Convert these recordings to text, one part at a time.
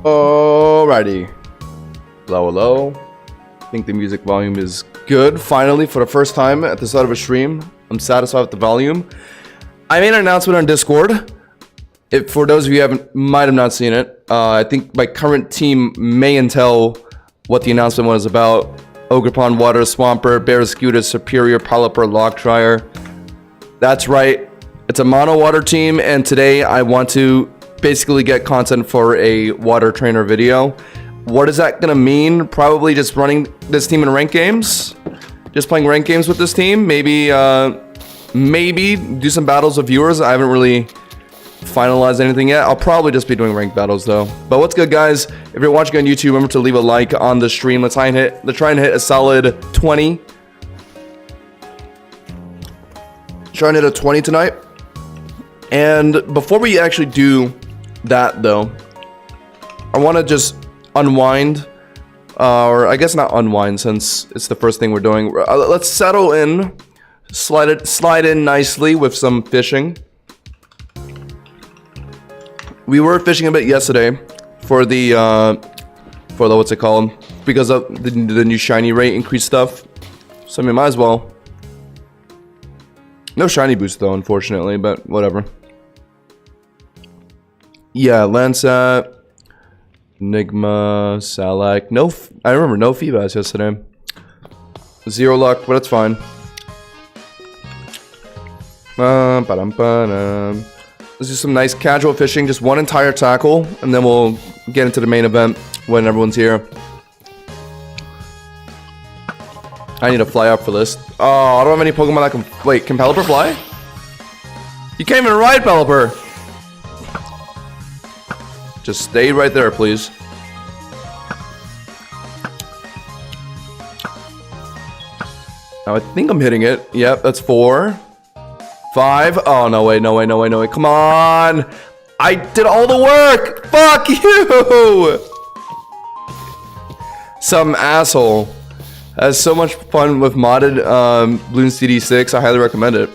Alrighty. Hello, hello. I think the music volume is good. Finally, for the first time at the start of a stream, I'm satisfied with the volume. I made an announcement on Discord. If for those of you who might have not seen it, I think my current team may entail what the announcement was about. Ogrepon, Water, Swampert, Barraskewda, Superior, Polyper, Locktryer. That's right. It's a mono water team, and today I want to basically get content for a water trainer video. What is that gonna mean? Probably just running this team in ranked games. Just playing ranked games with this team. Maybe do some battles with viewers. I haven't really finalized anything yet. I'll probably just be doing ranked battles though. But what's good, guys? If you're watching on YouTube, remember to leave a like on the stream. Let's try and hit a solid 20. Trying to hit a 20 tonight. And before we actually do that though, I want to just unwind, or I guess not unwind since it's the first thing we're doing. Let's settle in, slide in nicely with some fishing. We were fishing a bit yesterday for the what's it called, because of the new shiny rate increase stuff. So I mean, might as well. No shiny boost though, unfortunately, but whatever. Yeah, Lansat, Enigma, Salak. No, I remember no Feebas yesterday. 0 luck, but it's fine. Let's do some nice casual fishing, just one entire tackle, and then we'll get into the main event when everyone's here. I need to fly up for this. Oh, I don't have any Pokemon that can... Wait, can Pelipper fly? You can't even ride Pelipper! Just stay right there, please. Now, I think I'm hitting it. Yep, that's 4. 5. Oh, no way, no way, no way, no way. Come on! I did all the work! Fuck you! Some asshole has so much fun with modded Bloons TD6. I highly recommend it.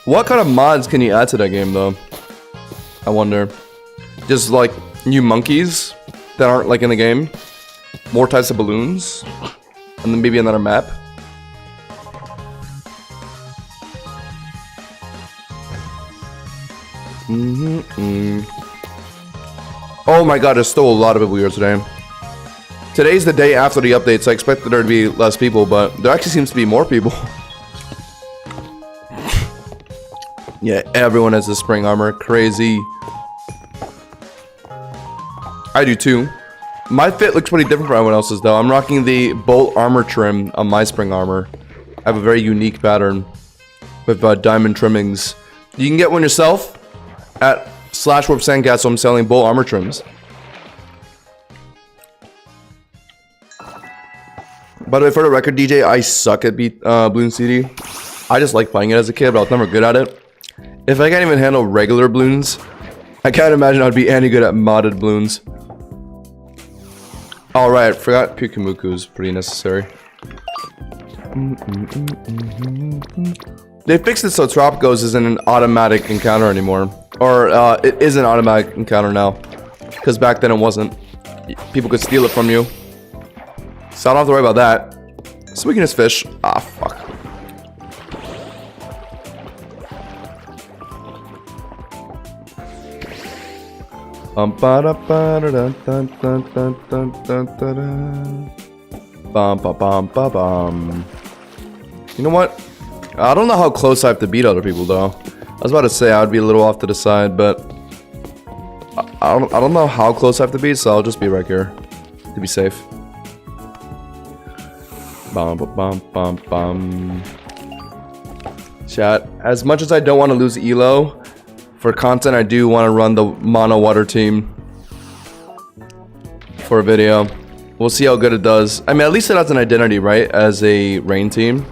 What kind of mods can you add to that game, though? I wonder. Just like new monkeys that aren't like in the game. More types of balloons. And then maybe another map. Oh my god, there's still a lot of people here today. Today's the day after the update, so I expected there to be less people, but there actually seems to be more people. Yeah, everyone has the spring armor. Crazy. I do too. My fit looks pretty different from everyone else's though. I'm rocking the bolt armor trim on my spring armor. I have a very unique pattern with diamond trimmings. You can get one yourself at /warp sandcastle. I'm selling bolt armor trims. By the way, for the record, DJ, I suck at Bloons CD. I just like playing it as a kid, but I was never good at it. If I can't even handle regular Bloons, I can't imagine I'd be any good at modded Bloons. Alright, forgot Pyukumuku is pretty necessary. They fixed it so Tropicos isn't an automatic encounter anymore. Or, it is an automatic encounter now. Because back then it wasn't. People could steal it from you. So I don't have to worry about that. So we can just fish. Ah, fuck. You know what? I don't know how close I have to beat other people though. I was about to say I would be a little off to the side, but I don't know how close I have to be, so I'll just be right here to be safe. Chat. As much as I don't want to lose Elo for content, I do want to run the mono water team for a video. We'll see how good it does. I mean, at least it has an identity, right? As a rain team.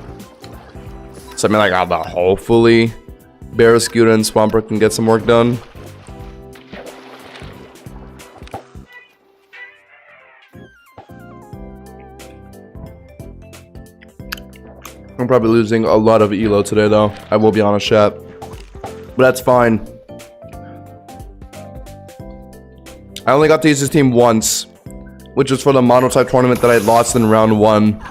So I mean, like, hopefully Barraskewda and Swampert can get some work done. I'm probably losing a lot of elo today though. I will be honest, chat. But that's fine. I only got to use this team once. which was for the monotype tournament that I lost in round 1.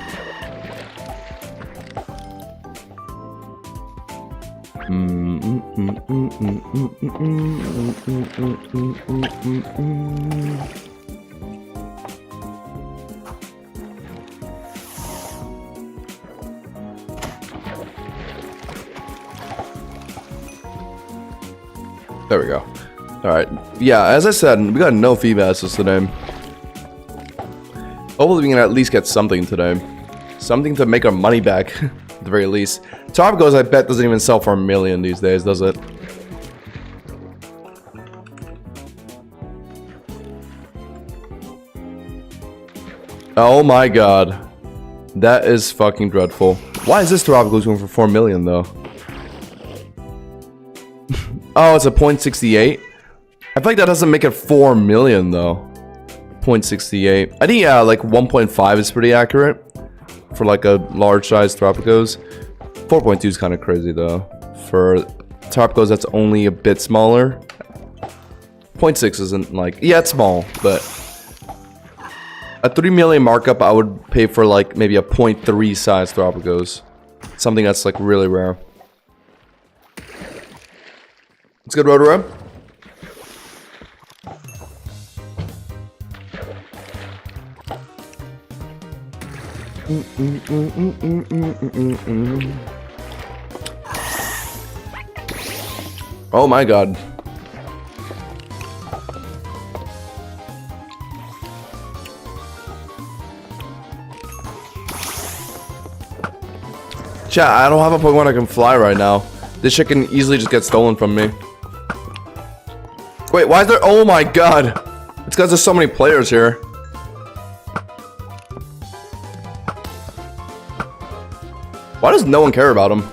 There we go. Alright. Yeah, as I said, we got no feedbacks today. Hopefully we can at least get something today. Something to make our money back, at the very least. Topicos, I bet, doesn't even sell for $1 million these days, does it? Oh my god. That is fucking dreadful. Why is this Topicos going for $4 million, though? Oh, it's a 0.68? I feel like that doesn't make it 4 million though. 0.68. I think yeah, like 1.5 is pretty accurate for like a large size Tropicos. 4.2 is kind of crazy though. For Tropicos, that's only a bit smaller. 0.6 isn't like, yeah, it's small, but a 3 million markup I would pay for like maybe a 0.3 size Tropicos. Something that's like really rare. Let's go, Rotoro. Oh my god. Chat, I don't have a Pokemon that can fly right now. This shit can easily just get stolen from me. Wait, why is there? Oh my god. It's because there's so many players here. Why does no one care about him?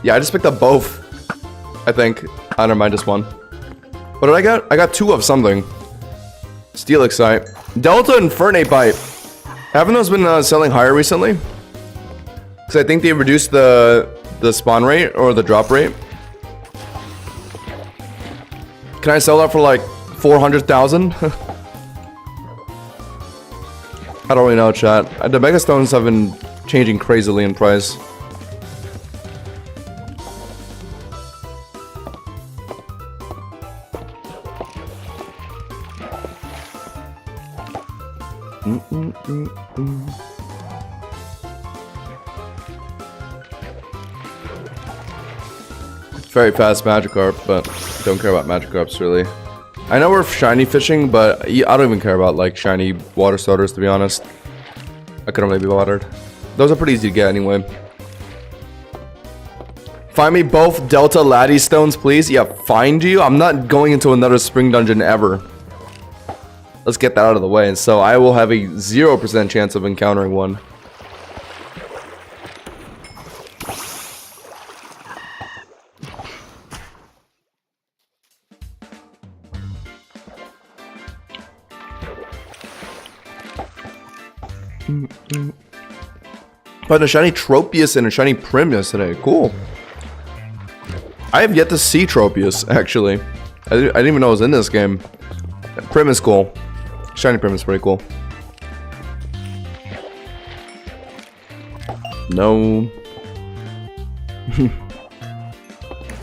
Yeah, I just picked up both. I think. I don't mind, just one. What did I get? I got 2 of something. Steel Excite. Delta and Fernate Bite. Haven't those been selling higher recently? Because I think they reduced the spawn rate or the drop rate. Can I sell that for like 400,000? I don't really know, chat. The Mega Stones have been changing crazily in price. Very fast Magikarp, but don't care about Magikarps really. I know we're shiny fishing, but I don't even care about like shiny water starters, to be honest. I couldn't really be bothered. Those are pretty easy to get anyway. Find me both Delta Laddie Stones, please. Yeah, find you? I'm not going into another spring dungeon ever. Let's get that out of the way. And so I will have a 0% chance of encountering one. But a shiny Tropius and a shiny Prim yesterday. Cool. I have yet to see Tropius, actually. I didn't even know it was in this game. Prim is cool. Shiny Prim is pretty cool. No.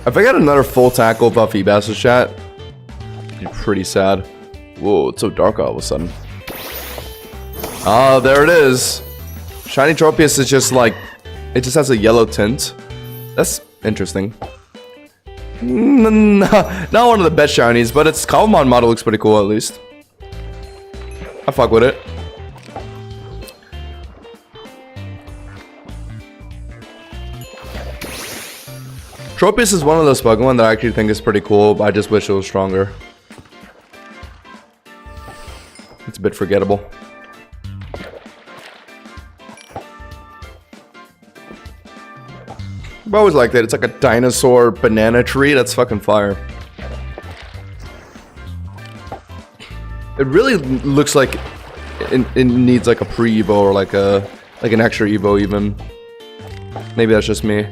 If I got another full tackle without Feebas's chat, it'd be pretty sad. Whoa, it's so dark all of a sudden. Ah, there it is. Shiny Tropius is just like, it just has a yellow tint. That's interesting. Not one of the best shinies, but its Cobblemon model looks pretty cool at least. I fuck with it. Tropius is one of those Pokemon that I actually think is pretty cool, but I just wish it was stronger. It's a bit forgettable. I always like that. It's like a dinosaur banana tree. That's fucking fire. It really looks like it needs like a pre-evo or like an extra evo even. Maybe that's just me.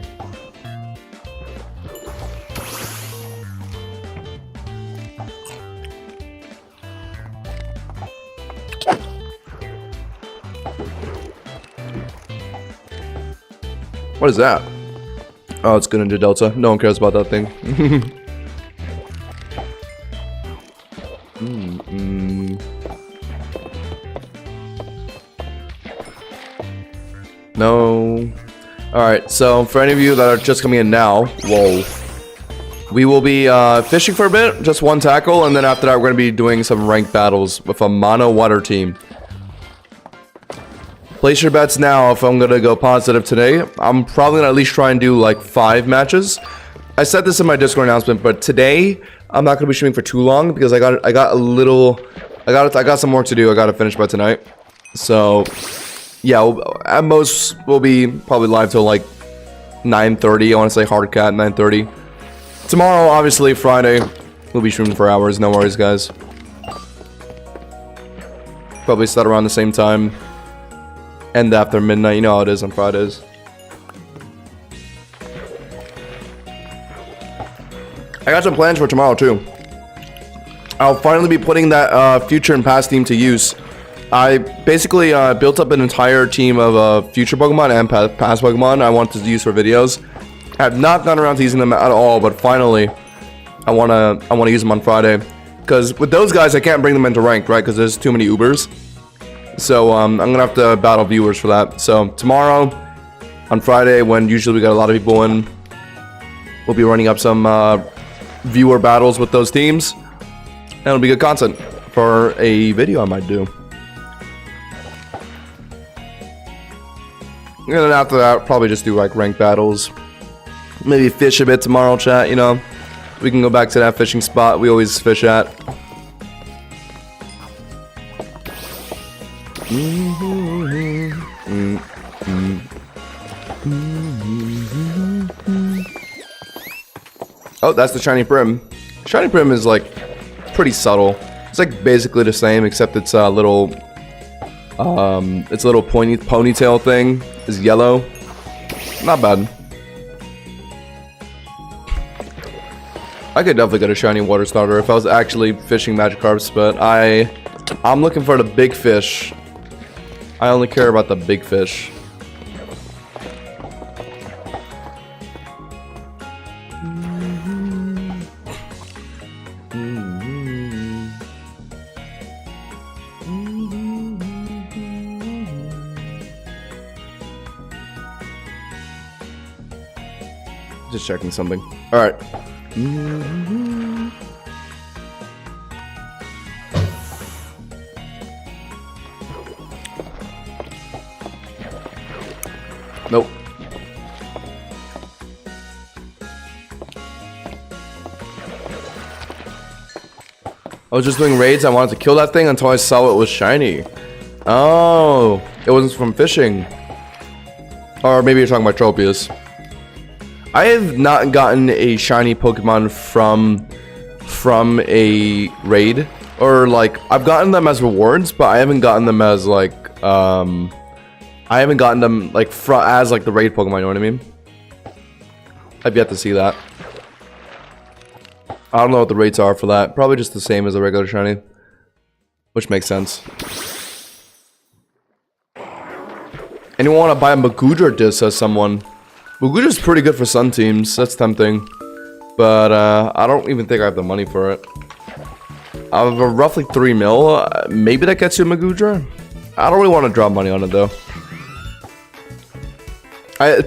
What is that? Oh, it's good into Delta. No one cares about that thing. No. Alright, so for any of you that are just coming in now, whoa. We will be fishing for a bit, just one tackle, and then after that we're going to be doing some ranked battles with a mono water team. Place your bets now if I'm going to go positive today. I'm probably going to at least try and do like 5 matches. I said this in my Discord announcement, but today I'm not going to be streaming for too long because I got some work to do. I got to finish by tonight. So yeah, at most we'll be probably live till like 9:30. I want to say hard cat 9:30. Tomorrow, obviously Friday, we'll be streaming for hours. No worries, guys. Probably start around the same time. End after midnight. You know how it is on Fridays. I got some plans for tomorrow too. I'll finally be putting that future and past team to use. I basically built up an entire team of future Pokemon and past Pokemon I wanted to use for videos. I have not gone around to using them at all, but finally, I wanna use them on Friday. Because with those guys, I can't bring them into ranked, right? Because there's too many Ubers. So I'm gonna have to battle viewers for that. So tomorrow, on Friday, when usually we got a lot of people in, we'll be running up some viewer battles with those teams, and it'll be good content for a video I might do. And then after that, probably just do like ranked battles. Maybe fish a bit tomorrow, chat. You know, we can go back to that fishing spot we always fish at. Oh, that's the shiny prim. Shiny prim is like pretty subtle. It's like basically the same, except it's a little pointy ponytail thing is yellow. Not bad. I could definitely get a shiny water starter if I was actually fishing Magikarps, but I'm looking for the big fish. I only care about the big fish. Just checking something. All right. Nope. I was just doing raids. I wanted to kill that thing until I saw it was shiny. Oh, it wasn't from fishing. Or maybe you're talking about Tropius. I have not gotten a shiny Pokemon from a raid, or like I've gotten them as rewards, but I haven't gotten them as like I haven't gotten them like as like the raid Pokemon. You know what I mean? I've yet to see that. I don't know what the rates are for that. Probably just the same as a regular shiny, which makes sense. Anyone want to buy a Magudra disc? Says someone. Magudra's pretty good for Sun teams. That's tempting. But I don't even think I have the money for it. I have a roughly 3 mil. Maybe that gets you a Magudra? I don't really want to drop money on it though.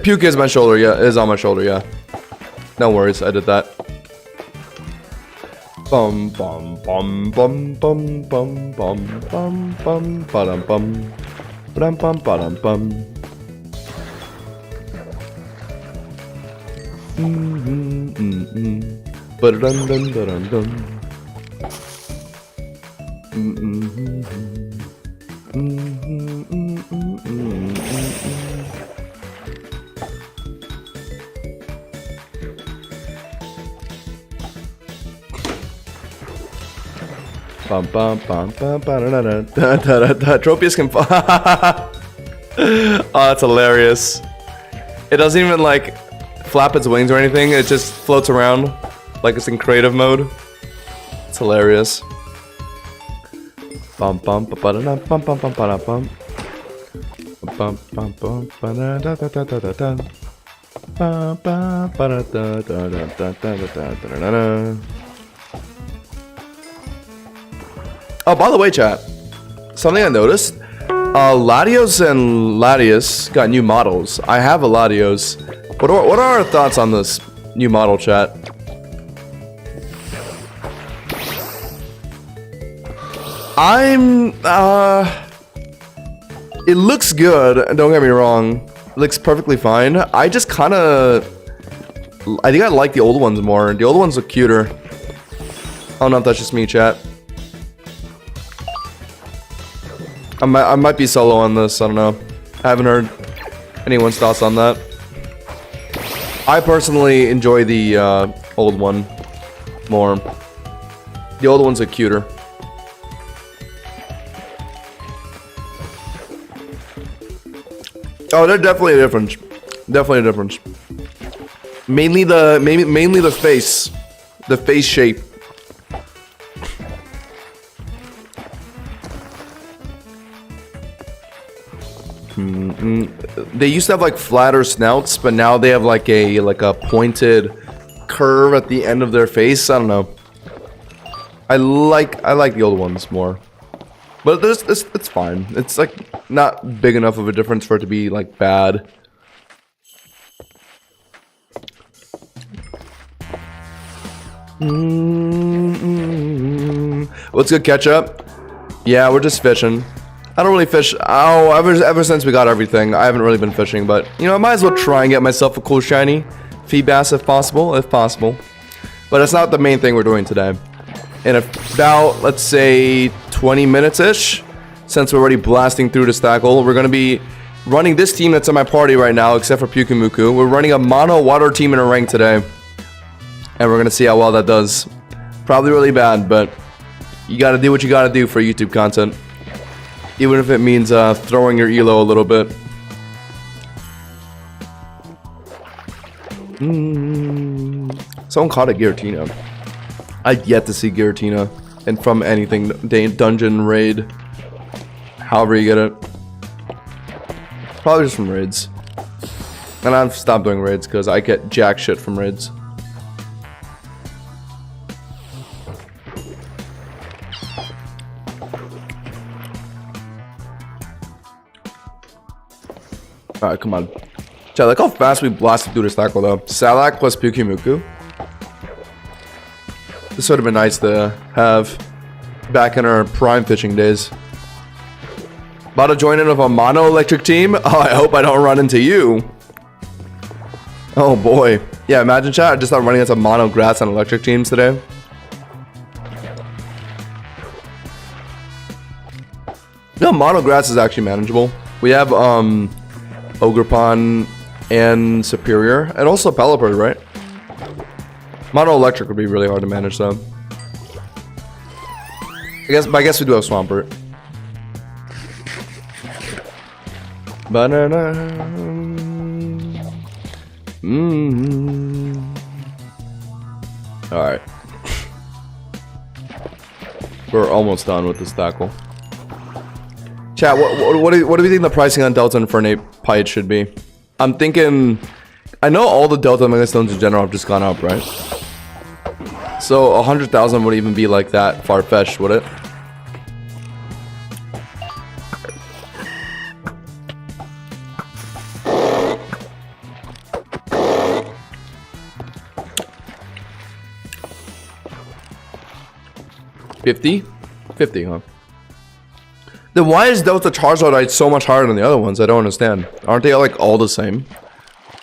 Puke is my shoulder, yeah. It is on my shoulder, yeah. No worries, I did that. Bum bum bum bum bum bum bum bum bum ba-dum bum ba-dum bum ba-dum bum. Ba-dum dum ba-dum dum. Bum bum bum bum ba-da-da-da. Tropius can oh, that's hilarious. It doesn't even like flap its wings or anything. It just floats around like it's in creative mode. It's hilarious. Bum bum ba-da-da bum bum bum ba-da bum. Bum bum bum ba-da-da-da-da-da-da. Oh, by the way, chat. Something I noticed. Latios and Latius got new models. I have a Latios. What are our thoughts on this new model, chat? It looks good, don't get me wrong. It looks perfectly fine. I just kind of... I think I like the old ones more. The old ones look cuter. I don't know if that's just me, chat. I might be solo on this, I don't know. I haven't heard anyone's thoughts on that. I personally enjoy the old one more. The old ones are cuter. Oh, they're definitely a difference. Definitely a difference. Mainly the face. The face shape. They used to have like flatter snouts, but now they have like a pointed curve at the end of their face. I don't know. I like the old ones more. But it's fine. It's like not big enough of a difference for it to be like bad. What's good, ketchup? Yeah, we're just fishing. I don't really fish. Oh, ever since we got everything, I haven't really been fishing. But you know, I might as well try and get myself a cool shiny feed bass if possible. But it's not the main thing we're doing today. In about, let's say, 20 minutes-ish, since we're already blasting through the stackle, we're going to be running this team that's in my party right now, except for Pyukumuku. We're running a mono water team in a rank today. And we're going to see how well that does. Probably really bad, but you got to do what you got to do for YouTube content. Even if it means throwing your elo a little bit. Someone caught a Giratina. I've yet to see Giratina and from anything dungeon raid, however you get it. Probably just from raids. And I've stopped doing raids because I get jack shit from raids. Alright, come on. Chat, look how fast we blasted through this tackle though. Salak plus Pyukumuku. This would have been nice to have back in our prime fishing days. About to join in with a mono electric team? Oh, I hope I don't run into you. Oh boy. Yeah, imagine chat, I just started running into mono grass and electric teams today. No, mono grass is actually manageable. We have Ogrepon and Superior, and also Pelipper, right? Mono electric would be really hard to manage though. I guess we do have Swampert. Banana. Alright. We're almost done with this tackle. Chat, what do we think the pricing on Delta and Fernate Pite should be? I'm thinking... I know all the Delta Mega Stones in general have just gone up, right? So 100,000 wouldn't even be like that far-fetched, would it? $50? $50, huh? Then why is Delta Charizard so much higher than the other ones? I don't understand. Aren't they like all the same?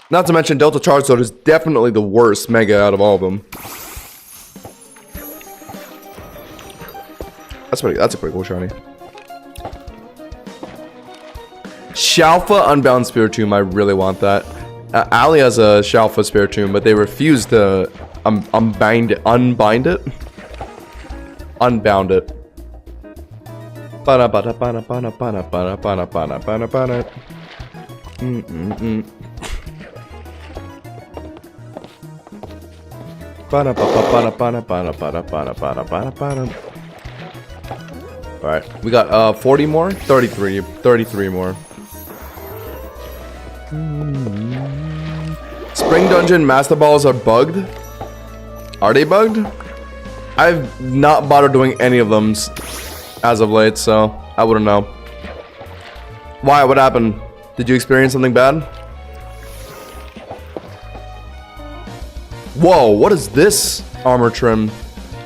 Not to mention Delta Charizard is definitely the worst Mega out of all of them. That's a pretty cool shiny. Shalfa Unbound Spiritomb, I really want that. Ali has a Shalfa Spiritomb, but they refuse to unbind it. Unbound it. Alright, we got 40 more? 33 more. Spring Dungeon Master Balls are bugged. Are they bugged? I've not bothered doing any of them as of late, so I wouldn't know. Why? What happened? Did you experience something bad? Whoa, what is this armor trim?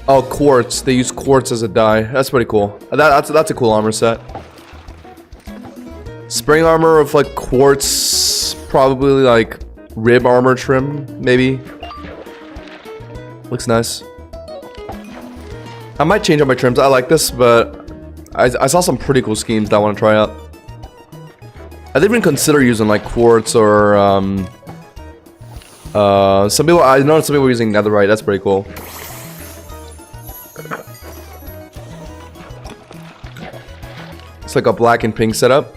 Oh, quartz. They use quartz as a dye. That's pretty cool. That's a cool armor set. Spring armor with like quartz, probably like rib armor trim, maybe. Looks nice. I might change up my trims. I like this, but I saw some pretty cool schemes that I want to try out. I didn't even consider using like quartz or some people. I know some people were using netherite. That's pretty cool. It's like a black and pink setup.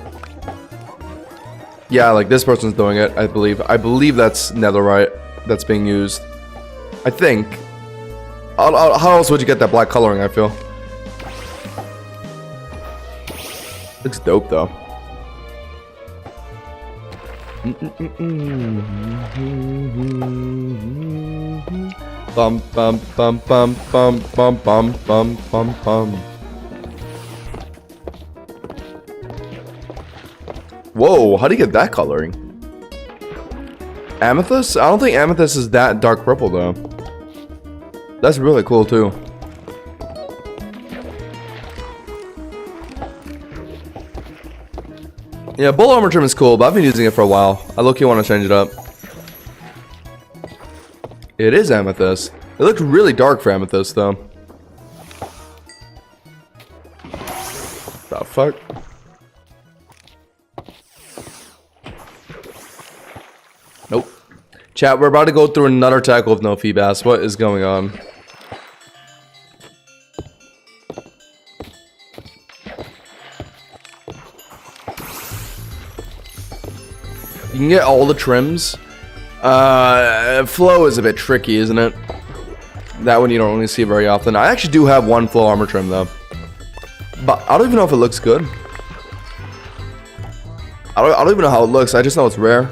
Yeah, like this person's doing it. I believe. I believe that's netherite that's being used. I think. How else would you get that black coloring? I feel. Looks dope though. Bum bum bum bum bum bum bum bum bum bum. Whoa, how do you get that coloring? Amethyst? I don't think amethyst is that dark purple though. That's really cool too. Yeah, bull armor trim is cool, but I've been using it for a while. I low-key want to change it up. It is amethyst. It looks really dark for amethyst though. The fuck? Nope. Chat, we're about to go through another tackle with no feedbass. What is going on? You can get all the trims. Flow is a bit tricky, isn't it? That one you don't really see very often. I actually do have one flow armor trim though. But I don't even know if it looks good. I don't even know how it looks. I just know it's rare.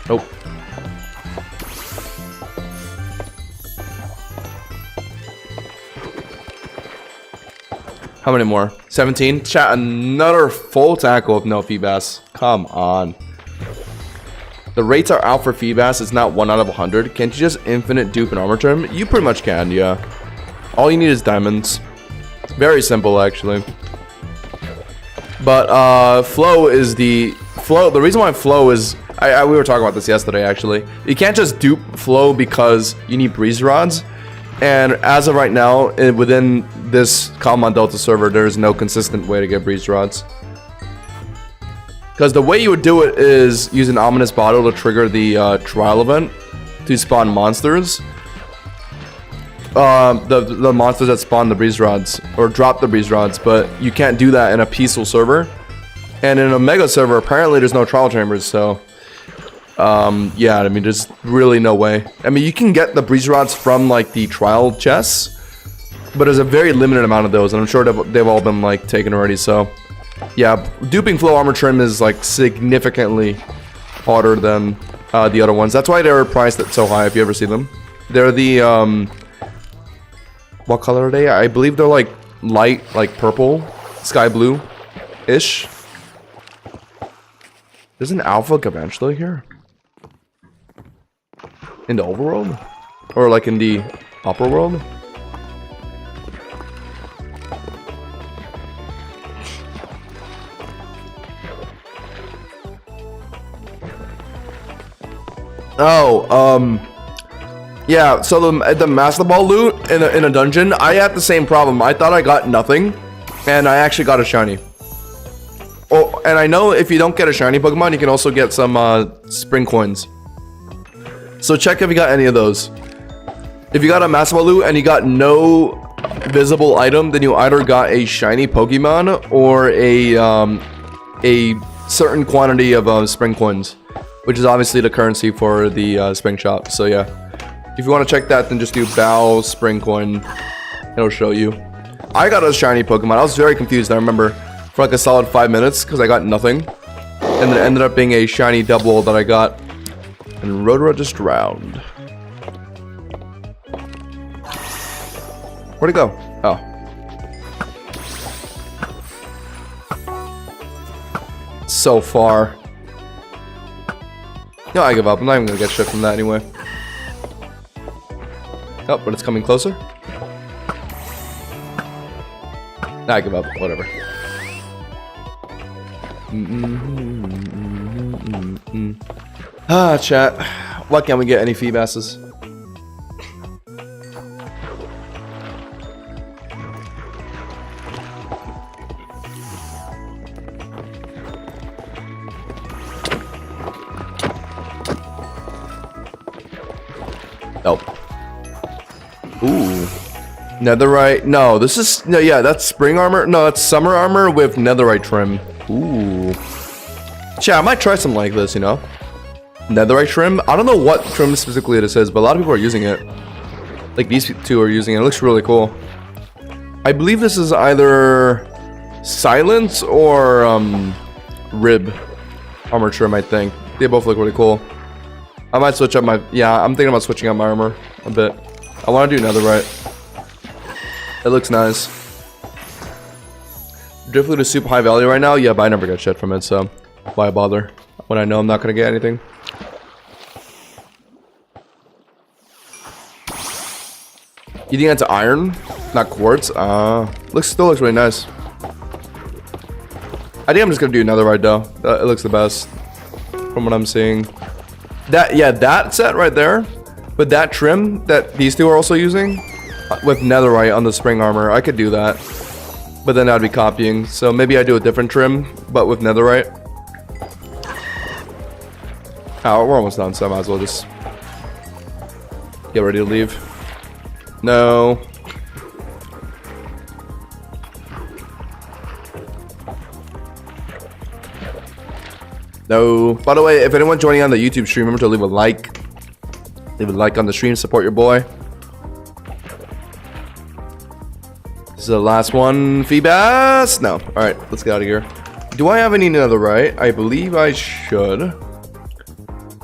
Nope. How many more? 17? Chat, another full tackle with no feedbass. Come on. The rates are out for feedbass. It's not 1 out of 100. Can't you just infinite dupe an armor trim? You pretty much can, yeah. All you need is diamonds. Very simple, actually. But, flow is the... The reason why flow is... we were talking about this yesterday, actually. You can't just dupe flow because you need breeze rods. And as of right now, within this Cobblemon Delta server, there is no consistent way to get breeze rods. Because the way you would do it is use an ominous bottle to trigger the trial event to spawn monsters. The monsters that spawn the breeze rods or drop the breeze rods, but you can't do that in a peaceful server. And in a mega server, apparently there's no trial chambers, so yeah, I mean, there's really no way. I mean, you can get the breeze rods from like the trial chests, but there's a very limited amount of those, and I'm sure they've all been like taken already. So yeah, duping flow armor trim is like significantly harder than the other ones. That's why they're priced at so high. If you ever see them, they're the what color are they? I believe they're like light, like purple, sky blue ish. There's an alpha eventually here in the overworld, or like in the upper world. Oh, yeah. So the Master Ball loot in a dungeon, I had the same problem. I thought I got nothing, and I actually got a shiny. Oh, and I know if you don't get a shiny Pokemon, you can also get some spring coins. So check if you got any of those. If you got a Master Ball loot and you got no visible item, then you either got a shiny Pokemon or a certain quantity of spring coins, which is obviously the currency for the spring shop. So yeah, if you want to check that, then just do bow spring coin. It'll show you. I got a shiny Pokemon. I was very confused. I remember for like a solid 5 minutes because I got nothing, and then it ended up being a shiny double that I got. And Rotara just drowned. Where'd it go? Oh. So far. No, I give up. I'm not even gonna get shit from that anyway. Oh, but it's coming closer. Nah, I give up. Whatever. Ah, chat. Why can't we get any Feebasses? Nope. Ooh. Netherite. No, this is... No, yeah, that's spring armor. No, that's summer armor with netherite trim. Ooh. Chat, I might try something like this, you know? Netherite trim. I don't know what trim specifically this is, but a lot of people are using it. Like, these two are using it. It looks really cool. I believe this is either silence or rib armor trim, I think. They both look really cool. I might switch up my... Yeah, I'm thinking about switching up my armor a bit. I want to do netherite. It looks nice. Driftloot is super high value right now. Yeah, but I never get shit from it, so why bother when I know I'm not going to get anything? You think that's iron, not quartz? Still looks really nice. I think I'm just gonna do netherite though. It looks the best from what I'm seeing. That set right there, with that trim that these two are also using, with netherite on the spring armor, I could do that. But then I'd be copying, so maybe I do a different trim, but with netherite. Oh, we're almost done, so I might as well just get ready to leave. No. No. By the way, if anyone's joining on the YouTube stream, remember to leave a like. Leave a like on the stream, support your boy. This is the last one. Feebas? No. Alright, let's get out of here. Do I have any netherite? I believe I should.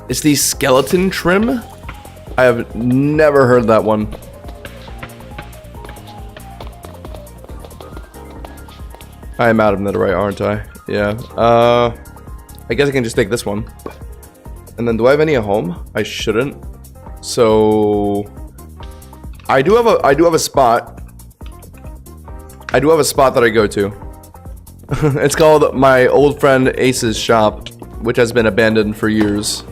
It's the skeleton trim? I have never heard that one. I am out of netherite, aren't I? Yeah. I guess I can just take this one. And then do I have any at home? I shouldn't. So I do have a spot. I do have a spot that I go to. It's called my old friend Ace's shop, which has been abandoned for years.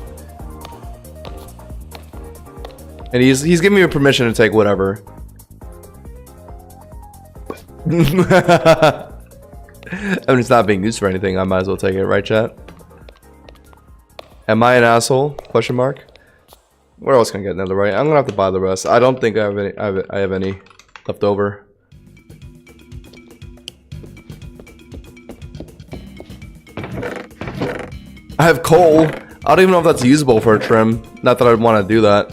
And he's giving me permission to take whatever. I mean, it's not being used for anything. I might as well take it, right, chat? Am I an asshole? Question mark. Where else can I get netherite? I'm gonna have to buy the rest. I don't think I have any. I have any left over. I have coal. I don't even know if that's usable for a trim. Not that I'd want to do that.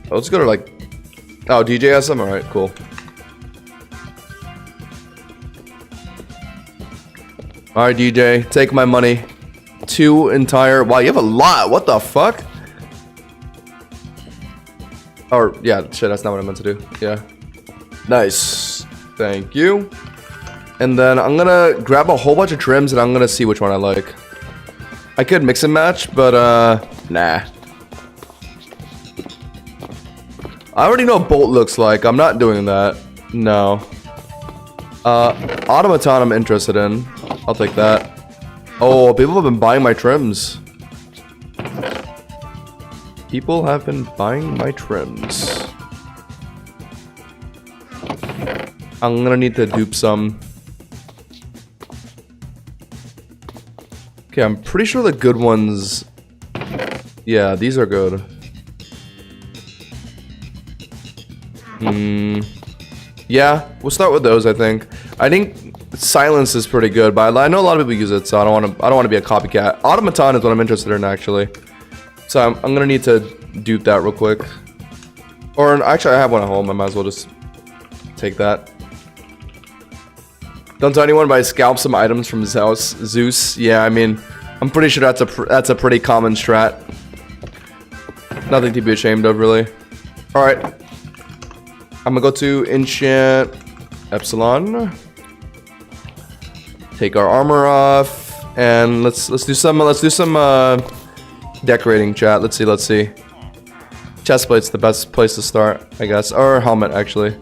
Let's go to like. Oh, DJ has some. All right, cool. Alright, DJ, take my money. 2 entire... Wow, you have a lot. What the fuck? Or, yeah, shit, that's not what I meant to do. Yeah. Nice. Thank you. And then I'm gonna grab a whole bunch of trims and I'm gonna see which one I like. I could mix and match, but, nah. I already know what Bolt looks like. I'm not doing that. No. Automaton I'm interested in. I'll take that. Oh, people have been buying my trims. People have been buying my trims. I'm gonna need to dupe some. Okay, I'm pretty sure the good ones... Yeah, these are good. Yeah, we'll start with those. I think silence is pretty good, but I know a lot of people use it, so I don't want to be a copycat. Automaton is what I'm interested in actually. So I'm gonna need to dupe that real quick. Or actually, I have one at home. I might as well just take that. Don't tell anyone, but I scalp some items from Zeus. Yeah, I mean, I'm pretty sure that's a pretty common strat. Nothing to be ashamed of, really. All right, I'm gonna go to enchant Epsilon. Take our armor off, and let's do some decorating, chat. Let's see. Chestplate's the best place to start, I guess, or helmet actually.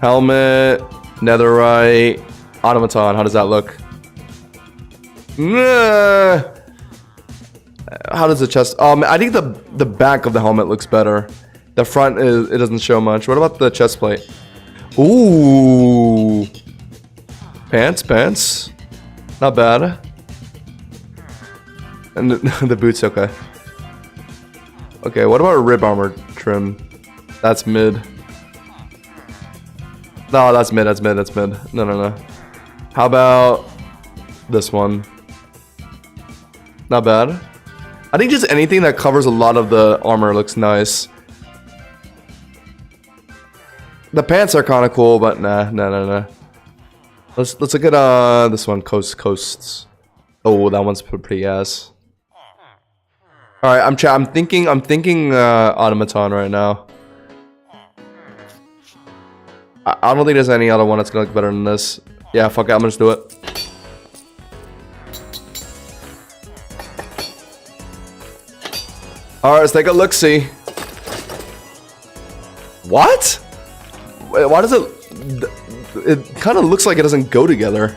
Helmet, netherite, automaton. How does that look? How does the chest? I think the back of the helmet looks better. The front it doesn't show much. What about the chest plate? Ooh, pants, not bad. And the boots, okay. Okay, what about a rib armor trim? That's mid. No, that's mid. No. How about this one? Not bad. I think just anything that covers a lot of the armor looks nice. The pants are kind of cool, but nah. Let's look at this one, coasts. Oh, that one's pretty ass. All right, I'm thinking automaton right now. I don't think there's any other one that's gonna look better than this. Yeah, fuck it, I'm gonna just do it. All right, let's take a look-see. What? Wait, why does it? It kind of looks like it doesn't go together.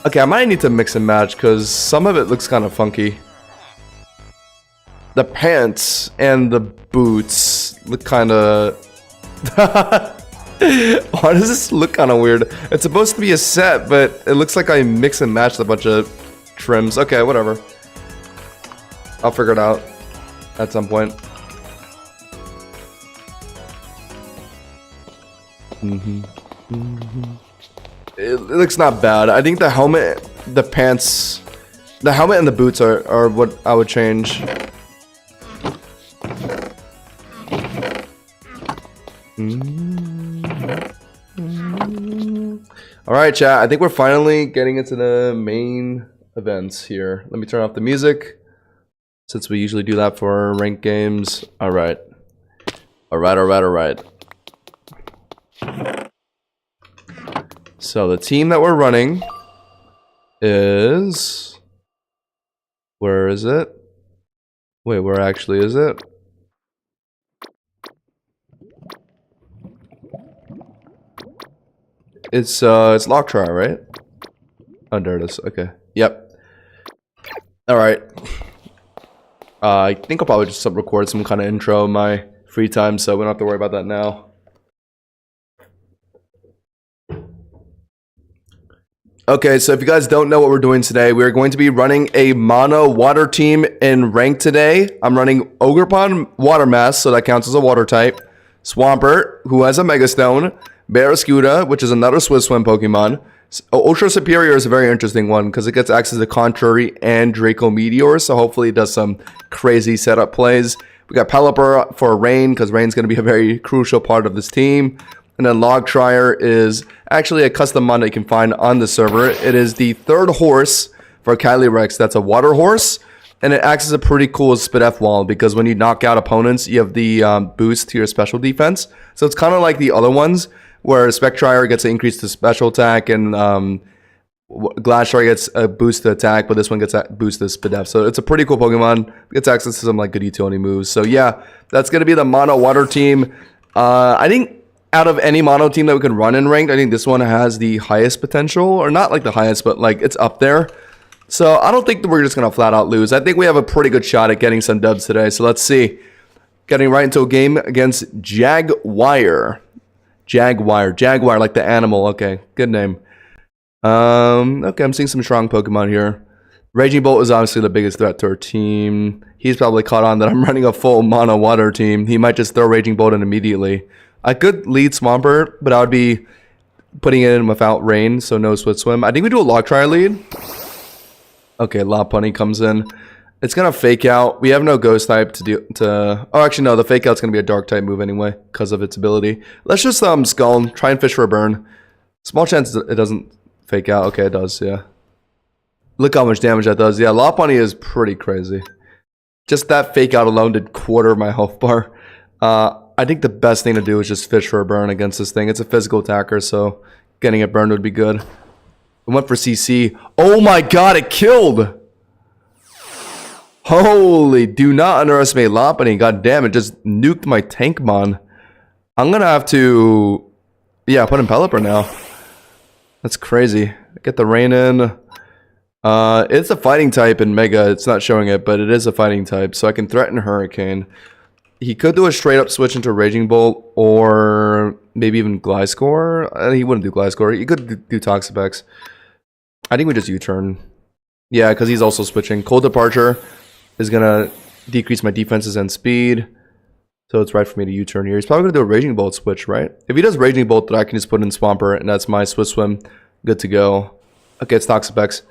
Okay, I might need to mix and match because some of it looks kind of funky. The pants and the boots look kind of... Why does this look kind of weird? It's supposed to be a set, but it looks like I mix and matched a bunch of trims. Okay, whatever. I'll figure it out at some point. It looks not bad. I think the helmet, the pants, the helmet and the boots are what I would change. Alright, chat. I think we're finally getting into the main events here. Let me turn off the music, since we usually do that for ranked games. Alright. Alright. So the team that we're running is... Where is it? Wait, where actually is it? It's lock try, right? Oh, there it is. Okay. Yep. Alright. I think I'll probably just record some kind of intro in my free time, so we don't have to worry about that now. Okay, so if you guys don't know what we're doing today, we're going to be running a mono water team in rank today. I'm running Ogrepon Water Mass, so that counts as a water type. Swampert, who has a Mega Stone. Barraskewda, which is another Swift Swim Pokemon. Ultra Superior is a very interesting one because it gets access to Contrary and Draco Meteor, so hopefully it does some crazy setup plays. We got Pelipper for Rain because Rain's going to be a very crucial part of this team. And then Log Trier is actually a custom mod that you can find on the server. It is the third horse for Calyrex. That's a water horse. And it acts as a pretty cool Spidef wall because when you knock out opponents, you have the boost to your special defense. So it's kind of like the other ones where Spectrier gets an increase to special attack and Glacier gets a boost to attack, but this one gets a boost to Spidef. So it's a pretty cool Pokemon. It gets access to some like good utility moves. So yeah, that's going to be the mono water team. I think out of any mono team that we can run in ranked, I think this one has the highest potential, or not like the highest, but like it's up there. So I don't think that we're just going to flat out lose. I think we have a pretty good shot at getting some dubs today. So let's see. Getting right into a game against Jaguar, like the animal. Okay, good name. Okay, I'm seeing some strong Pokemon here. Raging Bolt is obviously the biggest threat to our team. He's probably caught on that I'm running a full mono water team. He might just throw Raging Bolt in immediately. I could lead Swampert, but I would be putting it in without rain, so no Swift Swim. I think we do a Lock Try lead. Okay, Lopunny comes in. It's gonna fake out. We have no Ghost type to do to. Oh, actually no. The fake out's gonna be a Dark type move anyway because of its ability. Let's just Skull. Try and fish for a burn. Small chance it doesn't fake out. Okay, it does. Yeah. Look how much damage that does. Yeah, Lopunny is pretty crazy. Just that fake out alone did quarter of my health bar. I think the best thing to do is just fish for a burn against this thing. It's a physical attacker, so getting it burned would be good. I went for CC. Oh my god, it killed! Holy, do not underestimate Lopunny. God damn, it just nuked my Tankmon. I'm gonna have to... Yeah, put in Pelipper now. That's crazy. Get the rain in. It's a fighting type in Mega. It's not showing it, but it is a fighting type, so I can threaten Hurricane. He could do a straight up switch into Raging Bolt, or maybe even Gliscor. He wouldn't do Gliscor. He could do Toxapex. I think we just U-turn. Yeah, because he's also switching. Cold Departure is going to decrease my defenses and speed. So it's right for me to U-turn here. He's probably going to do a Raging Bolt switch, right? If he does Raging Bolt, then I can just put in Swampert, and that's my Swift Swim. Good to go. Okay, it's Toxapex.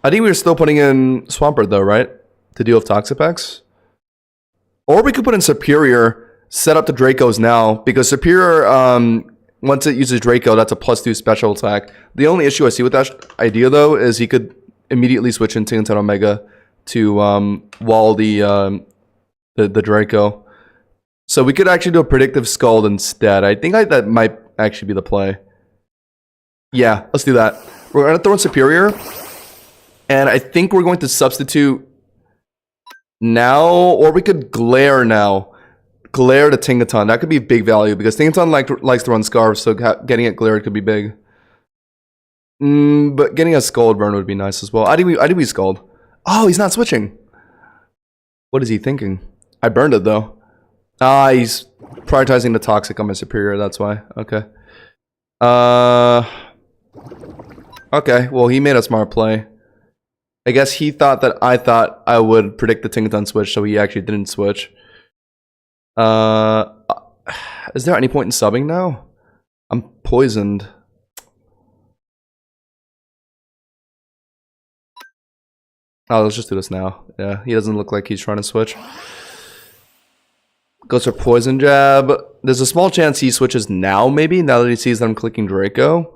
I think we're still putting in Swampert, though, right? To deal with Toxapex. Or we could put in Superior, set up the Dracos now, because Superior, once it uses Draco, that's a +2 special attack. The only issue I see with that idea, though, is he could immediately switch into Tintin Omega to wall the Draco. So we could actually do a Predictive Scald instead. I think that might actually be the play. Yeah, let's do that. We're going to throw in Superior, and I think we're going to substitute now, or we could Glare now. Glare to Tingaton. That could be big value because Tingaton likes to run Scarves, so getting it glared could be big. But getting a Scald burn would be nice as well. I think we Scald. Oh, he's not switching. What is he thinking? I burned it though. Ah, he's prioritizing the Toxic on my Superior. That's why. Okay. Okay. Well, he made a smart play. I guess he thought that I thought I would predict the Tingaton switch, so he actually didn't switch. Is there any point in subbing now? I'm poisoned. Oh, let's just do this now. Yeah, he doesn't look like he's trying to switch. Goes for Poison Jab. There's a small chance he switches now, maybe, now that he sees that I'm clicking Draco.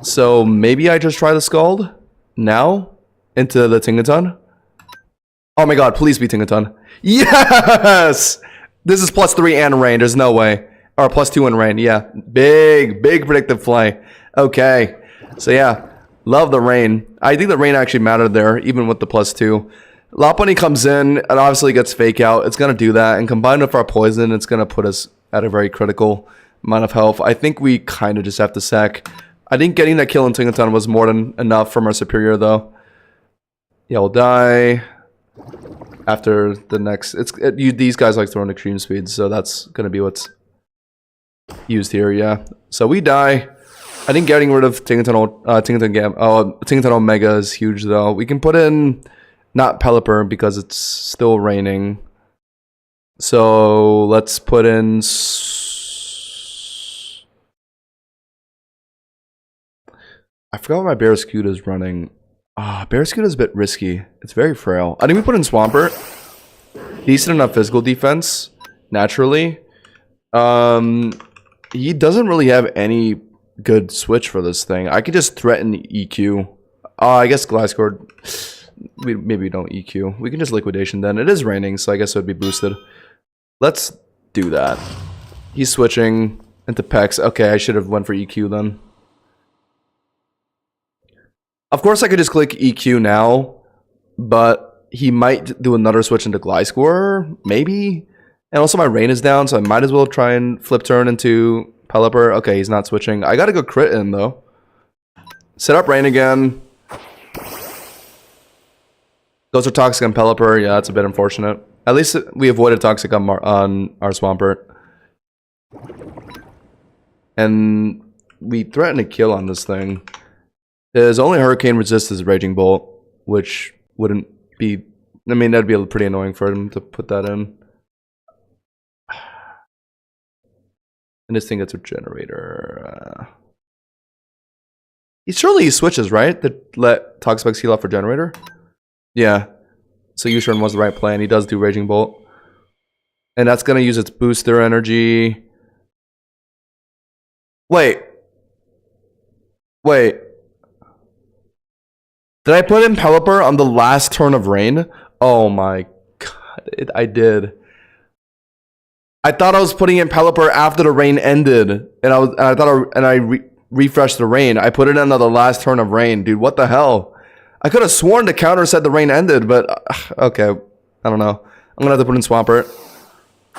So maybe I just try the Scald now into the Tingaton. Oh my god, please be Tingaton. Yes! This is +3 and rain, there's no way. Or +2 and rain, yeah. Big predictive play. Okay. So yeah, love the rain. I think the rain actually mattered there, even with the +2. Lopunny comes in, and obviously gets Fake Out. It's going to do that, and combined with our Poison, it's going to put us at a very critical amount of health. I think we kind of just have to sack. I think getting that kill in Tingaton was more than enough from our Superior, though. Yeah, we'll die after the next... these guys like throwing extreme speed, so that's going to be what's used here, yeah. So we die. I think getting rid of Tingaton Omega is huge, though. We can put in not Pelipper because it's still raining. So let's put in... I forgot what my Barraskewda is running. Barraskewda is a bit risky. It's very frail. I think we put in Swampert. Decent enough physical defense, naturally. He doesn't really have any good switch for this thing. I could just threaten EQ. I guess Gliscor. Maybe we don't EQ. We can just Liquidation then. It is raining, so I guess it would be boosted. Let's do that. He's switching into Pex. Okay, I should have went for EQ then. Of course, I could just click EQ now, but he might do another switch into Gliscor, maybe? And also my rain is down, so I might as well try and flip turn into Pelipper. Okay, he's not switching. I gotta go crit in, though. Set up rain again. Those are Toxic on Pelipper. Yeah, that's a bit unfortunate. At least we avoided Toxic on our Swampert. And we threatened a kill on this thing. His only Hurricane resist is Raging Bolt, which wouldn't be... I mean, that'd be pretty annoying for him to put that in. And this thing gets a generator. Surely he switches, right? That let Toxapex heal up for generator? Yeah. So U-turn was the right play, and he does do Raging Bolt. And that's gonna use its booster energy. Wait. Did I put in Pelipper on the last turn of rain? Oh my god, I did. I thought I was putting in Pelipper after the rain ended, and I refreshed the rain. I put it in on the last turn of rain, dude. What the hell? I could have sworn the counter said the rain ended, but okay, I don't know. I'm gonna have to put in Swampert,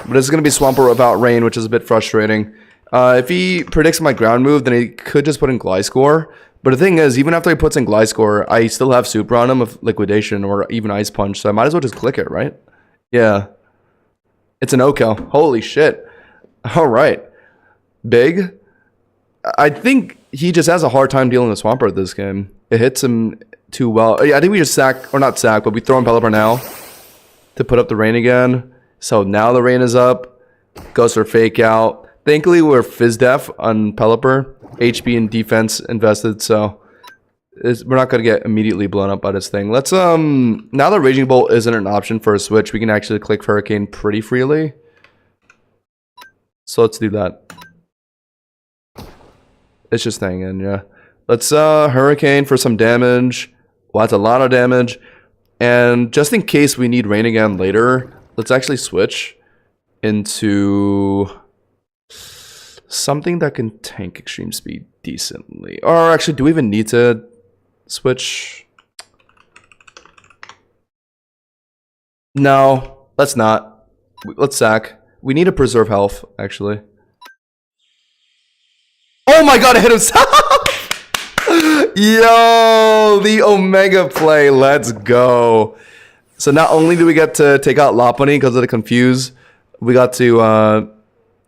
but it's gonna be Swampert without rain, which is a bit frustrating. If he predicts my ground move, then he could just put in Gliscor. But the thing is, even after he puts in Gliscor, I still have Super on him with Liquidation or even Ice Punch, so I might as well just click it, right? Yeah. It's an Oko. Holy shit. Alright. Big. I think he just has a hard time dealing with Swampert this game. It hits him too well. Yeah, I think we just sack, or not sack, but we throw in Pelipper now to put up the rain again. So now the rain is up. Goes for Fake Out. Thankfully, we're Fizz Def on Pelipper. HP and defense invested, so we're not going to get immediately blown up by this thing. Let's, now that Raging Bolt isn't an option for a switch, we can actually click Hurricane pretty freely. So let's do that. It's just staying in, yeah. Let's, Hurricane for some damage. Well, that's a lot of damage. And just in case we need rain again later, let's actually switch into something that can tank extreme speed decently. Or actually, do we even need to switch? No, let's not. Let's sack. We need to preserve health, actually. Oh my god, I hit himself! Yo, the Omega play. Let's go. So not only do we get to take out Lopunny because of the Confuse, we got to,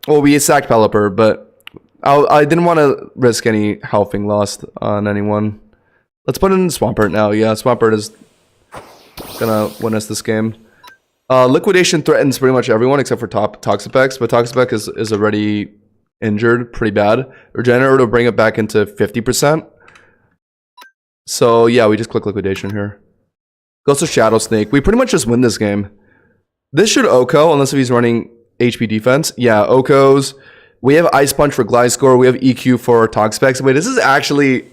well, we sacked Pelipper, but I didn't want to risk any health being lost on anyone. Let's put in Swampert now. Yeah, Swampert is gonna win us this game. Liquidation threatens pretty much everyone except for Toxapex, but Toxapex is already injured pretty bad. Regenerator will bring it back into 50%. So yeah, we just click Liquidation here. Goes to Shadow Snake. We pretty much just win this game. This should Oko, unless if he's running HP defense. Yeah, Okos. We have Ice Punch for Gliscor. We have EQ for Toxapex. Wait, this is actually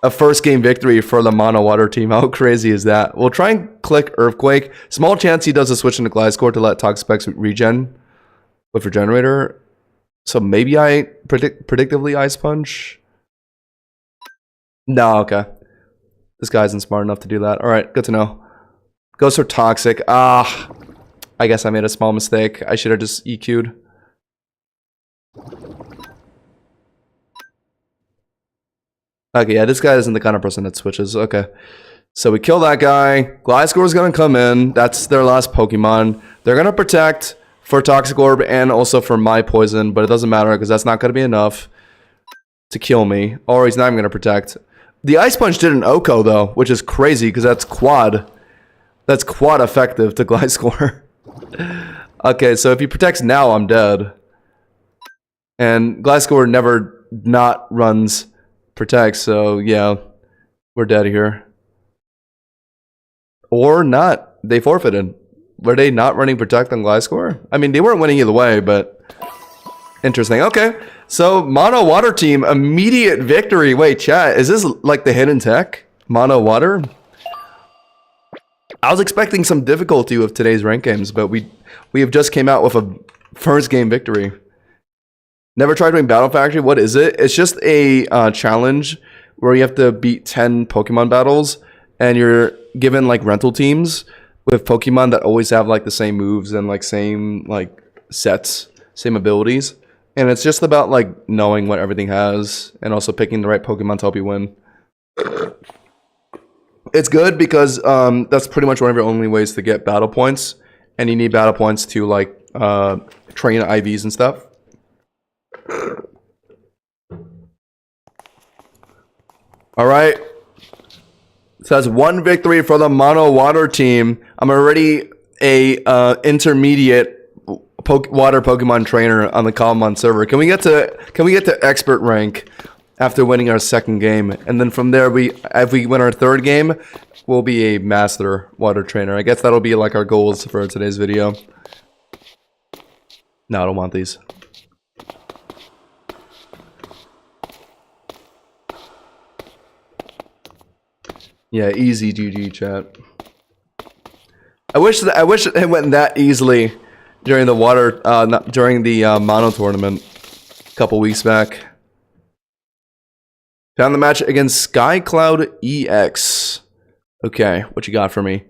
a first game victory for the Mono Water team. How crazy is that? We'll try and click Earthquake. Small chance he does a switch into Gliscor to let Toxapex regen with Regenerator. So maybe I predictively Ice Punch. No, okay. This guy isn't smart enough to do that. Alright, good to know. Goes for Toxic. Ah, I guess I made a small mistake. I should have just EQ'd. Okay, yeah, this guy isn't the kind of person that switches. Okay. So we kill that guy. Gliscor is going to come in. That's their last Pokemon. They're going to protect for Toxic Orb and also for my poison, but it doesn't matter because that's not going to be enough to kill me. Or he's not even going to protect. The Ice Punch did an Oko, though, which is crazy because that's quad. That's quad effective to Gliscor. Okay, so if he protects now, I'm dead. And Gliscor never not runs protect, so yeah, we're dead here. Or not. They forfeited. Were they not running protect on Gliscor? I mean, they weren't winning either way, but interesting. Okay, so Mono Water team, immediate victory. Wait, chat, is this like the hidden tech? Mono Water? I was expecting some difficulty with today's rank games, but we have just came out with a first game victory. Never tried doing Battle Factory. What is it? It's just a challenge where you have to beat 10 Pokemon battles, and you're given like rental teams with Pokemon that always have like the same moves and like same like sets, same abilities. And it's just about like knowing what everything has and also picking the right Pokemon to help you win. It's good because that's pretty much one of your only ways to get battle points, and you need battle points to like train IVs and stuff. All right, so that's one victory for the Mono Water team. I'm already a intermediate water Pokemon trainer on the Cobblemon server. Can we get to expert rank after winning our second game, and then from there if we win our third game, we'll be a master water trainer. I guess that'll be like our goals for today's video. No, I don't want these. Yeah, easy GG chat. I wish it went that easily during the water, during the mono tournament a couple weeks back. Found the match against SkyCloud EX. Okay, what you got for me?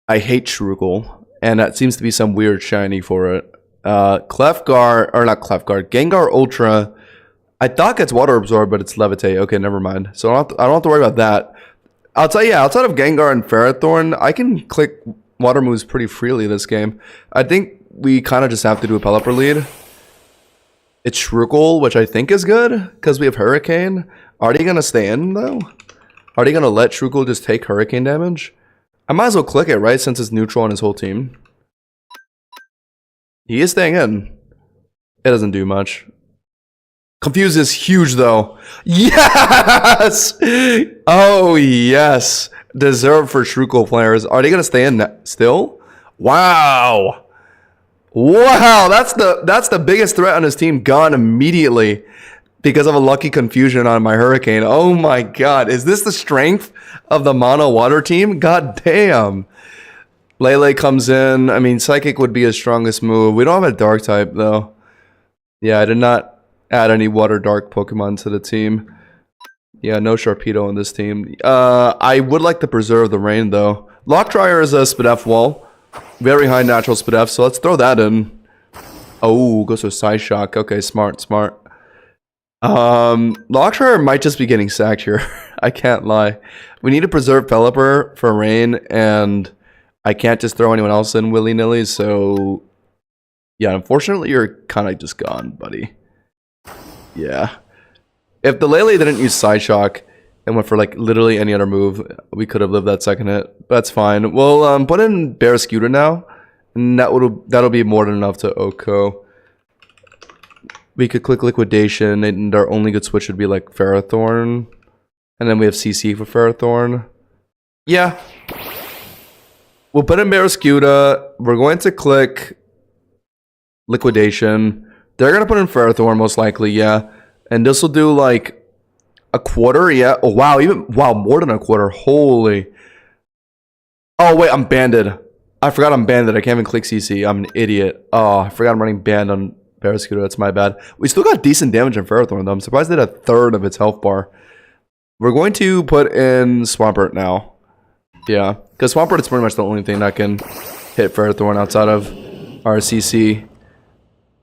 I hate Shrukel, and that seems to be some weird shiny for it. Clefgar, or not Clefgar, Gengar Ultra. I thought it's Water Absorb, but it's Levitate. Okay, never mind. So I don't have to worry about that. I'll tell you, outside of Gengar and Ferrothorn, I can click water moves pretty freely this game. I think we kind of just have to do a Pelipper lead. It's Shrukel, which I think is good, because we have Hurricane. Are they going to stay in, though? Are they going to let Shrukel just take Hurricane damage? I might as well click it, right, since it's neutral on his whole team. He is staying in. It doesn't do much. Confuse is huge, though. Yes! Oh, yes. Deserved for Shrukel players. Are they going to stay in still? Wow. Wow, that's the biggest threat on his team gone immediately because of a lucky confusion on my Hurricane. Oh, my God. Is this the strength of the mono water team? God damn. Lele comes in. I mean, Psychic would be his strongest move. We don't have a Dark type, though. Yeah, I did not add any Water Dark Pokemon to the team. Yeah, no Sharpedo on this team. I would like to preserve the rain, though. Lockdryer is a Spadef wall. Very high natural Spadef, so let's throw that in. Oh, goes to Psyshock. Okay, smart, smart. Lockdryer might just be getting sacked here. I can't lie. We need to preserve Pelipper for rain, and I can't just throw anyone else in willy-nilly, so yeah, unfortunately, you're kind of just gone, buddy. Yeah. If the Lele didn't use Psyshock and went for like literally any other move, we could have lived that second hit. That's fine. We'll put in Barrascuda now, and that'll be more than enough to Oko. We could click Liquidation, and our only good switch would be like Ferrothorn. And then we have CC for Ferrothorn. Yeah. We'll put in Barrascuda. We're going to click Liquidation. They're going to put in Ferrothorn most likely, yeah. And this will do like a quarter, yeah. Oh, wow. Wow, more than a quarter. Holy. Oh, wait, I'm banded. I forgot I'm banded. I can't even click CC. I'm an idiot. Oh, I forgot I'm running banned on Barrascuda. That's my bad. We still got decent damage in Ferrothorn, though. I'm surprised they had a third of its health bar. We're going to put in Swampert now. Yeah, because Swampert is pretty much the only thing that can hit Ferrothorn outside of our CC.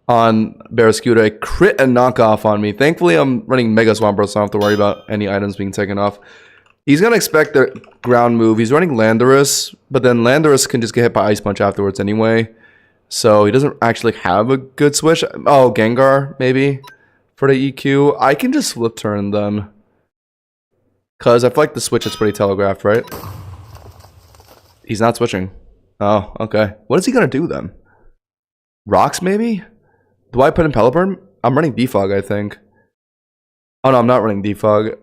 On Barrascuda, a crit and knockoff on me. Thankfully, I'm running Mega Swampert, so I don't have to worry about any items being taken off. He's going to expect the ground move. He's running Landorus, but then Landorus can just get hit by Ice Punch afterwards anyway. So he doesn't actually have a good switch. Oh, Gengar, maybe, for the EQ. I can just flip turn then. Because I feel like the switch is pretty telegraphed, right? He's not switching. Oh, okay. What is he going to do then? Rocks, maybe? Do I put in Pelipper? I'm running Defog, I think. Oh no, I'm not running Defog.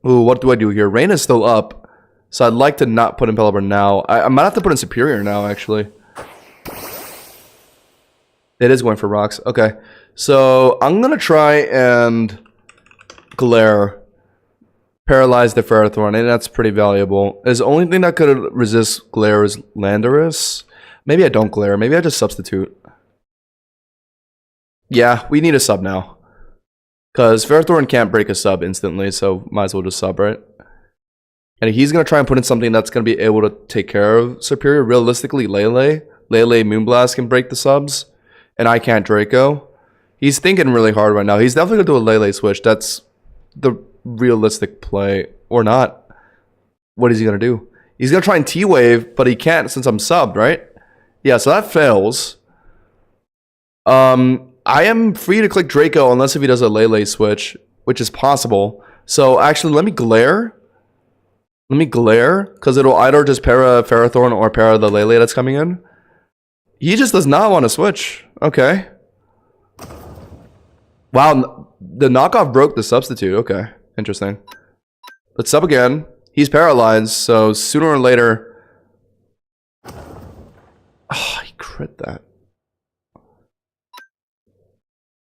Ooh, what do I do here? Rain is still up, so I'd like to not put in Pelipper now. I might have to put in Superior now, actually. It is going for rocks. Okay, so I'm gonna try and Glare. Paralyze the Ferrothorn, and that's pretty valuable. The only thing that could resist Glare is Landorus. Maybe I don't Glare. Maybe I just substitute. Yeah, we need a sub now. Because Ferrothorn can't break a sub instantly, so might as well just sub, right? And he's going to try and put in something that's going to be able to take care of Superior. Realistically, Lele. Lele Moonblast can break the subs. And I can't Draco. He's thinking really hard right now. He's definitely going to do a Lele switch. That's the realistic play. Or not. What is he going to do? He's going to try and T-Wave, but he can't since I'm subbed, right? Yeah, so that fails. I am free to click Draco unless if he does a Lele switch, which is possible. So actually, let me Glare. Let me glare, because it'll either just para Ferrothorn or para the Lele that's coming in. He just does not want to switch. Okay. Wow, the knockoff broke the substitute. Okay, interesting. Let's sub again. He's paralyzed, so sooner or later... Oh, he crit that.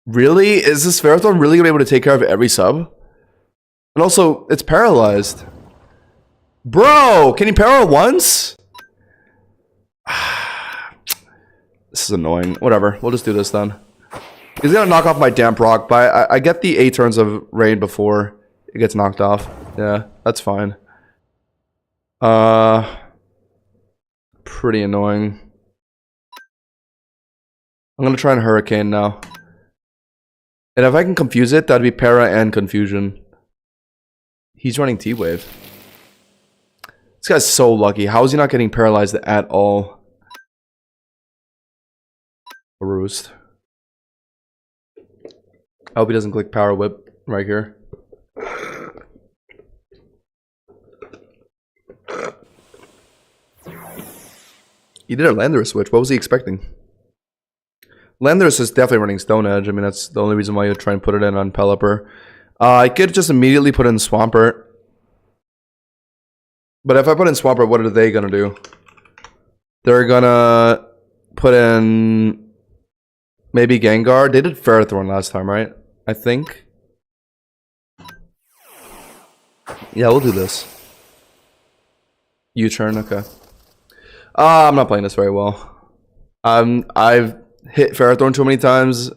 Really? Is this Ferrothorn really going to be able to take care of every sub? And also, it's paralyzed. Bro, can he para once? This is annoying. Whatever, we'll just do this then. He's gonna knock off my Damp Rock, but I get the 8 turns of rain before it gets knocked off. Yeah, that's fine. Pretty annoying. I'm gonna try and Hurricane now. And if I can confuse it, that'd be para and confusion. He's running T-Wave. This guy's so lucky. How is he not getting paralyzed at all? A roost. I hope he doesn't click Power Whip right here. He did a Landorus switch. What was he expecting? Landorus is definitely running Stone Edge. I mean, that's the only reason why you'd try and put it in on Pelipper. I could just immediately put in Swampert. But if I put in Swampert, what are they gonna do? They're gonna put in maybe Gengar. They did Ferrothorn last time, right? I think. Yeah, we'll do this. U-turn, okay. I'm not playing this very well. I've hit Ferrothorn too many times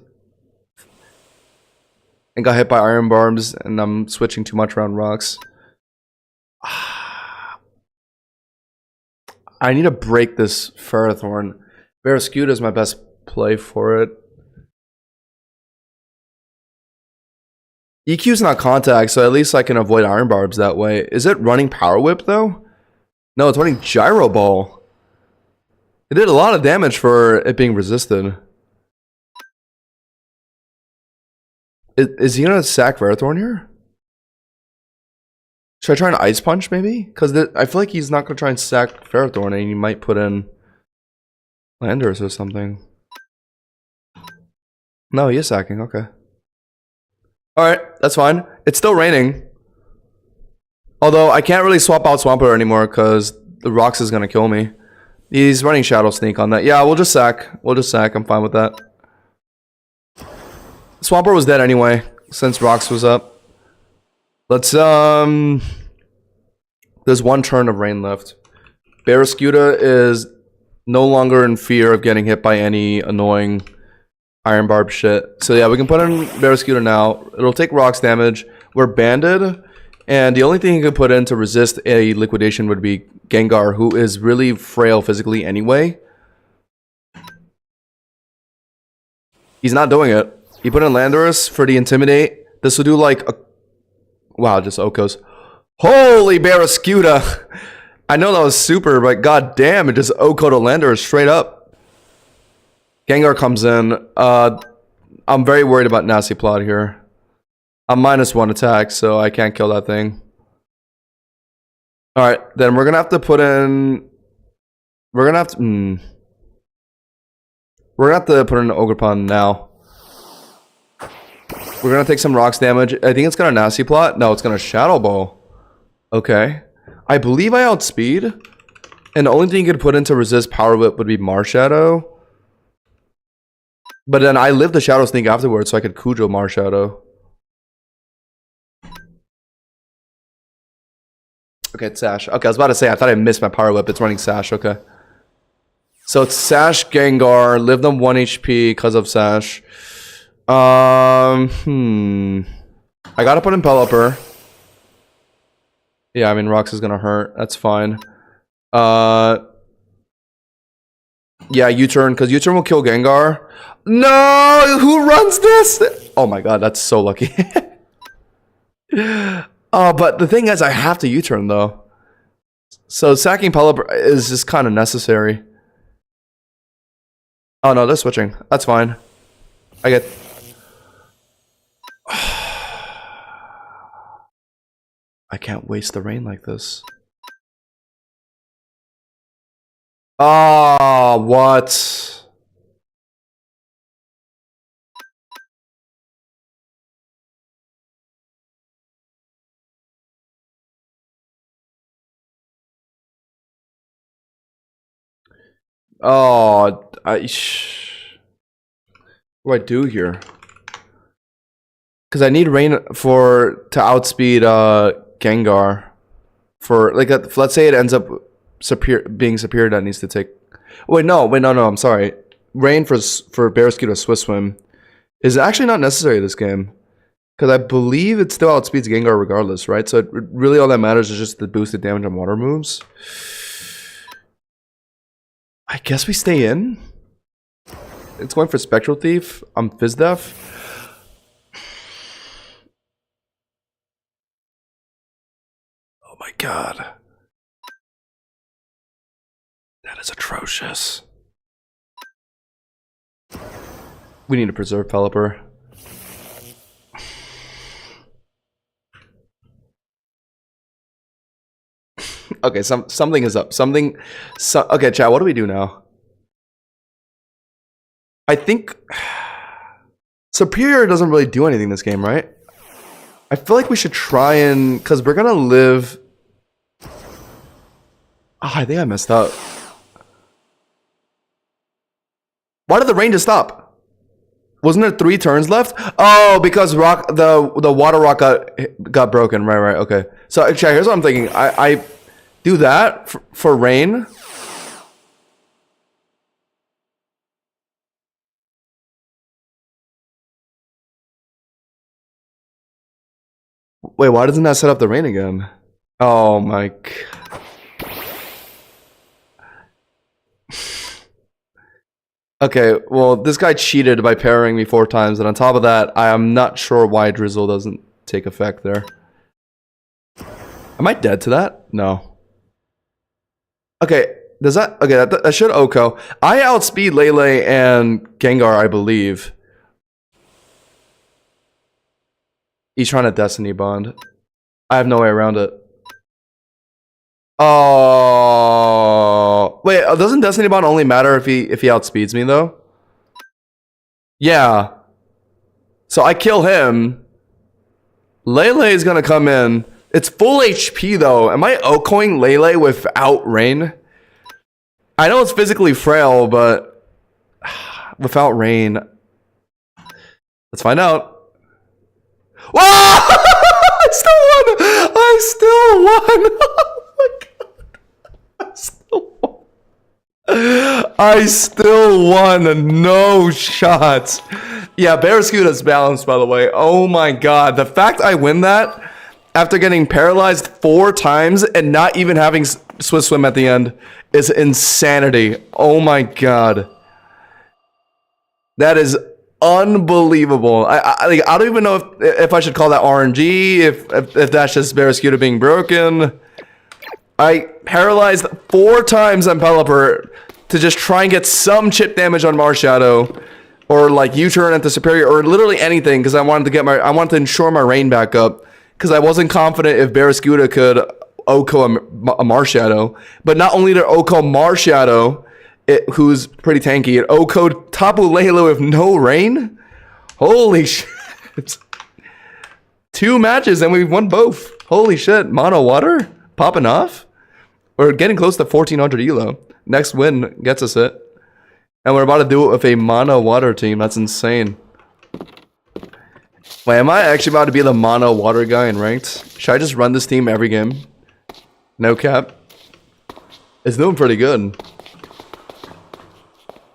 and got hit by Iron Barbs, and I'm switching too much around rocks. I need to break this Ferrothorn. Barraskewda is my best play for it. EQ's not contact, so at least I can avoid Iron Barbs that way. Is it running Power Whip, though? No, it's running Gyro Ball. It did a lot of damage for it being resisted. Is he gonna sack Ferrothorn here? Should I try an Ice Punch, maybe? Because I feel like he's not gonna try and sack Ferrothorn, and he might put in Landorus or something. No, he is sacking, okay. Alright, that's fine. It's still raining. Although, I can't really swap out Swampert anymore because the Rocks is going to kill me. He's running Shadow Sneak on that. Yeah, we'll just sack. We'll just sack. I'm fine with that. Swampert was dead anyway, since Rocks was up. Let's, there's one turn of rain left. Barraskewda is no longer in fear of getting hit by any annoying Iron Barb shit. So yeah, we can put in Barraskewda now. It'll take rocks damage. We're banded. And the only thing he could put in to resist a liquidation would be Gengar, who is really frail physically anyway. He's not doing it. He put in Landorus for the Intimidate. This will do like a... Wow, just Okos. Holy Barraskewda! I know that was super, but god damn, it just Oko to Landorus straight up. Gengar comes in. I'm very worried about Nasty Plot here. I'm -1 attack, so I can't kill that thing. Alright, then we're gonna have to put in... We're gonna have to... We're gonna have to put in Ogerpon now. We're gonna take some rocks damage. I think it's gonna Nasty Plot. No, it's gonna Shadow Ball. Okay. I believe I outspeed. And the only thing you could put in to resist Power Whip would be Marshadow. But then I lived the Shadow Sneak afterwards, so I could Cujo Marshadow. Okay, it's Sash. Okay, I was about to say, I thought I missed my Power Whip. It's running Sash, okay. So it's Sash, Gengar, lived on 1 HP because of Sash. I gotta put in Pelipper. Yeah, I mean, Rocks is gonna hurt. That's fine. Yeah, U-turn, because U-turn will kill Gengar. No! Who runs this? Oh my god, that's so lucky. But the thing is, I have to U-turn, though. So sacking Pelipper is just kind of necessary. Oh no, they're switching. That's fine. I get... I can't waste the rain like this. Ah, what? Oh, what do I do here? Because I need rain to outspeed Gengar. For like, let's say it ends up being superior. That needs to take. No. I'm sorry. Rain for Barraskewda Swiss Swim is actually not necessary this game. Because I believe it still outspeeds Gengar regardless, right? So really all that matters is just the boosted damage on water moves. I guess we stay in. It's going for Spectral Thief. I'm Fizdef. Oh my god. That is atrocious. We need to preserve Pelipper. Okay, something is up. Okay, chat, what do we do now? I think Superior doesn't really do anything this game, right? I feel like we should try and, because we're gonna live. Oh, I think I messed up. Why did the rain just stop? Wasn't there 3 turns left? Oh, because the water rock got broken. Right. Okay. So chat, here's what I'm thinking. I do that for rain. Wait, why doesn't that set up the rain again? Oh my god. Okay, well, this guy cheated by parrying me 4 times, and on top of that, I am not sure why Drizzle doesn't take effect there. Am I dead to that? No. Okay, does that... Okay, that should Oko. I outspeed Lele and Gengar, I believe. He's trying to Destiny Bond. I have no way around it. Oh... Wait, doesn't Destiny Bond only matter if he outspeeds me, though? Yeah. So I kill him. Lele is gonna come in. It's full HP, though. Am I Okoing Lele without rain? I know it's physically frail, but without rain. Let's find out. Whoa! I still won! I still won! I still won. No shots. Yeah, Barraskewda's balanced, by the way. Oh my god. The fact I win that after getting paralyzed 4 times and not even having Swiss Swim at the end is insanity. Oh my god. That is unbelievable. I don't even know if I should call that RNG, if that's just Barraskewda being broken. I paralyzed 4 times on Pelipper to just try and get some chip damage on Marshadow, or like U-turn into Superior, or literally anything, because I wanted to ensure my rain back up, because I wasn't confident if Barraskewda could Oko a Marshadow. But not only did Oko Marshadow, who's pretty tanky, it Oko Tapu Lele with no rain. Holy shit! 2 matches and we've won both. Holy shit! Mono water popping off. We're getting close to 1400 elo. Next win gets us it. And we're about to do it with a mono water team. That's insane. Wait, am I actually about to be the mono water guy in ranked? Should I just run this team every game? No cap. It's doing pretty good.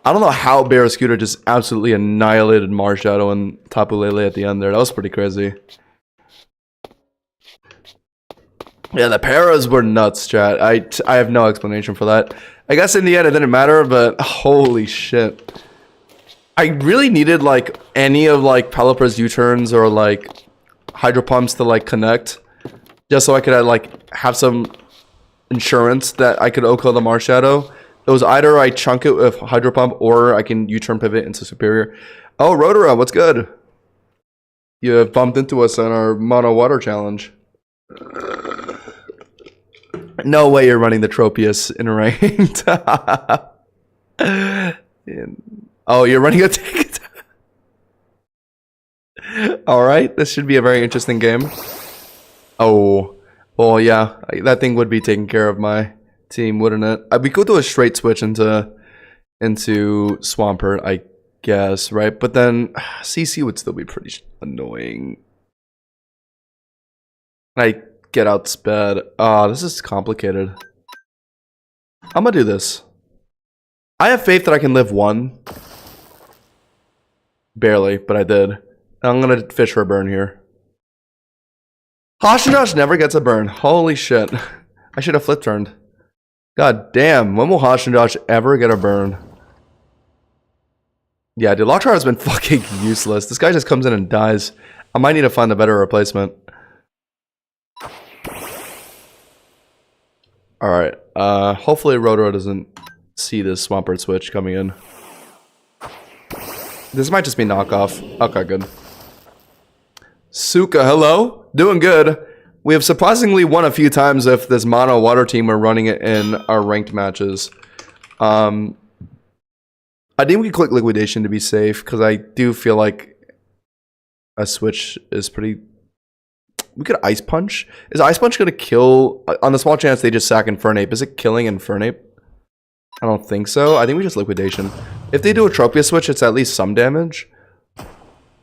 I don't know how Barraskewda just absolutely annihilated Marshadow and Tapu Lele at the end there. That was pretty crazy. Yeah, the paras were nuts, chat. I have no explanation for that. I guess in the end it didn't matter, but holy shit. I really needed like any of like Pelipper's U-turns or like Hydro Pumps to like connect, just so I could like have some insurance that I could Oko the Marshadow. It was either I chunk it with Hydro Pump or I can U-turn pivot into Superior. Oh, Rotara, what's good? You have bumped into us on our mono water challenge. No way you're running the Tropius in ranked. Oh, you're running a ticket. All right, this should be a very interesting game. Oh, well, yeah, that thing would be taking care of my team, wouldn't it? We could do a straight switch into Swampert, I guess, right? But then CC would still be pretty annoying. I get outsped. Oh, this is complicated. I'm gonna do this. I have faith that I can live one. Barely, but I did. I'm gonna fish for a burn here. Hoshindosh never gets a burn. Holy shit. I should have flip turned. God damn, when will Hoshindosh ever get a burn? Yeah, dude, Lockjar has been fucking useless. This guy just comes in and dies. I might need to find a better replacement. Alright, hopefully Rotoro doesn't see this Swampert switch coming in. This might just be knockoff. Okay, good. Suka, hello? Doing good. We have surprisingly won a few times if this mono water team are running it in our ranked matches. I think we can click liquidation to be safe, because I do feel like a switch is pretty... We could Ice Punch. Is Ice Punch going to kill... On the small chance they just sack Infernape, is it killing Infernape? I don't think so. I think we just liquidation. If they do a Tropia switch, it's at least some damage.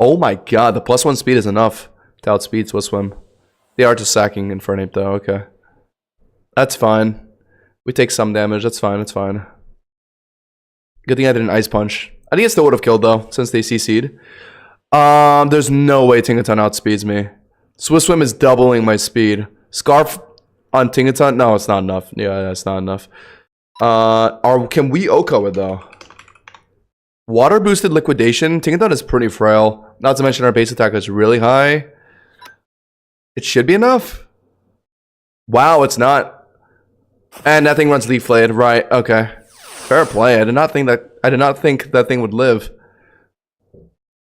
Oh my god, the +1 speed is enough to outspeed Swim. They are just sacking Infernape though, okay. That's fine. We take some damage, that's fine, it's fine. Good thing I didn't Ice Punch. I think it still would have killed though, since they CC'd. There's no way Tingaton outspeeds me. Swim is doubling my speed. Scarf on Tingaton? No, it's not enough. Yeah, it's not enough. Can we Oko it though? Water boosted liquidation. Tingaton is pretty frail. Not to mention our base attack is really high. It should be enough. Wow, it's not. And that thing runs Leaf Blade. Right, okay. Fair play. I did not think that thing would live.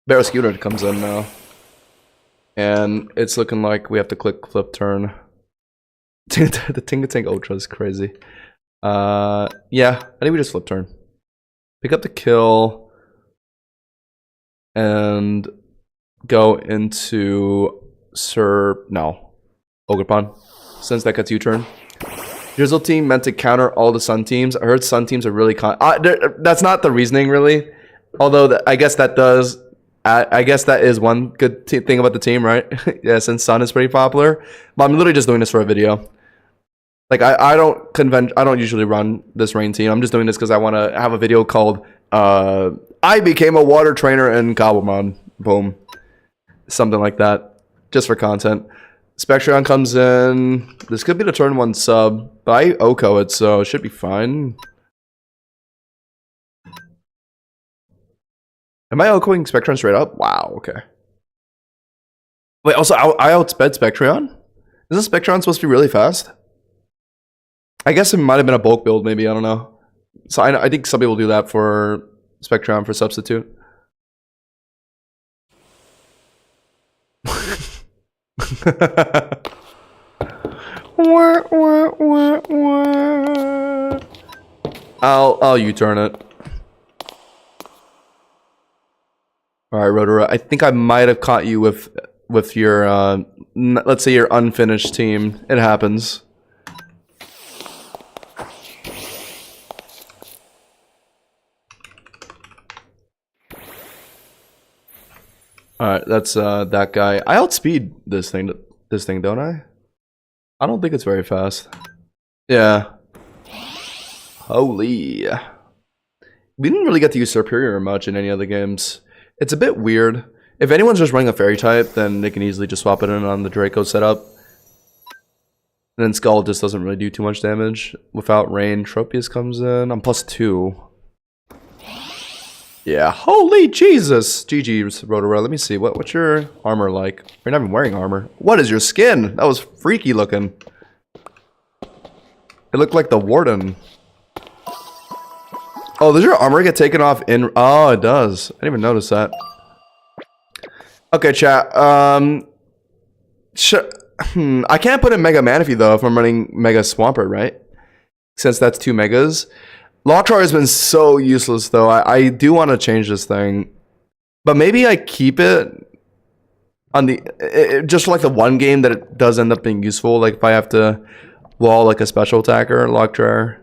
Barrascuda comes in now. And it's looking like we have to click flip turn. The Tingatank Ultra is crazy. Yeah, I think we just flip turn. Pick up the kill. And go into Ogerpon. Since that gets U-turn. Drizzle team meant to counter all the Sun teams. I heard Sun teams are really that's not the reasoning really. Although I guess that does. I guess that is one good thing about the team, right? Yeah, since Sun is pretty popular. But I'm literally just doing this for a video. Like I don't usually run this rain team. I'm just doing this because I want to have a video called I became a water trainer in Cobblemon. Boom. Something like that. Just for content. Spectreon comes in. This could be the turn 1 sub. But I Oko it, so it should be fine. Am I Okoing Spectreon straight up? Wow, okay. Wait, also, I outsped Spectreon? Isn't Spectreon supposed to be really fast? I guess it might have been a bulk build, maybe. I don't know. So I think some people do that for Spectreon for substitute. I'll U-turn it. All right, Rotoro. I think I might have caught you with your let's say your unfinished team. It happens. Alright, that's that guy. I outspeed this thing, don't I? I don't think it's very fast. Yeah. Holy. We didn't really get to use Superior much in any other games. It's a bit weird. If anyone's just running a Fairy type, then they can easily just swap it in on the Draco setup. And then Skull just doesn't really do too much damage. Without Rain, Tropius comes in. I'm +2. Yeah, holy Jesus! GG's, Rotoro. Let me see. What's your armor like? You're not even wearing armor. What is your skin? That was freaky looking. It looked like the Warden. Oh, does your armor get taken off in... Oh, it does. I didn't even notice that. Okay, chat. I can't put in Mega Manaphy though if I'm running Mega Swampert, right? Since that's 2 megas. Lockjar has been so useless though. I do want to change this thing. But maybe I keep it on just for like the one game that it does end up being useful. Like if I have to wall like a special attacker, Lockjar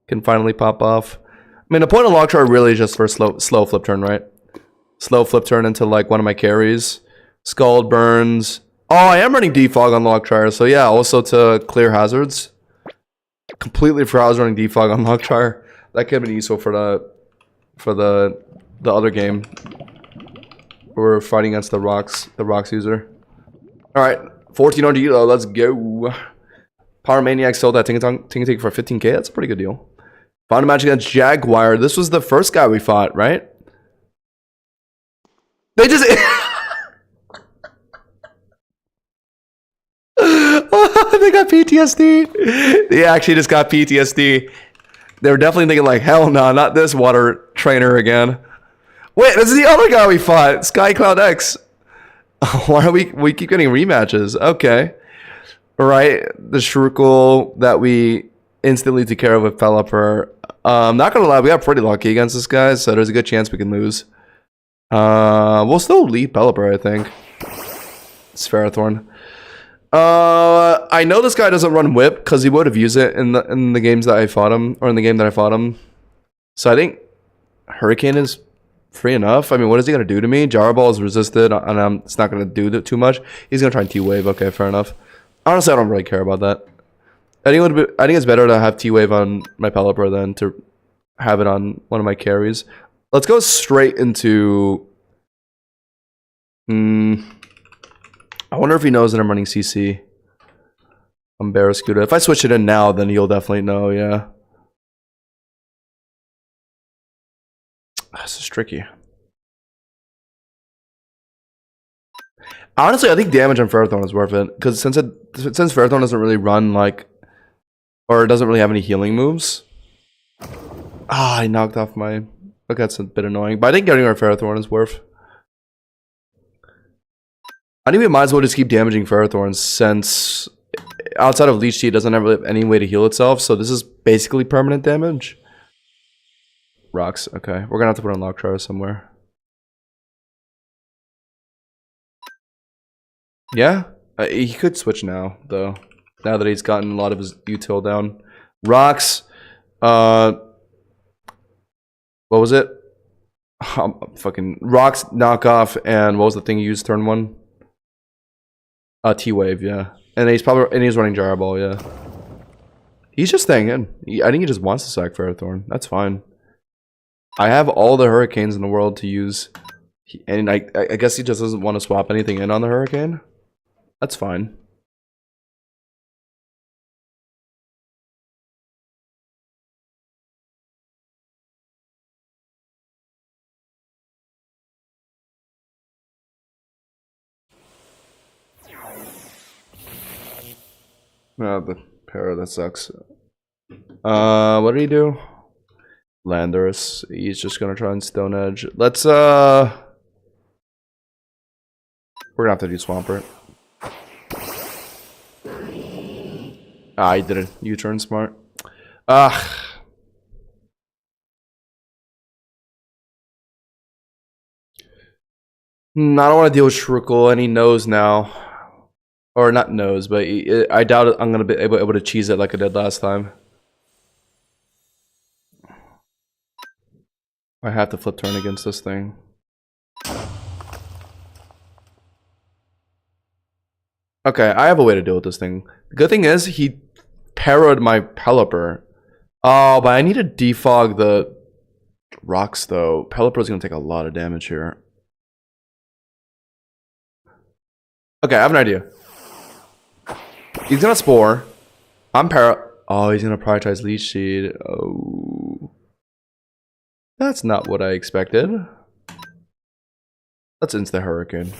can finally pop off. I mean, the point of Lockjar really is just for slow flip turn, right? Slow flip turn into like one of my carries. Scald burns. Oh, I am running defog on Lockjar, so yeah, also to clear hazards. Completely forgot I was running defog on Lockjar. That could have been useful for the other game. We're fighting against the rocks user. Alright, 1400 Elo, let's go. Power Maniac sold that Tinkatinka for 15k, that's a pretty good deal. Found a match against Jaguar. This was the first guy we fought, right? They just... They got PTSD. They actually just got PTSD. They were definitely thinking like, hell no, not this water trainer again. Wait, this is the other guy we fought, Sky Cloud X. Why are we keep getting rematches? Okay. Right, the Shurikle that we instantly took care of with Pelipper. Not gonna lie, we got pretty lucky against this guy, so there's a good chance we can lose. We'll still lead Pelipper, I think. It's Ferrothorn. I know this guy doesn't run Whip because he would have used it in the games that I fought him, or in the game that I fought him. So I think Hurricane is free enough. I mean, what is he gonna do to me? Jar Ball is resisted, and it's not gonna do too much. He's gonna try and T-Wave. Okay, fair enough. Honestly, I don't really care about that. I think it's better to have T-Wave on my Pelipper than to have it on one of my carries. Let's go straight into... I wonder if he knows that I'm running CC on Barraskewda. If I switch it in now, then he'll definitely know, yeah. This is tricky. Honestly, I think damage on Ferrothorn is worth it. Because since Ferrothorn doesn't really run, like... Or it doesn't really have any healing moves. Ah, I knocked off my... Okay, that's a bit annoying. But I think getting our Ferrothorn is worth... I think we might as well just keep damaging Ferrothorn since outside of Leech Seed, it doesn't have really any way to heal itself. So this is basically permanent damage. Rocks. Okay, we're gonna have to put on Lockjar somewhere. Yeah, he could switch now though. Now that he's gotten a lot of his util down. Rocks. What was it? Fucking Rocks knockoff, and what was the thing you used turn one? T-Wave, yeah. And he's running Jar Ball, yeah. He's just staying in. I think he just wants to sack Ferrothorn. That's fine. I have all the Hurricanes in the world to use. And I guess he just doesn't want to swap anything in on the Hurricane. That's fine. Oh, the para, that sucks. What did he do? Landorus. He's just gonna try and Stone Edge. Let's we're gonna have to do Swampert. Ah, he did it. U-turn smart. I don't want to deal with Shurikle, and he knows now. Or not knows, but I doubt I'm going to be able to cheese it like I did last time. I have to flip turn against this thing. Okay, I have a way to deal with this thing. The good thing is, he parried my Pelipper. Oh, but I need to defog the rocks, though. Pelipper's going to take a lot of damage here. Okay, I have an idea. He's gonna Spore. I'm Oh, he's gonna prioritize Leech Seed. Oh. That's not what I expected. Let's insta Hurricane.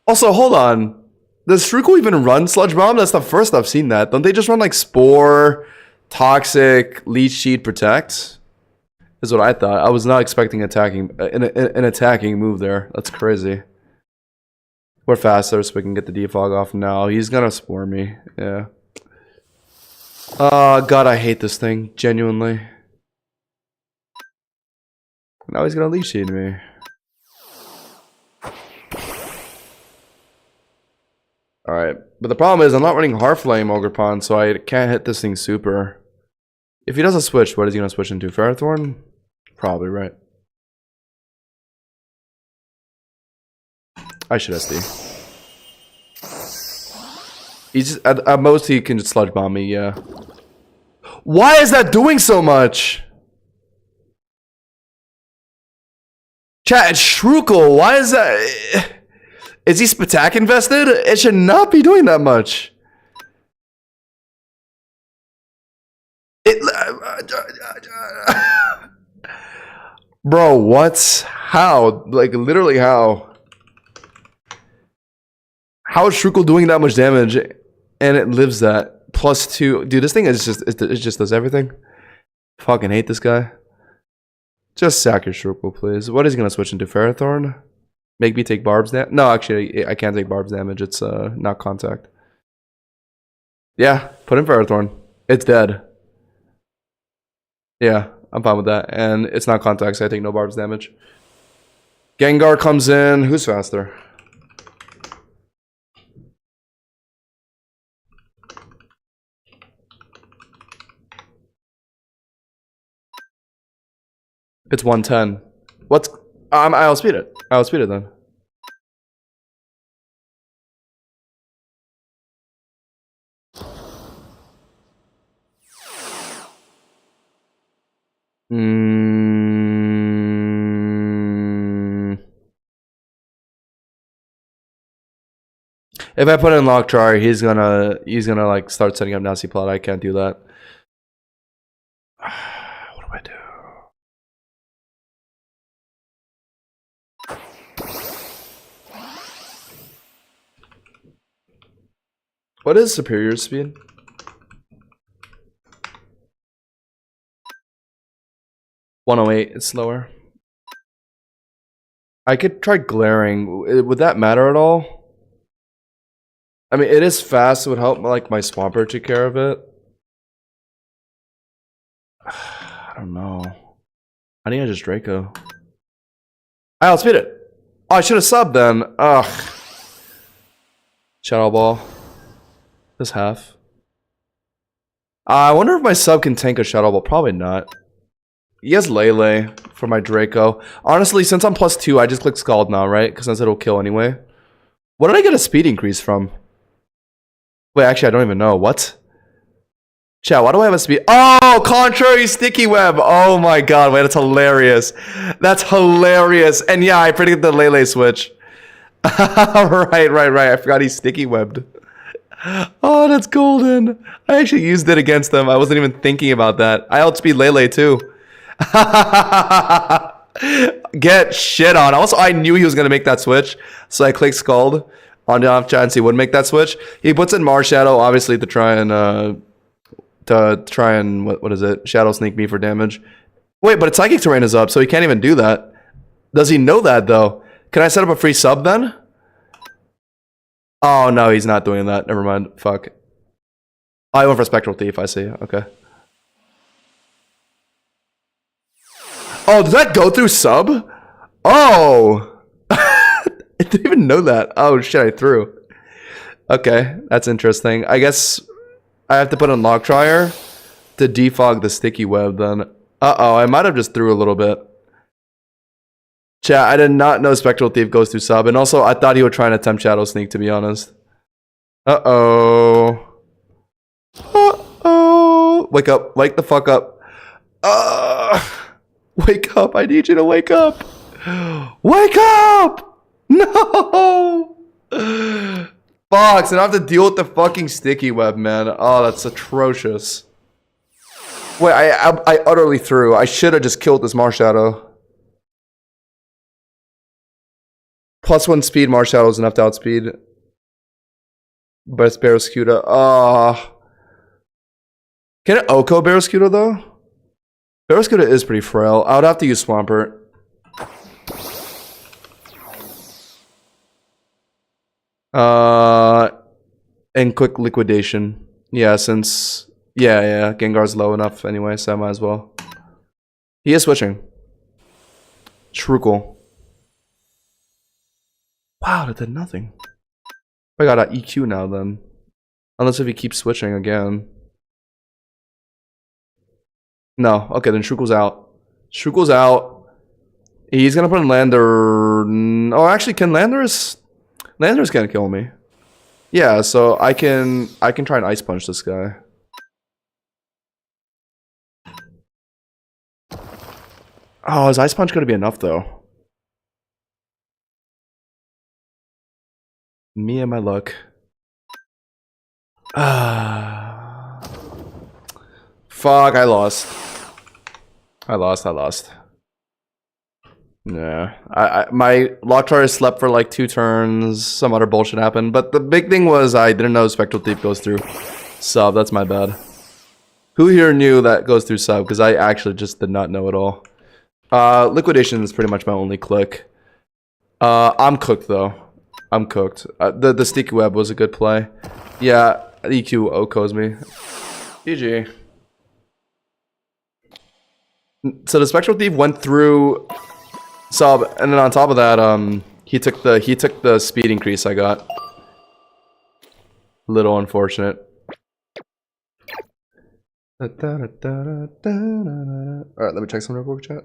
Also, hold on. Does Shurikle even run Sludge Bomb? That's the first I've seen that. Don't they just run like Spore, Toxic, Leech Seed, Protect? Is what I thought. I was not expecting an attacking move there. That's crazy. We're faster, so we can get the defog off now. He's gonna spore me. Yeah. Oh, God, I hate this thing. Genuinely. Now he's gonna leash seed me. Alright. But the problem is, I'm not running Heartflame Ogre Pawn, so I can't hit this thing super. If he does a switch, what is he gonna switch into? Ferrothorn? Probably, right. I should SD. He's just, at most he can just sludge bomb me, yeah. Why is that doing so much? Chat, it's Shrukel. Why is that? Is he Spatak invested? It should not be doing that much. Bro, what? How? Like, literally how? How is Shrukel doing that much damage and it lives that? +2. Dude, this thing is just, it just does everything. Fucking hate this guy. Just sack your Shrukel, please. What is he gonna switch into? Ferrothorn? Make me take Barb's damage? No, actually, I can't take Barb's damage. It's not contact. Yeah, put in Ferrothorn. It's dead. Yeah, I'm fine with that. And it's not contact, so I take no Barb's damage. Gengar comes in. Who's faster? It's 110. What's... I'll speed it. I'll speed it then. If I put in Lockjar, he's gonna like start setting up nasty plot. I can't do that. What do I do? What is superior speed? .108, it's slower. I could try glaring. Would that matter at all? I mean, it is fast. It would help like my Swampert take care of it. I don't know. I think I just Draco. I'll speed it. Oh, I should have subbed then. Ugh. Shadow Ball. This half. I wonder if my sub can tank a Shadow Ball. Probably not. He has Lele for my Draco. Honestly, since I'm +2, I just click Scald now, right? Because since it'll kill anyway. What did I get a speed increase from? Wait, actually, I don't even know. What? Chat, why do I have a speed? Oh, contrary sticky web. Oh my god, wait, that's hilarious. That's hilarious. And yeah, I predicted the Lele switch. right. I forgot he's sticky webbed. Oh, that's golden. I actually used it against them. I wasn't even thinking about that. I outspeed Lele too. Get shit on. Also, I knew he was going to make that switch. So I clicked Scald on the off chance he would make that switch. He puts in Marshadow, obviously, to try and what is it? Shadow Sneak me for damage. Wait, but its Psychic Terrain is up, so he can't even do that. Does he know that, though? Can I set up a free sub, then? Oh, no, he's not doing that. Never mind. Fuck. Oh, I went for Spectral Thief. I see. Okay. Oh, does that go through sub? Oh! I didn't even know that. Oh, shit, I threw. Okay, that's interesting. I guess I have to put in Locktrier to defog the sticky web, then. Uh-oh, I might have just threw a little bit. Chat, I did not know Spectral Thief goes through sub, and also I thought he would try and attempt Shadow Sneak, to be honest. Uh-oh. Uh-oh. Wake up. Wake the fuck up. Wake up. I need you to wake up. Wake up! No! Fox, and I have to deal with the fucking sticky web, man. Oh, that's atrocious. Wait, I utterly threw. I should have just killed this Marshadow. +1 speed Marshadow is enough to outspeed. But it's Barraskewda. Can it Oko Barraskewda, though? Barraskewda is pretty frail. I would have to use Swampert. And quick liquidation. Yeah, since... Yeah, Gengar's low enough anyway, so I might as well. He is switching. Shrukel. Wow, that did nothing. I got an EQ now then. Unless if he keeps switching again. No, okay, then Shrukel's out. Shrukel's out. He's gonna put in Lander. Oh, actually, can Lander's gonna kill me. Yeah, so I can try and Ice Punch this guy. Oh, is Ice Punch gonna be enough though? Me and my luck. Fuck, I lost. I lost. Yeah. My Locktar slept for like 2 turns. Some other bullshit happened. But the big thing was I didn't know Spectral Thief goes through sub. That's my bad. Who here knew that goes through sub? Because I actually just did not know at all. Liquidation is pretty much my only click. I'm cooked though. I'm cooked. The Sticky Web was a good play. Yeah, EQ Oko's me. GG. So the Spectral Thief went through sub, and then on top of that, he took the speed increase I got. Little unfortunate. Alright, let me check some real quick, chat.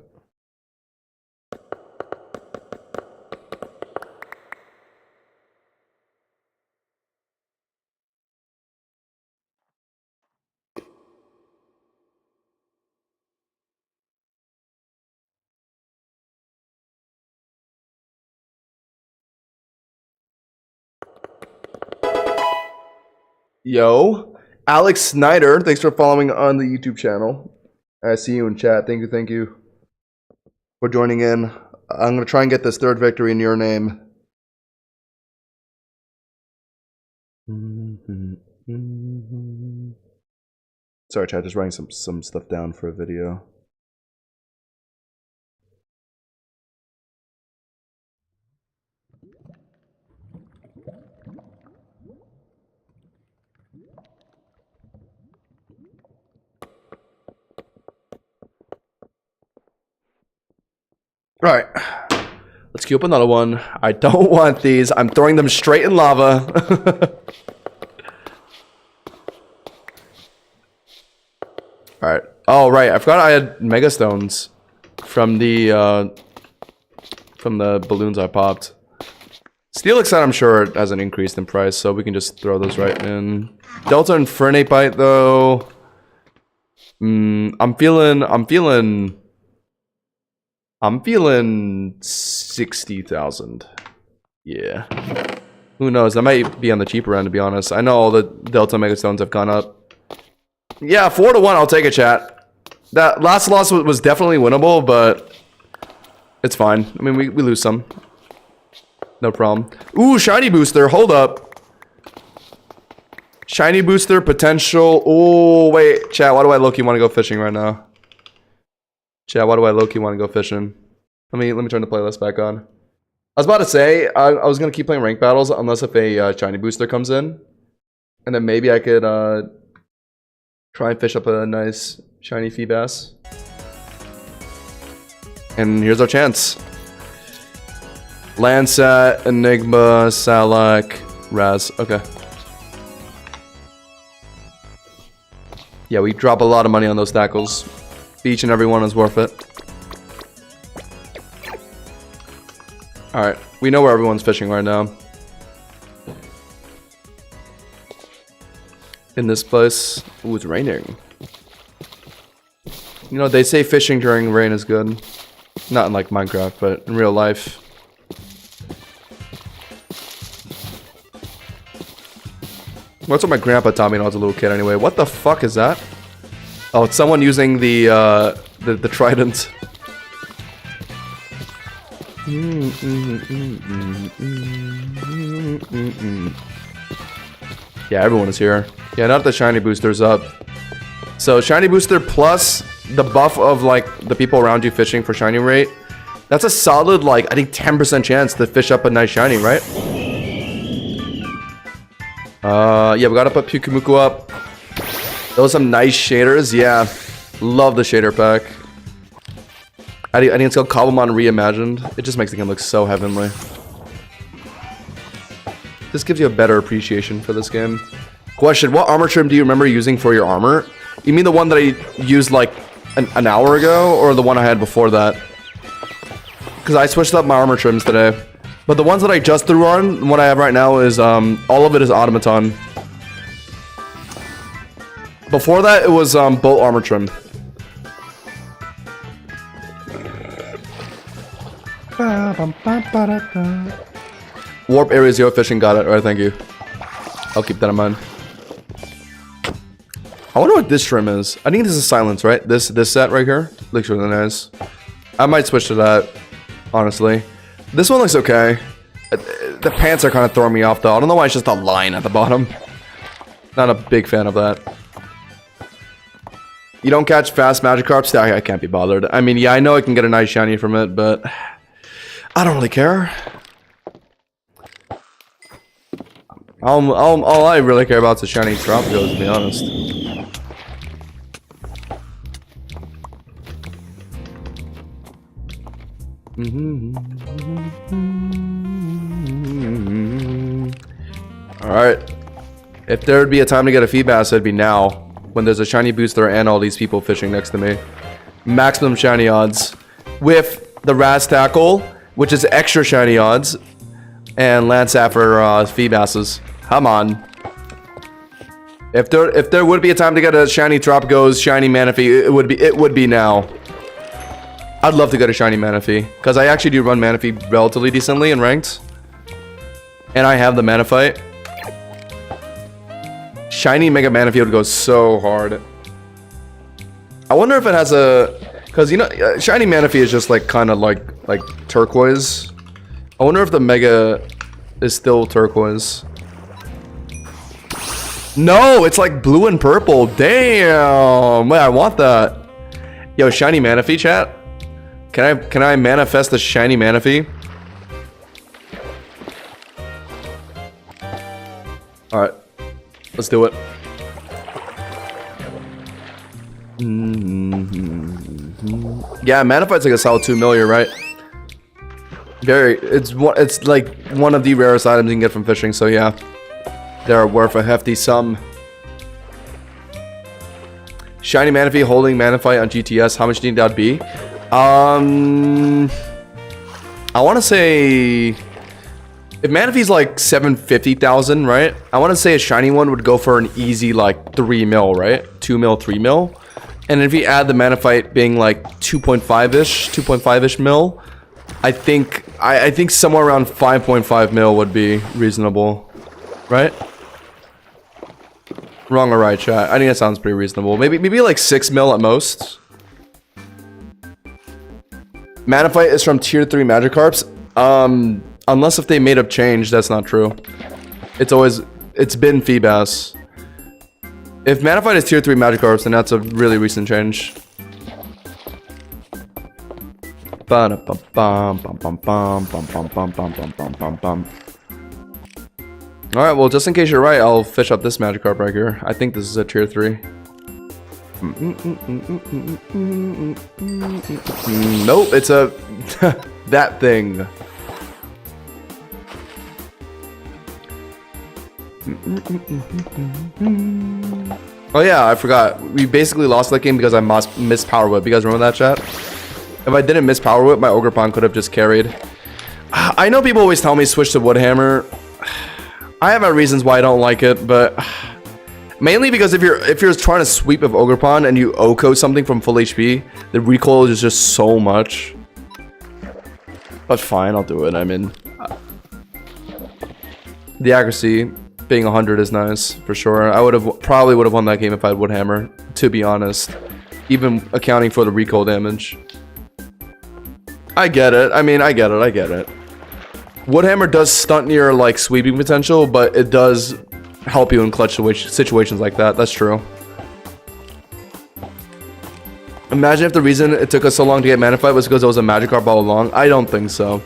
Yo, Alex Snyder, thanks for following on the YouTube channel. I see you in chat. Thank you for joining in. I'm gonna try and get this 3rd victory in your name. Sorry, chat. Just writing some stuff down for a video. Alright, let's queue up another one. I don't want these. I'm throwing them straight in lava. Alright. Oh, right. I forgot I had Mega Stones from the balloons I popped. Steel Excite, I'm sure, hasn't increased in price, so we can just throw those right in. Delta and Fernate Bite, though. I'm feeling 60,000. Yeah. Who knows? That might be on the cheaper end, to be honest. I know all the Delta Megastones have gone up. Yeah, 4-1, I'll take a chat. That last loss was definitely winnable, but it's fine. I mean, we lose some. No problem. Ooh, Shiny Booster. Hold up. Shiny Booster potential. Oh, wait. Chat, why do I low-key want to go fishing right now? Chat, why do I low-key want to go fishing? Let me turn the playlist back on. I was about to say, I was going to keep playing rank battles unless if a shiny booster comes in. And then maybe I could try and fish up a nice shiny Feebas. And here's our chance. Landsat, Enigma, Salak, Raz. Okay. Yeah, we drop a lot of money on those tackles. Each and every one is worth it. Alright, we know where everyone's fishing right now. In this place. Ooh, it's raining. You know, they say fishing during rain is good. Not in like Minecraft, but in real life. That's what my grandpa taught me when I was a little kid anyway. What the fuck is that? Oh, it's someone using the trident. Yeah, everyone is here. Yeah, not the shiny booster's up. So shiny booster plus the buff of like the people around you fishing for shiny rate, that's a solid like I think 10% chance to fish up a nice shiny, right? Yeah, we gotta put Pyukumuku up. Those are some nice shaders, yeah. Love the shader pack. I think it's called Cobblemon Reimagined. It just makes the game look so heavenly. This gives you a better appreciation for this game. Question, what armor trim do you remember using for your armor? You mean the one that I used like an hour ago, or the one I had before that? Because I switched up my armor trims today. But the ones that I just threw on, what I have right now is, all of it is automaton. Before that, it was, bolt armor trim. Warp area 0 fishing, got it. Alright, thank you. I'll keep that in mind. I wonder what this trim is. I think this is silence, right? This set right here looks really nice. I might switch to that, honestly. This one looks okay. The pants are kind of throwing me off though. I don't know why it's just a line at the bottom. Not a big fan of that. You don't catch fast Magikarps? I can't be bothered. I mean, yeah, I know I can get a nice shiny from it, but I don't really care. All I really care about is the shiny Tropicos, to be honest. Alright. If there would be a time to get a Feebas, it'd be now. When there's a shiny booster and all these people fishing next to me. Maximum shiny odds. With the Raz Tackle, which is extra shiny odds. And Lansat for Feebases. Come on. If there would be a time to get a shiny Tropicos, shiny Manaphy, it would be now. I'd love to get a shiny Manaphy, because I actually do run Manaphy relatively decently in ranked. And I have the Manaphyte. Shiny Mega Manaphy would go so hard. I wonder if it has a... Because, you know, shiny Manaphy is just like kind of like turquoise. I wonder if the Mega is still turquoise. No, it's like blue and purple. Damn. Wait, I want that. Yo, shiny Manaphy, chat. Can I manifest the shiny Manaphy? Alright. Let's do it. Yeah, Manaphyte's like a solid 2 million, right? It's like one of the rarest items you can get from fishing, so yeah. They're worth a hefty sum. Shiny Manaphy holding Manaphyte on GTS, how much do you think that'd be? I want to say... If Manaphy's like 750,000, right? I want to say a shiny one would go for an easy like 3 mil, right? 2 mil, 3 mil. And if you add the Manaphyte being like 2.5-ish mil, I think somewhere around 5.5 mil would be reasonable, right? Wrong or right, chat? I think that sounds pretty reasonable. Maybe like 6 mil at most. Manaphyte is from tier 3 Magikarps. Unless if they made up change, that's not true. It's been Feebas. If Manaphyte is tier 3 Magikarps, then that's a really recent change. Alright, well, just in case you're right, I'll fish up this Magikarp right here. I think this is a tier 3. Nope, it's a... that thing. Oh yeah, I forgot. We basically lost that game because I missed Power Whip. You guys remember that, chat? If I didn't miss Power Whip, my Ogerpon could have just carried. I know people always tell me switch to Woodhammer. I have my reasons why I don't like it, but mainly because if you're trying to sweep of Ogerpon and you OHKO something from full HP, the recoil is just so much. But fine, I'll do it. I mean, the accuracy being 100 is nice for sure. I probably would have won that game if I had Woodhammer, to be honest, even accounting for the recoil damage. I get it. I mean, I get it. Woodhammer does stunt your like sweeping potential, but it does help you in clutch situations like that. That's true. Imagine if the reason it took us so long to get Manified was because it was a Magikarp all along. I don't think so.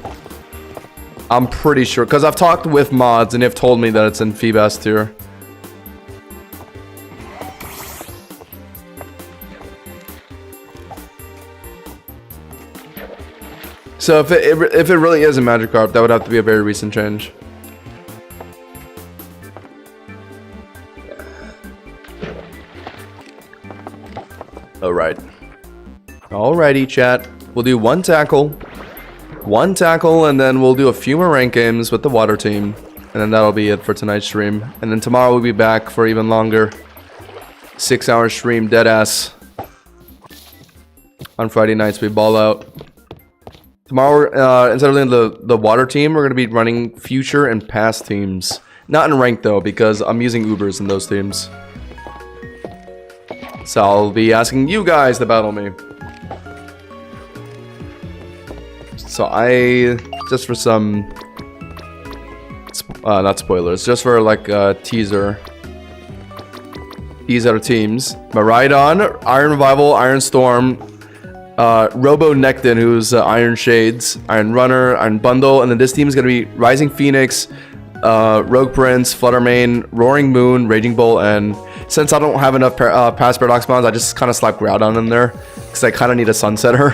I'm pretty sure, because I've talked with mods and they've told me that it's in Feebas tier. So if it really is a Magikarp, that would have to be a very recent change. Alright. Alrighty, chat. We'll do one tackle, and then we'll do a few more rank games with the water team. And then that'll be it for tonight's stream. And then tomorrow we'll be back for even longer. 6-hour stream, deadass. On Friday nights we ball out. Tomorrow, instead of doing the water team, we're going to be running future and past teams. Not in rank though, because I'm using Ubers in those teams. So I'll be asking you guys to battle me. So just for some, not spoilers, just for like a teaser. These are the teams. Miraidon, Iron Revival, Iron Storm, Robo Nectin, who's Iron Shades, Iron Runner, Iron Bundle, and then this team is going to be Rising Phoenix, Rogue Prince, Fluttermane, Roaring Moon, Raging Bolt, and since I don't have enough past Paradox Bonds, I just kind of slapped Groudon in there, because I kind of need a Sunsetter.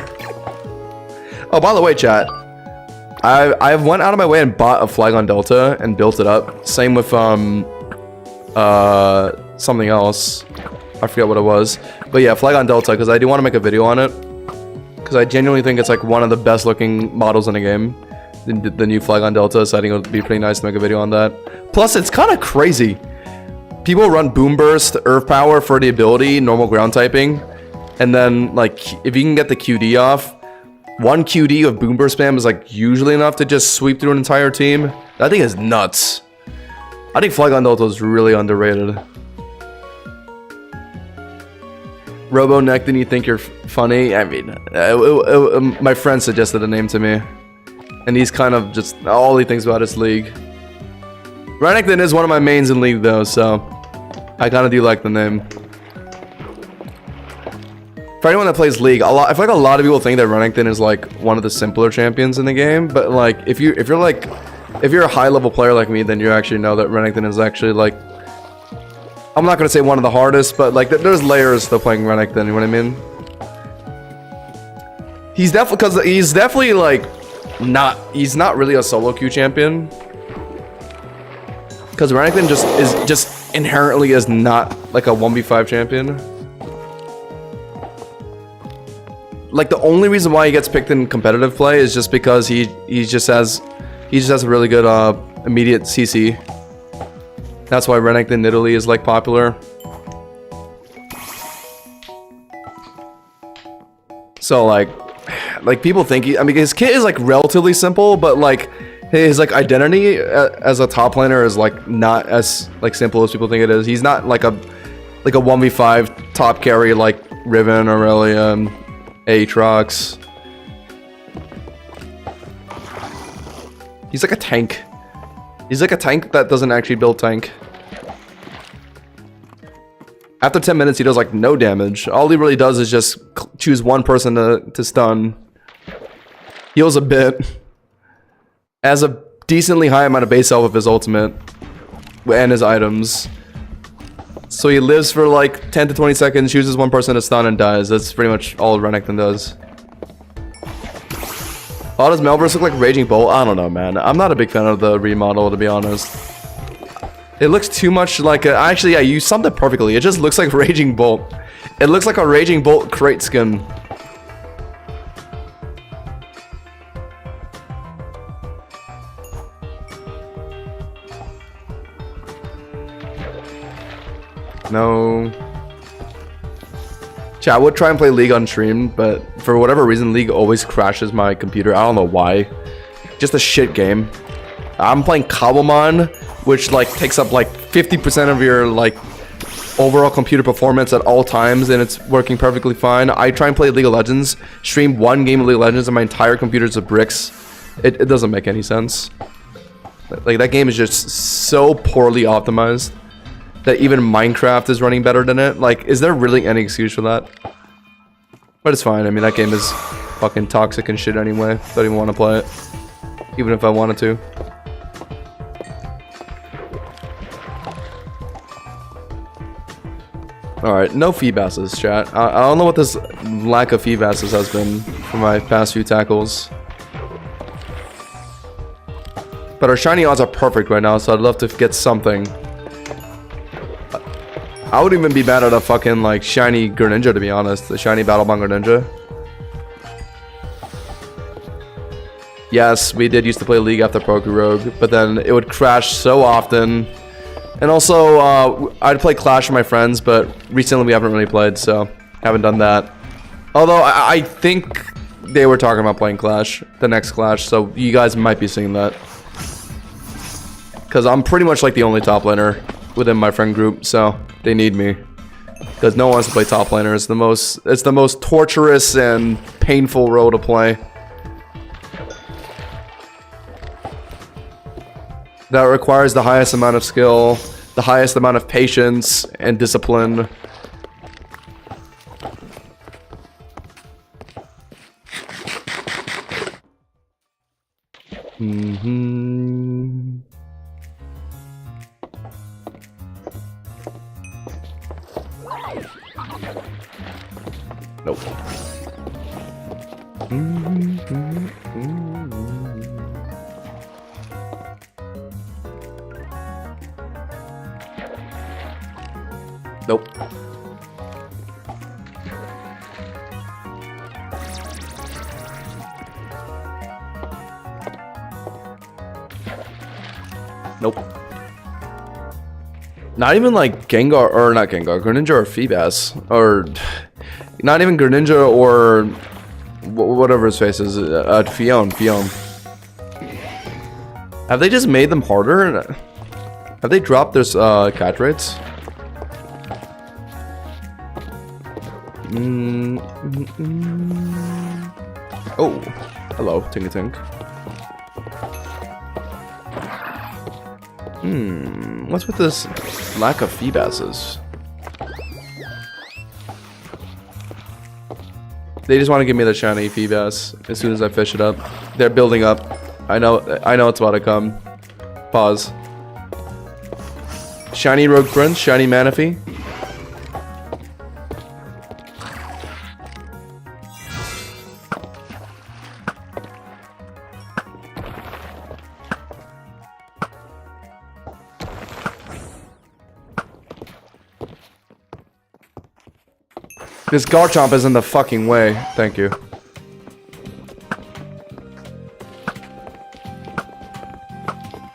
Oh, by the way, chat, I went out of my way and bought a Flygon Delta and built it up. Same with something else. I forget what it was. But yeah, Flygon Delta, because I do want to make a video on it. Because I genuinely think it's like one of the best looking models in the game. The new Flygon Delta, so I think it would be pretty nice to make a video on that. Plus, it's kind of crazy. People run Boom Burst, Earth Power for the ability, normal ground typing. And then, like, if you can get the QD off, one QD of Boom Burst spam is like usually enough to just sweep through an entire team. That thing is nuts. I think Flygon Delta is really underrated. Robo Nectin, you think you're funny? I mean, my friend suggested the name to me. And he's kind of just, all he thinks about is League. Renekton is one of my mains in League though, so I kind of do like the name. For anyone that plays League, I feel like a lot of people think that Renekton is like one of the simpler champions in the game, but like if you're a high level player like me, then you actually know that Renekton is actually like, I'm not gonna say one of the hardest, but like there's layers to playing Renekton, you know what I mean? He's definitely like he's not really a solo queue champion. Because Renekton just inherently is not like a 1v5 champion. Like the only reason why he gets picked in competitive play is just because he just has a really good immediate CC. That's why Renekton in Italy is like popular. So like people think I mean his kit is like relatively simple, but like his like identity as a top laner is like not as like simple as people think it is. He's not like a 1v5 top carry like Riven, Aurelia, Aatrox. He's like a tank. He's like a tank that doesn't actually build tank. After 10 minutes, he does like no damage. All he really does is just choose one person to stun. Heals a bit. Has a decently high amount of base health with his ultimate. And his items. So he lives for like 10 to 20 seconds, chooses one person to stun and dies. That's pretty much all Renekton does. Oh, does Melverse look like Raging Bolt? I don't know, man. I'm not a big fan of the remodel, to be honest. It looks too much like a... Actually, yeah, you summed it perfectly. It just looks like Raging Bolt. It looks like a Raging Bolt crate skin. No. Chat, I would try and play League on stream, but for whatever reason, League always crashes my computer. I don't know why. Just a shit game. I'm playing Cobblemon, which like takes up like 50% of your like overall computer performance at all times, and it's working perfectly fine. I try and play League of Legends, stream one game of League of Legends, and my entire computer's of bricks. It doesn't make any sense. Like that game is just so poorly optimized that even Minecraft is running better than it. Like, is there really any excuse for that? But it's fine. I mean, that game is fucking toxic and shit anyway. Don't even want to play it. Even if I wanted to. Alright, no feedbasses, chat. I don't know what this lack of feedbasses has been for my past few tackles. But our shiny odds are perfect right now, so I'd love to get something. I wouldn't even be mad at a fucking, like, shiny Greninja, to be honest. The shiny Battlebond Greninja. Yes, we did used to play League after Pokerogue, but then it would crash so often. And also, I'd play Clash with my friends, but recently we haven't really played, so haven't done that. Although, I think they were talking about playing Clash, the next Clash, so you guys might be seeing that. Because I'm pretty much like the only top laner within my friend group, so they need me. Because no one wants to play top laner. It's the most torturous and painful role to play. That requires the highest amount of skill, the highest amount of patience and discipline. Nope. Nope. Nope. Not even like Gengar, or not Gengar, Greninja or Feebas, or not even Greninja or whatever his face is, Fion. Have they just made them harder? Have they dropped their catch rates? Oh, hello, Tingatink. What's with this lack of Feebases? They just want to give me the shiny Feebas as soon as I fish it up. They're building up. I know it's about to come. Pause. Shiny Rogue Prince, shiny Manaphy. This Garchomp is in the fucking way. Thank you.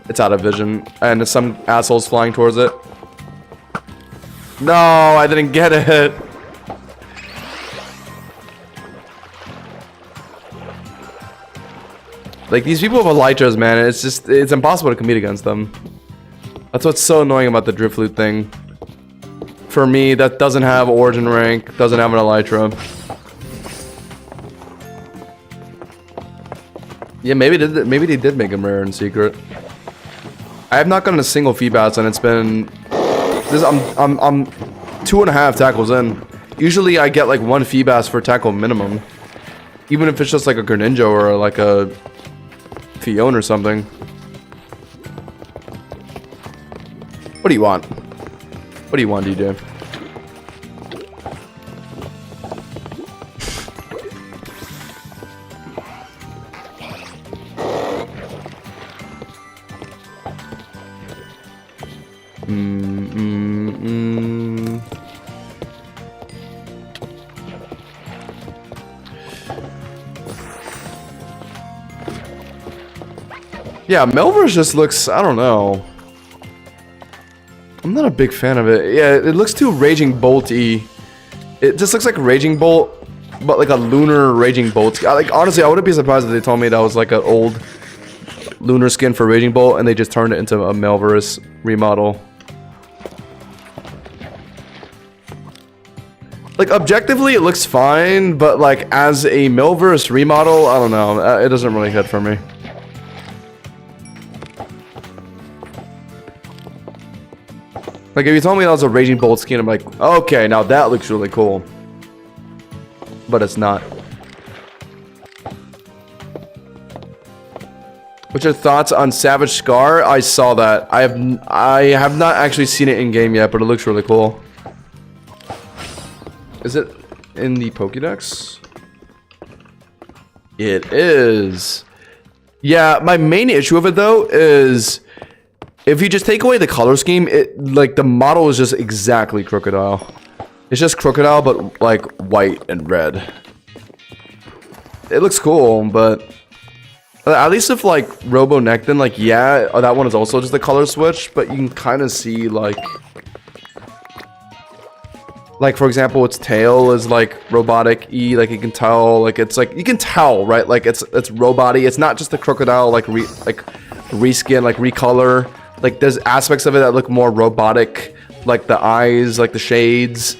It's out of vision. And some asshole's flying towards it. No, I didn't get it. Like, these people with Elytras, man, it's impossible to compete against them. That's what's so annoying about the Drifloon thing. For me, that doesn't have Origin rank, doesn't have an Elytra. Yeah, maybe they did make him rare in secret. I have not gotten a single Feebas, and it's been I'm 2.5 tackles in. Usually, I get like 1 Feebas for tackle minimum, even if it's just like a Greninja or like a Fion or something. What do you want? What do you want, DJ? Yeah, Melverse just looks, I don't know. I'm not a big fan of it. Yeah, it looks too Raging Bolt-y. It just looks like Raging Bolt, but like a lunar Raging Bolt. Like, honestly, I wouldn't be surprised if they told me that was like an old lunar skin for Raging Bolt and they just turned it into a Melverse remodel. Like, objectively, it looks fine, but like, as a Melverse remodel, I don't know. It doesn't really hit for me. Like, if you told me that was a Raging Bolt skin, I'm like, okay, now that looks really cool. but it's not. What's your thoughts on Savage Scar? I saw that. I have not actually seen it in game yet, but it looks really cool. Is it in the Pokédex? It is. Yeah, my main issue of it though is if you just take away the color scheme, it like the model is just exactly Crocodile. It's just Crocodile, but like white and red. It looks cool, but at least if like Robonectin, like yeah, that one is also just a color switch, but you can kind of see like for example, its tail is like robotic-y, like you can tell, like it's like you can tell, right? Like it's robot-y. It's not just the Crocodile like reskin, like recolor. Like there's aspects of it that look more robotic, like the eyes, like the shades.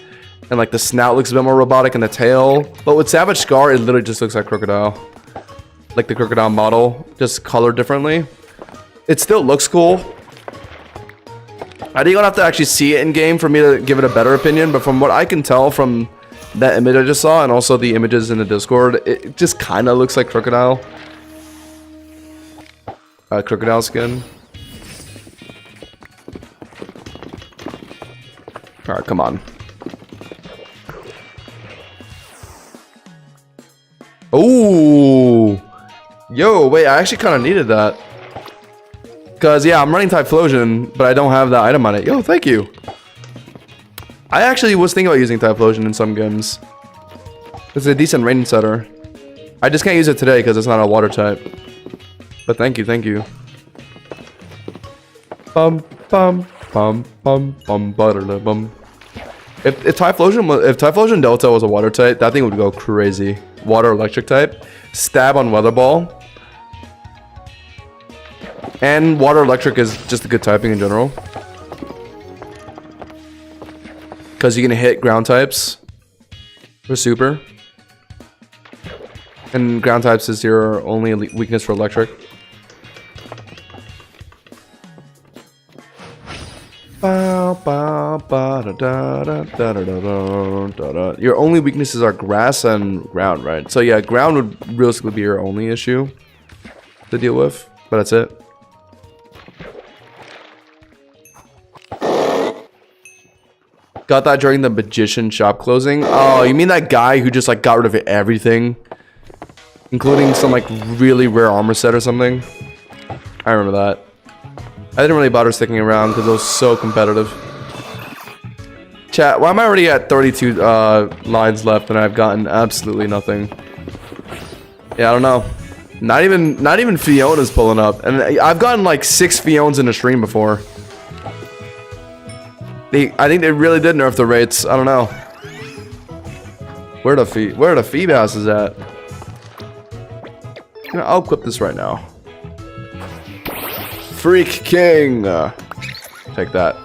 And like the snout looks a bit more robotic and the tail. But with Savage Scar, it literally just looks like Crocodile. Like the Crocodile model, just colored differently. It still looks cool. I think you'll have to actually see it in game for me to give it a better opinion. But from what I can tell from that image I just saw and also the images in the Discord, it just kind of looks like Crocodile. Crocodile skin. Alright, come on. Oh, yo, wait, I actually kind of needed that. Because, yeah, I'm running Typhlosion, but I don't have that item on it. Yo, thank you. I actually was thinking about using Typhlosion in some games. It's a decent rain setter. I just can't use it today because it's not a water type. But thank you, thank you. Bum, bum, bum, bum, bum, butter, bum. If Typhlosion Delta was a water type, that thing would go crazy. Water electric type. Stab on Weather Ball. And water electric is just a good typing in general. Because you can hit ground types. For super. And ground types is your only weakness for electric. Your only weaknesses are grass and ground, right? So yeah, ground would realistically be your only issue to deal with, but that's it. Got that during the magician shop closing. Oh, you mean that guy who just like got rid of everything, including some like really rare armor set or something? I remember that. I didn't really bother sticking around because it was so competitive. Chat, why am I already at 32 lines left and I've gotten absolutely nothing? Yeah, I don't know. Not even Fiona's pulling up, and I've gotten like 6 Fionas in a stream before. I think they really did nerf the rates. I don't know. Where the Feebas is at? I'll equip this right now. Freak King. Take that.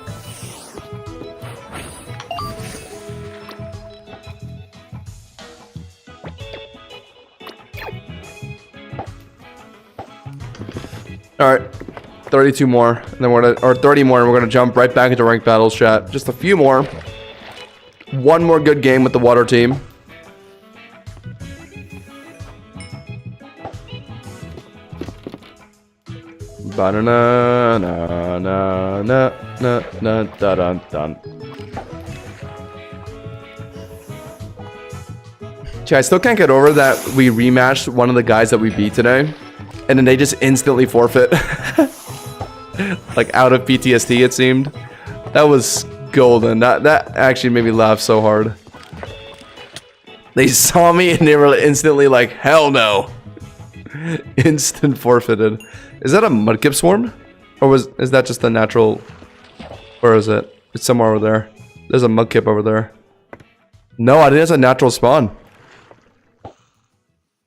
All right, 32 more, and then we're gonna, or 30 more, and we're gonna jump right back into ranked battles, chat. Just a few more. One more good game with the water team. Ba-na-na, na, na, na, na, na, da, dun, dun. Chat, I still can't get over that we rematched one of the guys that we beat today, and then they just instantly forfeit. Like out of PTSD, it seemed. That was golden. That actually made me laugh so hard. They saw me and they were instantly like, hell no. Instant forfeited. Is that a Mudkip swarm? Or is that just a natural? Where is it? It's somewhere over there. There's a Mudkip over there. No, I think it's a natural spawn.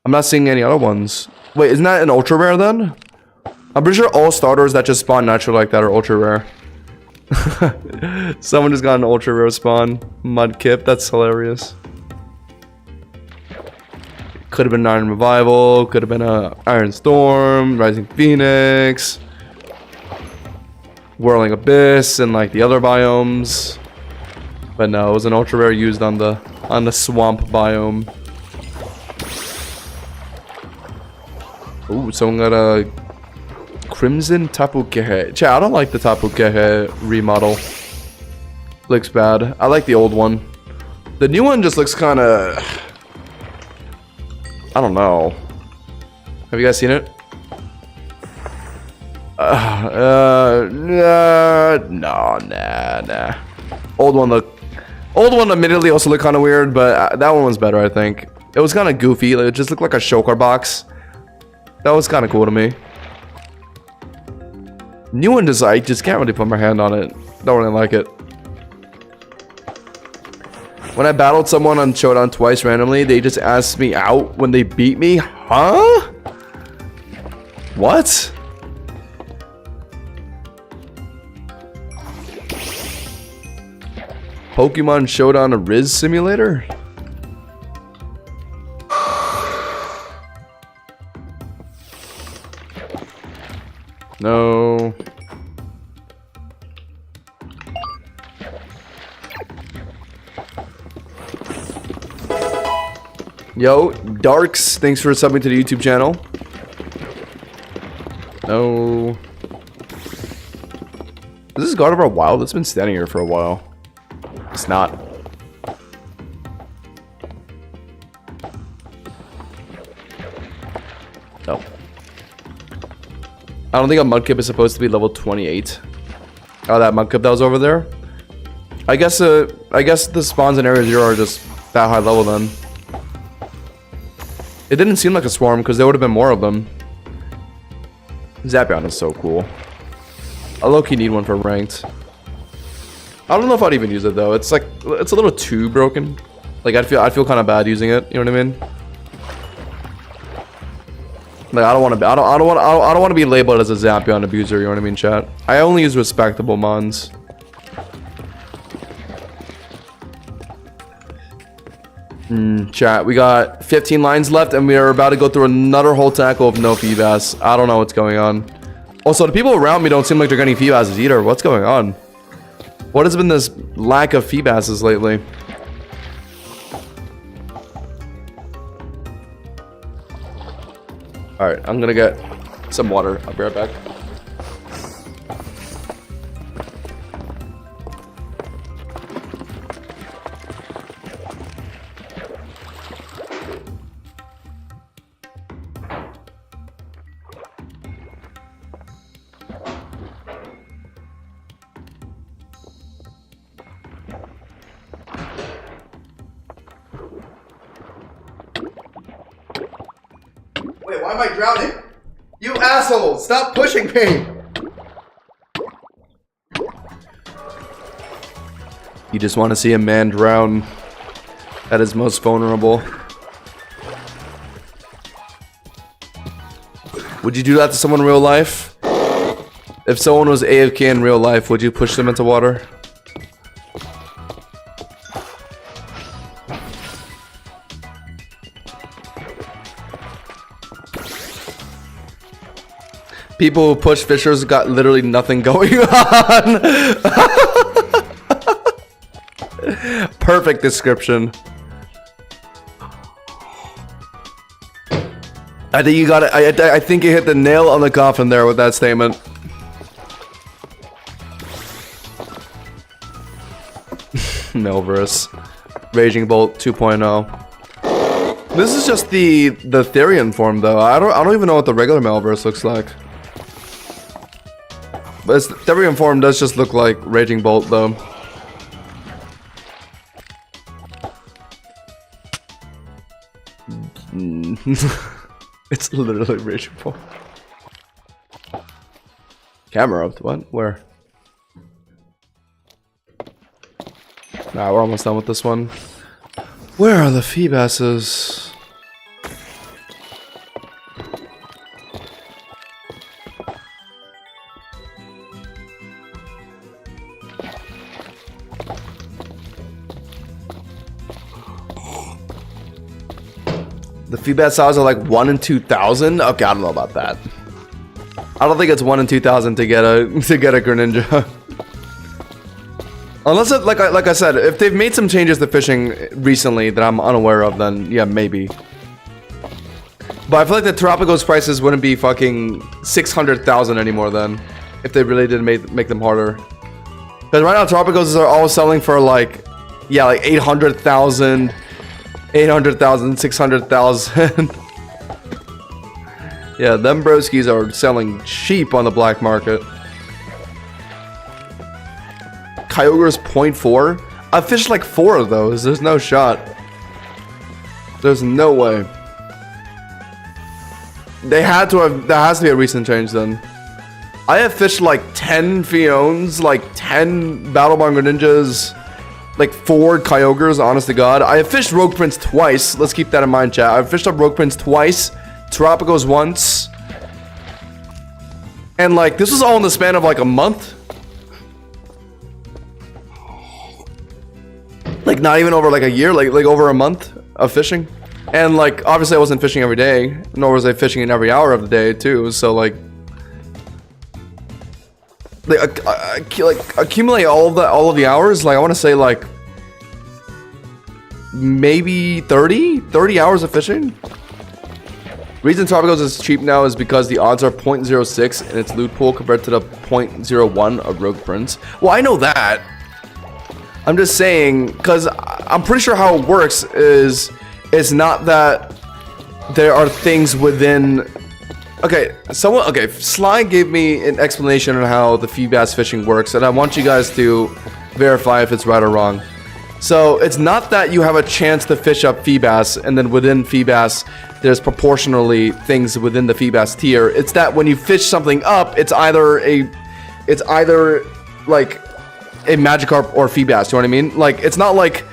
I'm not seeing any other ones. Wait, isn't that an ultra rare then? I'm pretty sure all starters that just spawn naturally like that are ultra rare. Someone just got an ultra rare spawn. Mudkip, that's hilarious. Could have been Iron Revival, could have been a Iron Storm, Rising Phoenix, Whirling Abyss, and like the other biomes. But no, it was an ultra rare used on the swamp biome. Ooh, someone got a Crimson Tapukehe. Chat, I don't like the Tapukehe remodel. Looks bad. I like the old one. The new one just looks kind of... I don't know. Have you guys seen it? No, nah. Old one admittedly also looked kind of weird, but that one was better, I think. It was kind of goofy. Like, it just looked like a Shokar box. That was kind of cool to me. New one just, I just can't really put my hand on it. Don't really like it. When I battled someone on Showdown twice randomly, they just asked me out when they beat me. Huh? What? Pokemon Showdown a Riz simulator? No. Yo, Darks, thanks for subbing to the YouTube channel. No. Is this Gardevoir wild? It's been standing here for a while. It's not. No. I don't think a Mudkip is supposed to be level 28. Oh, that Mudkip that was over there? I guess the spawns in Area 0 are just that high level then. It didn't seem like a swarm because there would have been more of them. Zapion is so cool. I low-key need one for ranked. I don't know if I'd even use it though. It's like it's a little too broken. Like I'd feel kind of bad using it. You know what I mean? Like I don't want to be labeled as a Zapion abuser. You know what I mean, chat? I only use respectable mons. Chat, we got 15 lines left and we are about to go through another whole tackle of no Feebas. I don't know what's going on. Also, the people around me don't seem like they're getting Feebases either. What's going on? What has been this lack of Feebases lately? Alright, I'm gonna get some water. I'll be right back. Wait, why am I drowning? You asshole! Stop pushing me! You just want to see a man drown at his most vulnerable. Would you do that to someone in real life? If someone was AFK in real life, would you push them into water? People who push fishers got literally nothing going on. Perfect description. I think you got it. I think you hit the nail on the coffin there with that statement. Melverse. Raging Bolt 2.0. This is just the Therian form though. I don't even know what the regular Melverse looks like. But its Therian form does just look like Raging Bolt though. It's literally Raging Bolt. Camera up, what? Where? Nah, we're almost done with this one. Where are the Feebases? The Feebas size are like 1 in 2,000. Okay, I don't know about that. I don't think it's 1 in 2,000 to get a Greninja. Unless it, like I said, if they've made some changes to fishing recently that I'm unaware of, then yeah, maybe. But I feel like the Tropicals prices wouldn't be fucking 600,000 anymore then, if they really did make them harder. Because right now Tropicals are all selling for like, yeah, like 800,000, 800,000, 600,000. Yeah, them broskies are selling cheap on the black market. Kyogre's 0.4. I fished like 4 of those. There's no shot. There's no way. They had to have. That has to be a recent change then. I have fished like 10 Fiones, like 10 Battlebond Greninjas, like 4 Kyogres, honest to God. I have fished Rogue Prince twice. Let's keep that in mind, chat. I've fished up Rogue Prince twice, Tropicals once. And like, this was all in the span of like a month. Like not even over like a year, like over a month of fishing. And like, obviously I wasn't fishing every day, nor was I fishing in every hour of the day too. So like accumulate all of the hours. Like I want to say like maybe 30 hours of fishing. Reason Tropicals is cheap now is because the odds are 0.06 in its loot pool compared to the 0.01 of Rogue Prince. Well, I know that. I'm just saying, because I'm pretty sure how it works is it's not that there are things within. Okay, Sly gave me an explanation on how the Feebass fishing works, and I want you guys to verify if it's right or wrong. So it's not that you have a chance to fish up Feebass, and then within Feebass, there's proportionally things within the Feebass tier. It's that when you fish something up, it's either like a Magikarp or Feebass. You know what I mean? Like it's not like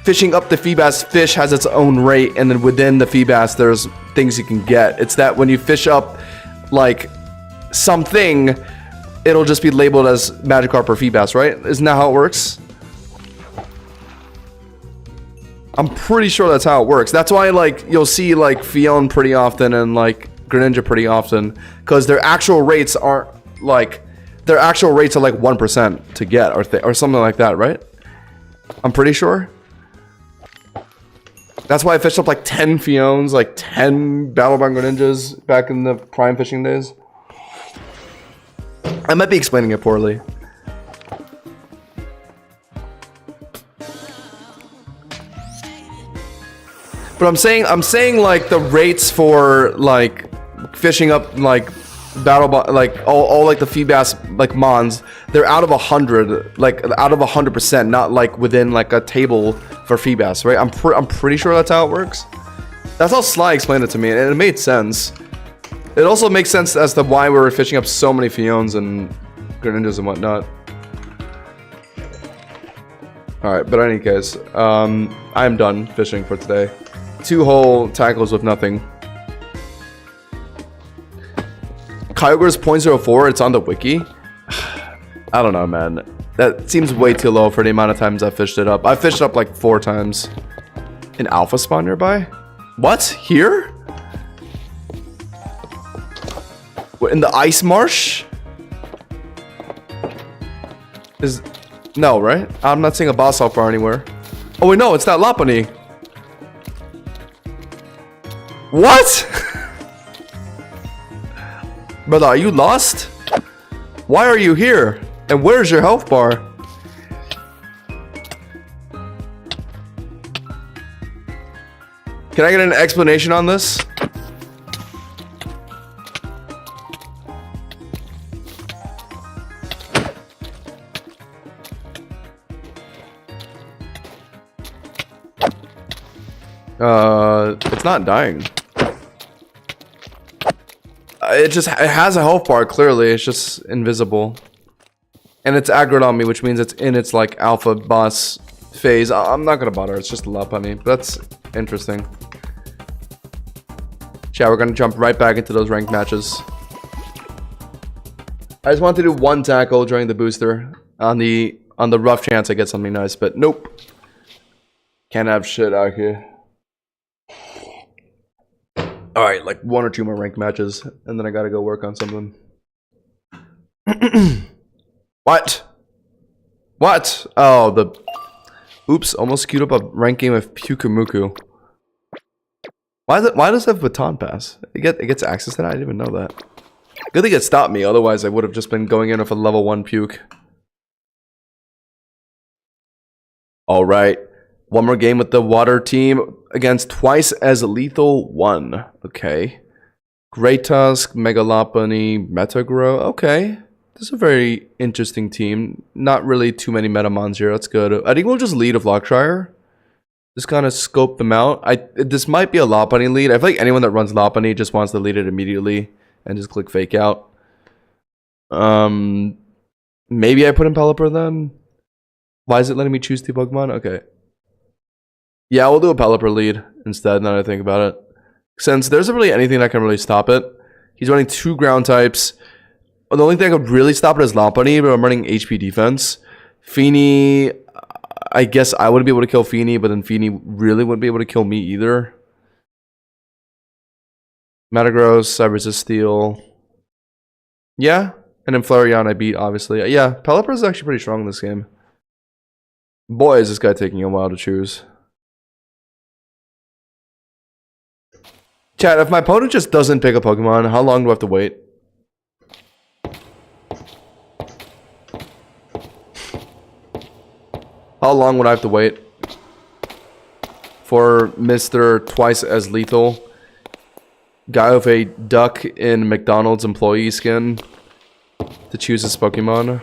fishing up the Feebass fish has its own rate, and then within the Feebass there's things you can get. It's that when you fish up like something, it'll just be labeled as Magikarp or Feebass, right? Isn't that how it works? I'm pretty sure that's how it works. That's why like you'll see like Fion pretty often and like Greninja pretty often, because their actual rates aren't like their actual rates are like 1% to get or something like that, right? I'm pretty sure. That's why I fished up like 10 Fiones, like 10 Battlebond Greninjas back in the prime fishing days. I might be explaining it poorly. But I'm saying like the rates for like fishing up like Battlebond, like all like the Feebass like Mons, they're out of 100, like out of 100%, not like within like a table for Feebass, right? I'm pretty sure that's how it works. That's how Sly explained it to me, and it made sense. It also makes sense as to why we were fishing up so many Fiones and Greninjas and whatnot. Alright, but in any case, I'm done fishing for today. 2 whole tackles with nothing. Kyogre's 0.04, it's on the wiki. I don't know, man. That seems way too low for the amount of times I fished it up. I fished it up like 4 times. An alpha spawn nearby? What? Here? What, in the ice marsh? No, right? I'm not seeing a boss alpha anywhere. Oh wait, no, it's that Lopunny. What? Brother, are you lost? Why are you here? And where's your health bar? Can I get an explanation on this? It's not dying. It has a health bar, clearly. It's just invisible. And it's aggroed on me, which means it's in its like alpha boss phase. I'm not gonna bother, it's just a Lopunny. But that's interesting. Yeah, we're gonna jump right back into those ranked matches. I just wanted to do 1 tackle during the booster on the rough chance I get something nice, but nope. Can't have shit out here. Alright, like 1 or 2 more ranked matches, and then I gotta go work on something. What? What? Oh, oops, almost queued up a ranked game of Pyukumuku. Why does it have baton pass? It gets access to that? I didn't even know that. Good thing it stopped me, otherwise I would have just been going in with a level 1 puke. Alright. One more game with the water team against twice as lethal 1. Okay. Great Tusk, Megalopony, Metagrow. Okay. This is a very interesting team. Not really too many Metamons here. That's good. I think we'll just lead a Vlogtrier. Just kind of scope them out. This might be a Lopunny lead. I feel like anyone that runs Lopunny just wants to lead it immediately and just click fake out. Maybe I put in Pelipper then. Why is it letting me choose 2 Pokemon? Okay. Yeah, we'll do a Pelipper lead instead now that I think about it. Since there isn't really anything that can really stop it. He's running 2 ground types. The only thing that could really stop it is Lopunny, but I'm running HP defense. Feeny, I guess I wouldn't be able to kill Feeny, but then Feeny really wouldn't be able to kill me either. Metagross, I resist Steel. Yeah, and then Flareon I beat, obviously. Yeah, Pelipper is actually pretty strong in this game. Boy, is this guy taking a while to choose. Chat, if my opponent just doesn't pick a Pokemon, how long do I have to wait? How long would I have to wait for Mr. Twice as Lethal, guy with a duck in McDonald's employee skin, to choose his Pokemon?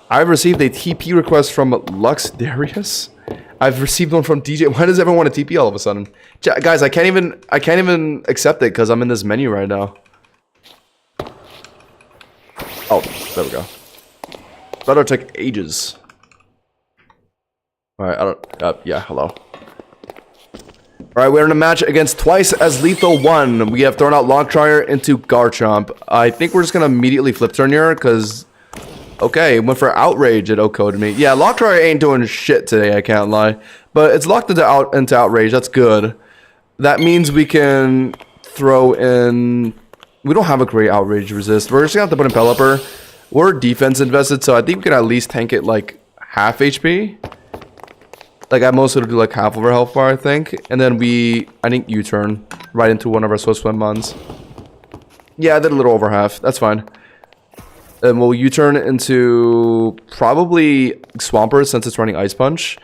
I've received a TP request from Lux Darius. I've received one from DJ. Why does everyone want a TP all of a sudden? Guys, I can't even accept it because I'm in this menu right now. Oh, there we go. That'll take ages. Alright, I don't... yeah, hello. Alright, we're in a match against Twice as Lethal 1. We have thrown out Logtrier into Garchomp. I think we're just gonna immediately flip turn here, because... Okay, went for Outrage, it O-coded me. Yeah, Logtrier ain't doing shit today, I can't lie. But it's locked into Outrage, that's good. That means we can throw in... We don't have a great Outrage resist. We're just gonna have to put in Pelipper. We're defense invested, so I think we can at least tank it like half HP. Like at most it'll do like half of our health bar, I think. And then I think U-turn right into one of our Swift Swim Mons. Yeah, I did a little over half. That's fine. And we'll U-turn into probably Swampert since it's running Ice Punch.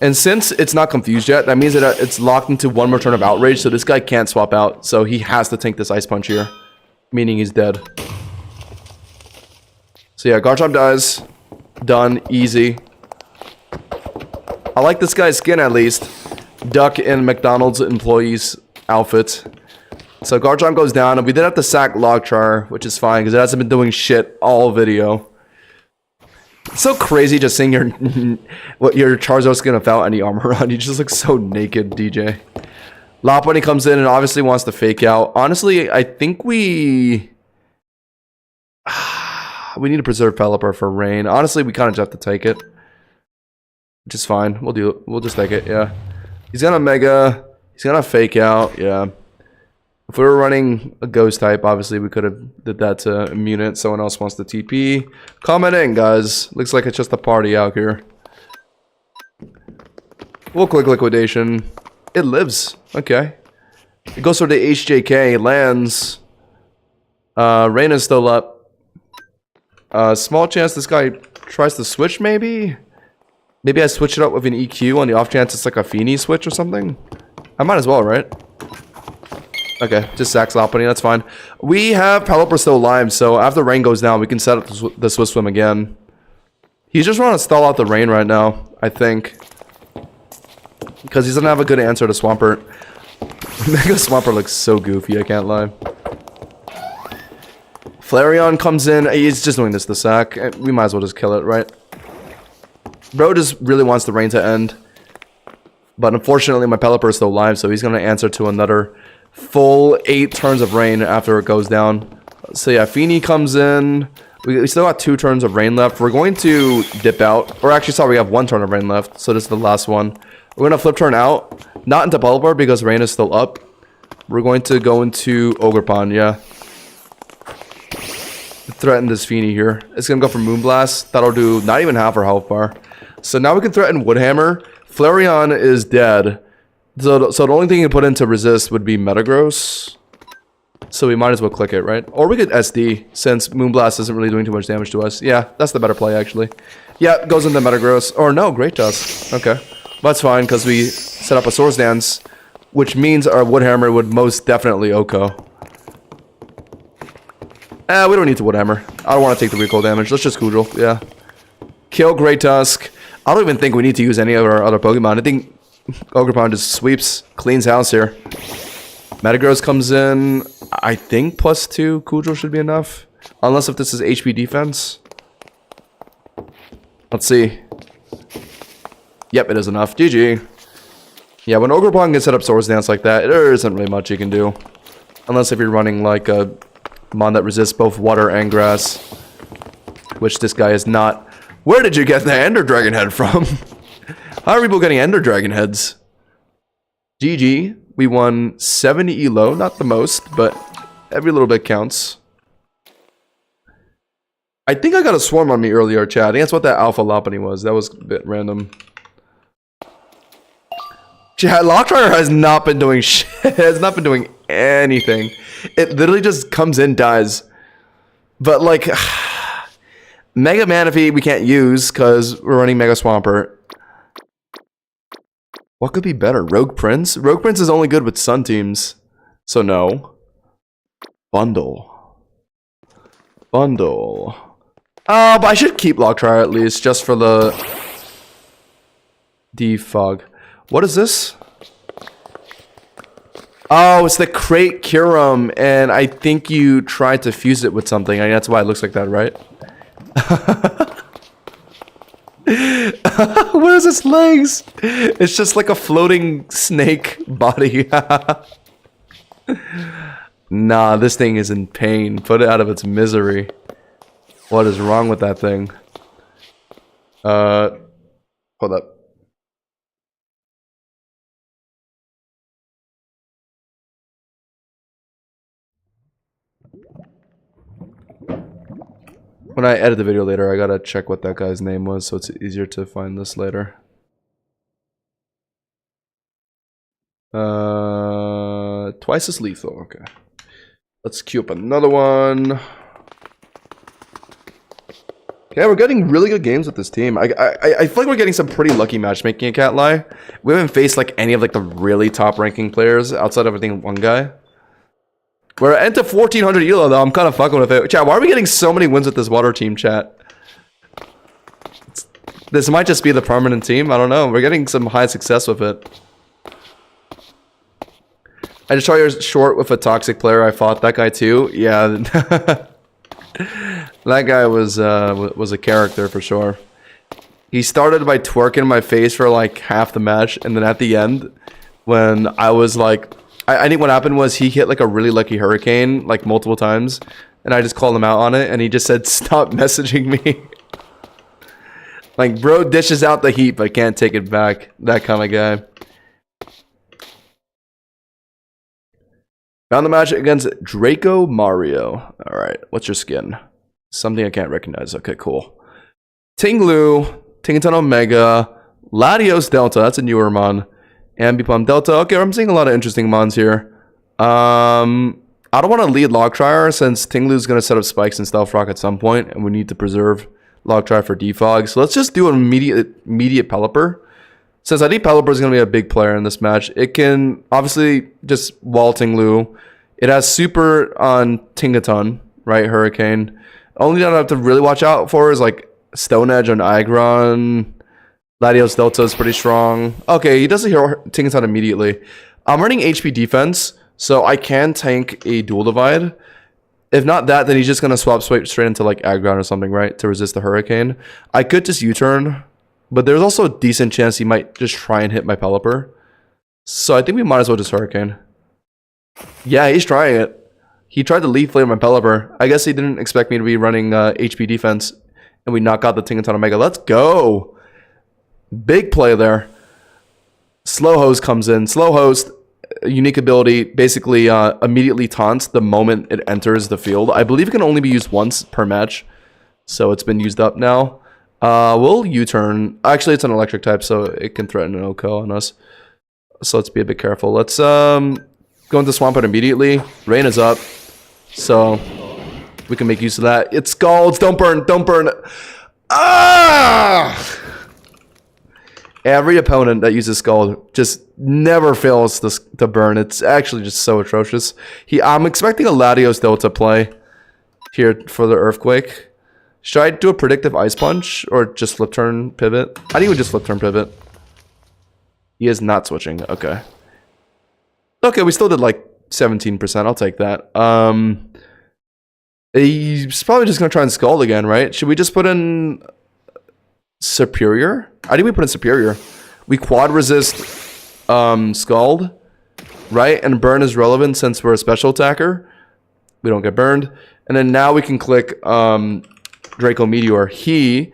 And since it's not confused yet, that means that it's locked into one more turn of Outrage, so this guy can't swap out. So he has to tank this Ice Punch here. Meaning he's dead. So yeah, Garchomp dies. Done. Easy. I like this guy's skin at least. Duck in McDonald's employee's outfit. So Garchomp goes down, and we did have to sack Logchar, which is fine, because it hasn't been doing shit all video. It's so crazy just seeing your Charizard skin without any armor on. You just look so naked, DJ. Lopunny comes in and obviously wants to fake out. Honestly, I think we need to preserve Pelipper for Rain. Honestly, we kind of just have to take it. Which is fine. We'll do it. We'll just take it, yeah. He's gonna Mega. He's gonna fake out, yeah. If we were running a Ghost type, obviously we could have did that to immune it. Someone else wants the TP. Comment in, guys. Looks like it's just a party out here. We'll click Liquidation. It lives. Okay. It goes for the HJK. Lands. Rain is still up. Small chance this guy tries to switch, maybe? Maybe I switch it up with an EQ on the off chance it's like a Feeny switch or something? I might as well, right? Okay, just sacks Lopunny, that's fine. We have Pelipper still alive, so after Rain goes down, we can set up the Swift Swim again. He's just trying to stall out the Rain right now, I think. Because he doesn't have a good answer to Swampert. Mega Swampert looks so goofy, I can't lie. Flareon comes in, he's just doing this to sack. We might as well just kill it, right? Bro just really wants the Rain to end. But unfortunately, my Pelipper is still alive, so he's going to answer to another full 8 turns of Rain after it goes down. So yeah, Feeny comes in. We still got 2 turns of Rain left. We're going to dip out. Or actually, sorry, we have 1 turn of Rain left. So this is the last one. We're going to flip turn out. Not into Pelipper because Rain is still up. We're going to go into Ogerpon, yeah. Threaten this Feeny here. It's going to go for Moonblast. That'll do not even half our health bar. So now we can threaten Woodhammer. Flareon is dead. So the only thing you put in to resist would be Metagross. So we might as well click it, right? Or we could SD, since Moonblast isn't really doing too much damage to us. Yeah, that's the better play, actually. Yeah, goes into Metagross. Or no, Great Tusk. Okay. That's fine, because we set up a Swords Dance, which means our Wood Hammer would most definitely OHKO. We don't need to Wood Hammer. I don't want to take the recoil damage. Let's just Kudril, yeah. Kill Great Tusk. I don't even think we need to use any of our other Pokemon. I think Ogerpon just sweeps, cleans house here. Metagross comes in. I think +2 Kudril should be enough. Unless if this is HP defense. Let's see. Yep, it is enough. GG. Yeah, when Ogerpon can set up Swords Dance like that, there isn't really much you can do. Unless if you're running like a mon that resists both water and grass. Which this guy is not. Where did you get the Ender Dragon head from? How are people getting Ender Dragon heads? GG. We won 70 elo. Not the most, but every little bit counts. I think I got a swarm on me earlier, chat. I think that's what that Alpha Lopunny was. That was a bit random. Chat, Locktryer has not been doing shit. Has not been doing anything. It literally just comes in, dies. But like... Mega Manaphy we can't use because we're running Mega Swampert. What could be better? Rogue Prince? Rogue Prince is only good with Sun teams. So no. Bundle. Bundle. But I should keep Locktryer at least, just for the... Defog. What is this? Oh, it's the Crate Curum, and I think you tried to fuse it with something. I mean, that's why it looks like that, right? Where's its legs? It's just like a floating snake body. Nah, this thing is in pain. Put it out of its misery. What is wrong with that thing? Hold up. When I edit the video later, I gotta check what that guy's name was, so it's easier to find this later. Twice as lethal, okay. Let's queue up another one. Okay, we're getting really good games with this team. I feel like we're getting some pretty lucky matchmaking, I can't lie. We haven't faced like any of like the really top ranking players outside of I think one guy. We're into 1400 elo though. I'm kind of fucking with it. Chat, why are we getting so many wins with this water team, chat? This might just be the permanent team. I don't know. We're getting some high success with it. I just saw your short with a toxic player. I fought that guy too. Yeah, that guy was a character for sure. He started by twerking in my face for like half the match, and then at the end, when I was like. I think what happened was he hit like a really lucky hurricane like multiple times, and I just called him out on it, and he just said, "Stop messaging me." Like, bro dishes out the heat but can't take it back. That kind of guy. Found the match against Draco Mario. All right, what's your skin? Something I can't recognize. Okay, cool. Tinglu, Tingaton Omega, Latios Delta. That's a newer mon. Ambipom Delta. Okay, I'm seeing a lot of interesting mons here. I don't want to lead Locktryer since Tinglu's going to set up spikes and Stealth Rock at some point, and we need to preserve Locktryer for defog. So let's just do an immediate Pelipper. Since I think Pelipper is going to be a big player in this match, it can obviously just wall Tinglu. It has super on Tingaton, right? Hurricane. Only thing I have to really watch out for is like Stone Edge on Aggron. Latios Delta is pretty strong. Okay, he doesn't hear Tingaton immediately. I'm running HP defense, so I can tank a dual divide. If not that, then he's just going to swap straight into like Aggron or something, right? To resist the Hurricane. I could just U-turn, but there's also a decent chance he might just try and hit my Pelipper. So I think we might as well just Hurricane. Yeah, he's trying it. He tried to Leaf Flare my Pelipper. I guess he didn't expect me to be running HP defense, and we knock out the Tingaton Omega. Let's go! Big play there. Slow Host comes in. Slow Host, unique ability, basically immediately taunts the moment it enters the field. I believe it can only be used once per match, so it's been used up now. We'll U-turn. Actually, it's an electric type, so it can threaten an OHKO on us. So let's be a bit careful. Let's go into Swampert immediately. Rain is up, so we can make use of that. It's Scalds. Don't burn. Don't burn. Ah! Every opponent that uses Scald just never fails to burn. It's actually just so atrocious. I'm expecting a Latios though to play here for the Earthquake. Should I do a predictive Ice Punch or just flip turn pivot? I think we would just flip turn pivot. He is not switching. Okay. Okay, we still did like 17%. I'll take that. He's probably just gonna try and Scald again, right? Should we just put in Superior? I think we put in Superior. We quad resist Scald, right? And burn is relevant since we're a special attacker. We don't get burned. And then now we can click Draco Meteor. He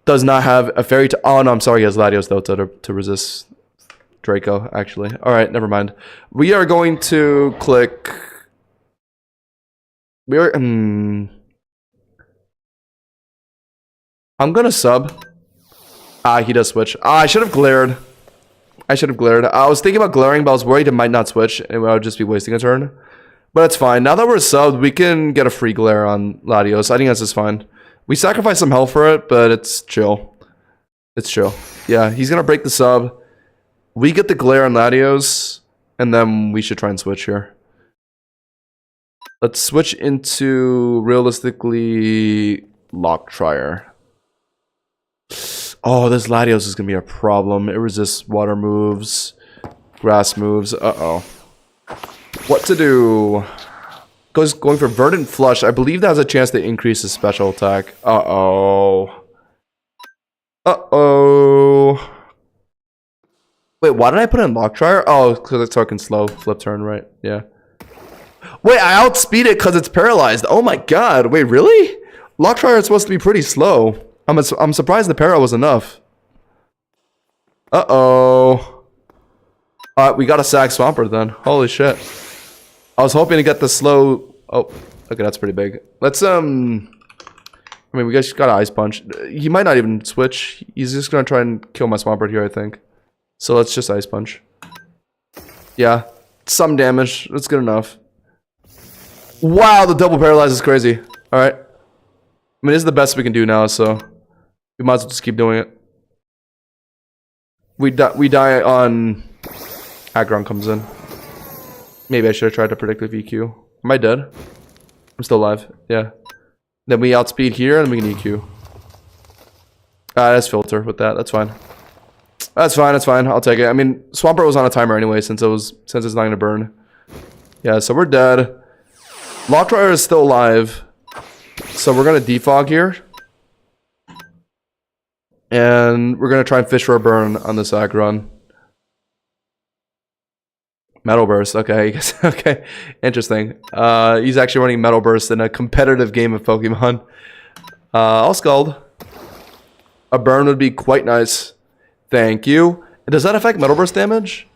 does not have a fairy to... Oh, no, I'm sorry. He has Latios, though, to resist Draco, actually. All right, never mind. We are going to click... We are... I'm going to sub. He does switch. I should have glared. I was thinking about glaring, but I was worried it might not switch, and I would just be wasting a turn. But it's fine. Now that we're subbed, we can get a free glare on Latios. I think that's just fine. We sacrifice some health for it, but it's chill. It's chill. Yeah, he's going to break the sub. We get the glare on Latios, and then we should try and switch here. Let's switch into, realistically, Lock Trier. Oh, this Latios is going to be a problem. It resists water moves, grass moves. Uh-oh. What to do? Going for Verdant Flush. I believe that has a chance to increase his special attack. Uh-oh. Uh-oh. Wait, why did I put in Lock Trier? Oh, because it's so I can slow flip turn, right? Yeah. Wait, I outspeed it because it's paralyzed. Oh my god. Wait, really? Lock Trier is supposed to be pretty slow. I'm surprised the para was enough. Uh-oh. We got a sack Swampert then. Holy shit. I was hoping to get the slow... Oh, okay, that's pretty big. Let's, I mean, we guys got an Ice Punch. He might not even switch. He's just gonna try and kill my Swampert here, I think. So let's just Ice Punch. Yeah. Some damage. That's good enough. Wow, the double paralyze is crazy. Alright. I mean, this is the best we can do now, so... We might as well just keep doing it. We die on... Aggron comes in. Maybe I should have tried to predict the VQ. Am I dead? I'm still alive. Yeah. Then we outspeed here, and we can EQ. Let's filter with that. That's fine. That's fine. That's fine. I'll take it. I mean, Swampert was on a timer anyway, since it's not gonna burn. Yeah. So we're dead. Lock Trier is still alive. So we're gonna defog here. And we're gonna try and fish for a burn on this Aggron. Metal Burst, okay. Okay, interesting. He's actually running Metal Burst in a competitive game of Pokemon. I'll Scald. A burn would be quite nice. Thank you. Does that affect Metal Burst damage?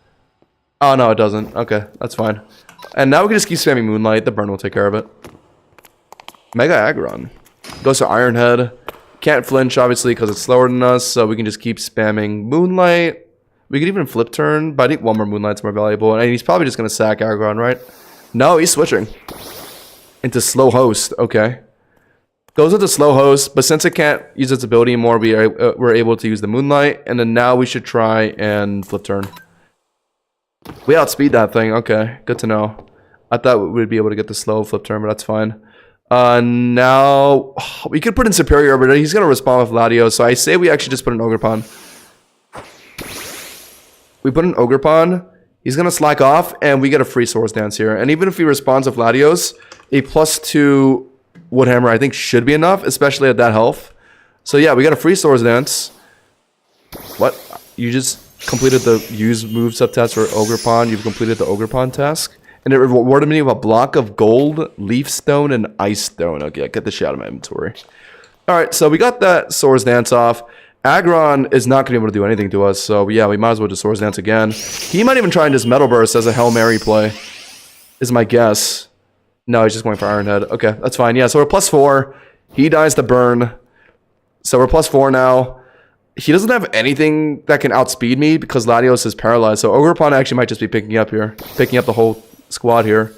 Oh, no, it doesn't. Okay, that's fine. And now we can just keep spamming Moonlight. The burn will take care of it. Mega Aggron. Goes to Iron Head. Can't flinch, obviously, because it's slower than us, so we can just keep spamming Moonlight. We could even flip turn, but I think one more Moonlight's more valuable. And he's probably just going to sack Aggron, right? No, he's switching. Into Slow Host. Okay. Goes into Slow Host, but since it can't use its ability anymore, we're able to use the Moonlight. And then now we should try and flip turn. We outspeed that thing. Okay, good to know. I thought we'd be able to get the slow flip turn, but that's fine. Now, we could put in Superior, but he's going to respond with Latios. So I say we actually just put an Ogerpon. We put an Ogerpon, he's going to slack off, and we get a free Swords Dance here. And even if he responds with Latios, a +2 Woodhammer I think should be enough, especially at that health. So yeah, we got a free Swords Dance. What? You just completed the use move subtask for Ogerpon. You've completed the Ogerpon task. And it rewarded me with a block of gold, leaf stone, and ice stone. Okay, get the shit out of my inventory. Alright, so we got that Swords Dance off. Aggron is not going to be able to do anything to us, so yeah, we might as well just Swords Dance again. He might even try and just Metal Burst as a Hail Mary play, is my guess. No, he's just going for Iron Head. Okay, that's fine. Yeah, so we're +4. He dies to burn. So we're +4 now. He doesn't have anything that can outspeed me because Latios is paralyzed. So Ogerpon actually might just be picking up here. Picking up the whole squad here.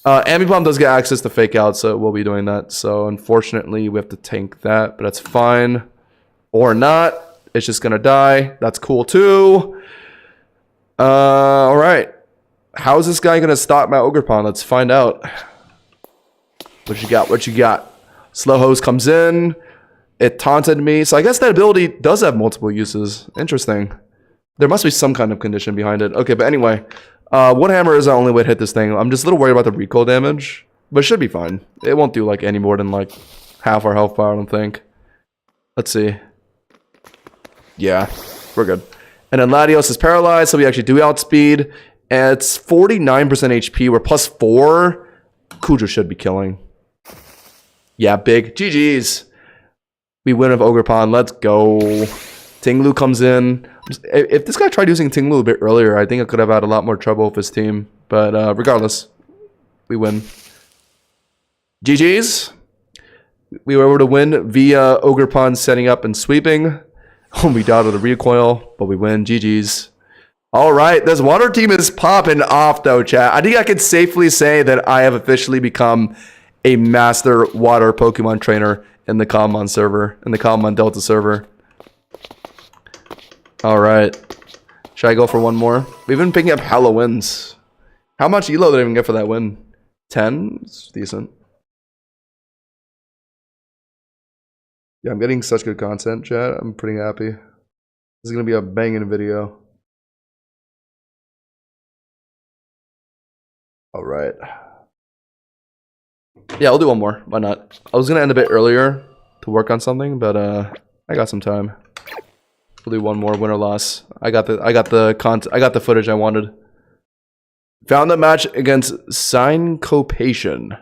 Ambipom does get access to fake out, so we'll be doing that. So unfortunately, we have to tank that, but that's fine. Or not. It's just going to die. That's cool too. Alright. How is this guy going to stop my Ogerpon? Let's find out. What you got? What you got? Slow Hose comes in. It taunted me. So I guess that ability does have multiple uses. Interesting. There must be some kind of condition behind it. Okay, but anyway. One hammer is the only way to hit this thing. I'm just a little worried about the recoil damage. But it should be fine. It won't do like any more than like half our health bar, I don't think. Let's see. Yeah, we're good. And then Latios is paralyzed, so we actually do outspeed. And it's 49% HP. We're +4. Kuja should be killing. Yeah, big. GG's. We win with Ogerpon. Let's go. Tinglu comes in. If this guy tried using Tinglu a bit earlier, I think I could have had a lot more trouble with his team. But regardless, we win. GG's. We were able to win via Ogerpon setting up and sweeping. We died with a recoil, but we win. GG's. All right, this water team is popping off, though, chat. I think I can safely say that I have officially become a master water Pokemon trainer in the Cobblemon server, in the Cobblemon Delta server. All right. Should I go for one more? We've been picking up hella wins. How much elo did I even get for that win? 10? It's decent. Yeah, I'm getting such good content, chat. I'm pretty happy. This is going to be a banging video. All right. Yeah, I'll do one more. Why not? I was going to end a bit earlier to work on something, but I got some time. We'll do one more, win or loss. I got the footage I wanted. Found the match against Syncopation.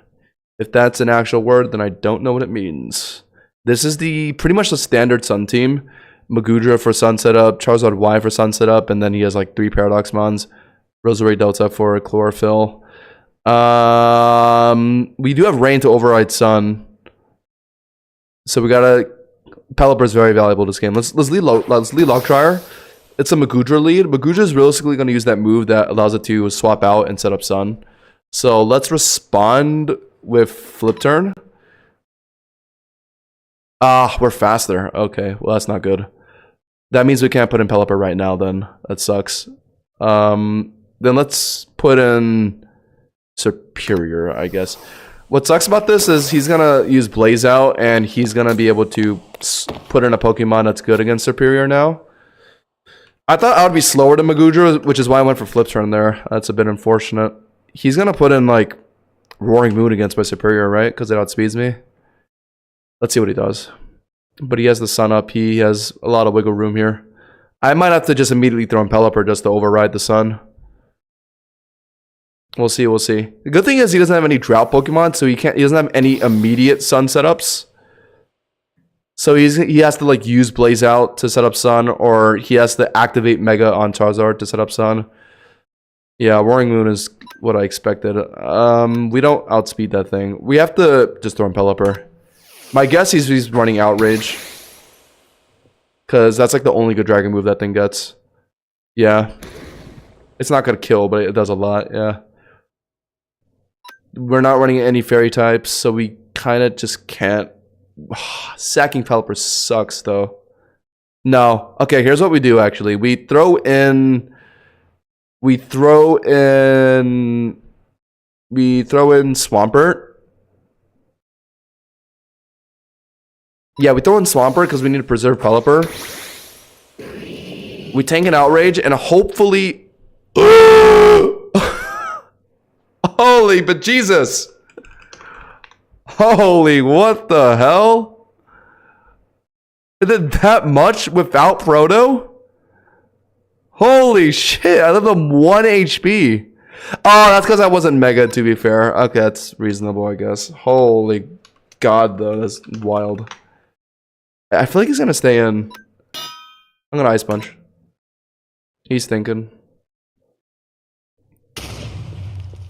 If that's an actual word, then I don't know what it means. This is pretty much the standard Sun team. Magudra for Sun setup, Charizard Y for Sun setup, and then he has like 3 Paradox Mons. Roserade Delta for Chlorophyll. We do have Rain to override Sun. So we gotta... Pelipper is very valuable this game. Let's lead Locktryer. It's a Magudra lead. Magudra is realistically going to use that move that allows it to swap out and set up Sun. So let's respond with Flip Turn. Ah, we're faster. Okay, well that's not good. That means we can't put in Pelipper right now then. That sucks. Then let's put in Superior, I guess. What sucks about this is he's gonna use Blaze Out and he's gonna be able to put in a Pokemon that's good against Superior now. I thought I would be slower than Magudra, which is why I went for Flip Turn there. That's a bit unfortunate. He's gonna put in like Roaring Moon against my Superior, right? Because it outspeeds me. Let's see what he does. But he has the Sun up. He has a lot of wiggle room here. I might have to just immediately throw in Pelipper just to override the Sun. We'll see, we'll see. The good thing is he doesn't have any drought Pokemon, so he doesn't have any immediate Sun setups. So he has to like use Blaze Out to set up Sun, or he has to activate Mega on Charizard to set up Sun. Yeah, Roaring Moon is what I expected. We don't outspeed that thing. We have to just throw in Pelipper. My guess is he's running Outrage. Because that's like the only good Dragon move that thing gets. Yeah. It's not going to kill, but it does a lot, yeah. We're not running any Fairy types, so we kind of just can't. Sacking Pelipper sucks, though. No. Okay, here's what we do, actually. We throw in Swampert. Yeah, we throw in Swampert because we need to preserve Pelipper. We tank an Outrage, and hopefully... Holy bejesus! Holy, what the hell? It did that much without Proto? Holy shit, I left him 1 HP. Oh, that's because I wasn't Mega, to be fair. Okay, that's reasonable, I guess. Holy god, though, that's wild. I feel like he's gonna stay in. I'm gonna Ice Punch. He's thinking.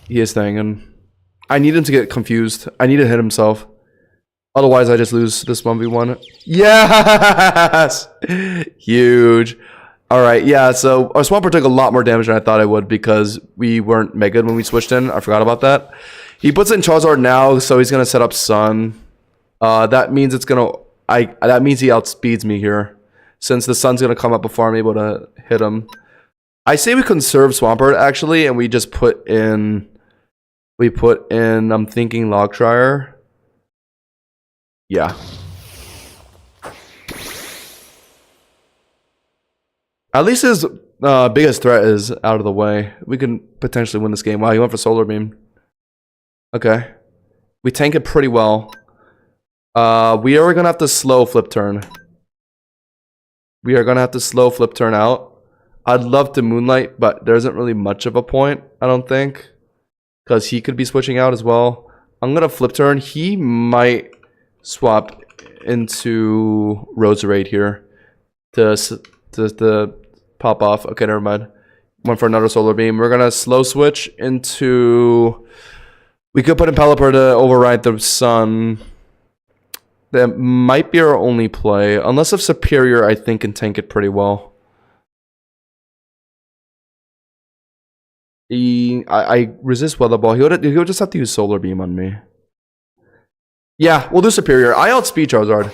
He is staying in. I need him to get confused. I need to hit himself. Otherwise, I just lose this 1v1. Yes! Huge. Alright, yeah, so our Swampert took a lot more damage than I thought I would because we weren't mega when we switched in. I forgot about that. He puts in Charizard now, so he's gonna set up Sun. That means it's gonna... that means he outspeeds me here. Since the Sun's gonna come up before I'm able to hit him. I say we conserve Swampert, actually, and we just put in... I'm thinking Logtrier. Yeah. At least his biggest threat is out of the way. We can potentially win this game. Wow, he went for Solar Beam. Okay. We tank it pretty well. We are going to have to slow flip turn. We are going to have to slow flip turn out. I'd love to Moonlight, but there isn't really much of a point, I don't think. Because he could be switching out as well. I'm going to flip turn. He might swap into Roserade here to pop off. Okay, never mind. Went for another Solar Beam. We're gonna slow switch into... We could put in Pelipper to override the Sun. That might be our only play. Unless if Superior, I think, can tank it pretty well. I resist Weather Ball. He would just have to use Solar Beam on me. Yeah, we'll do Superior. I outspeed Charizard.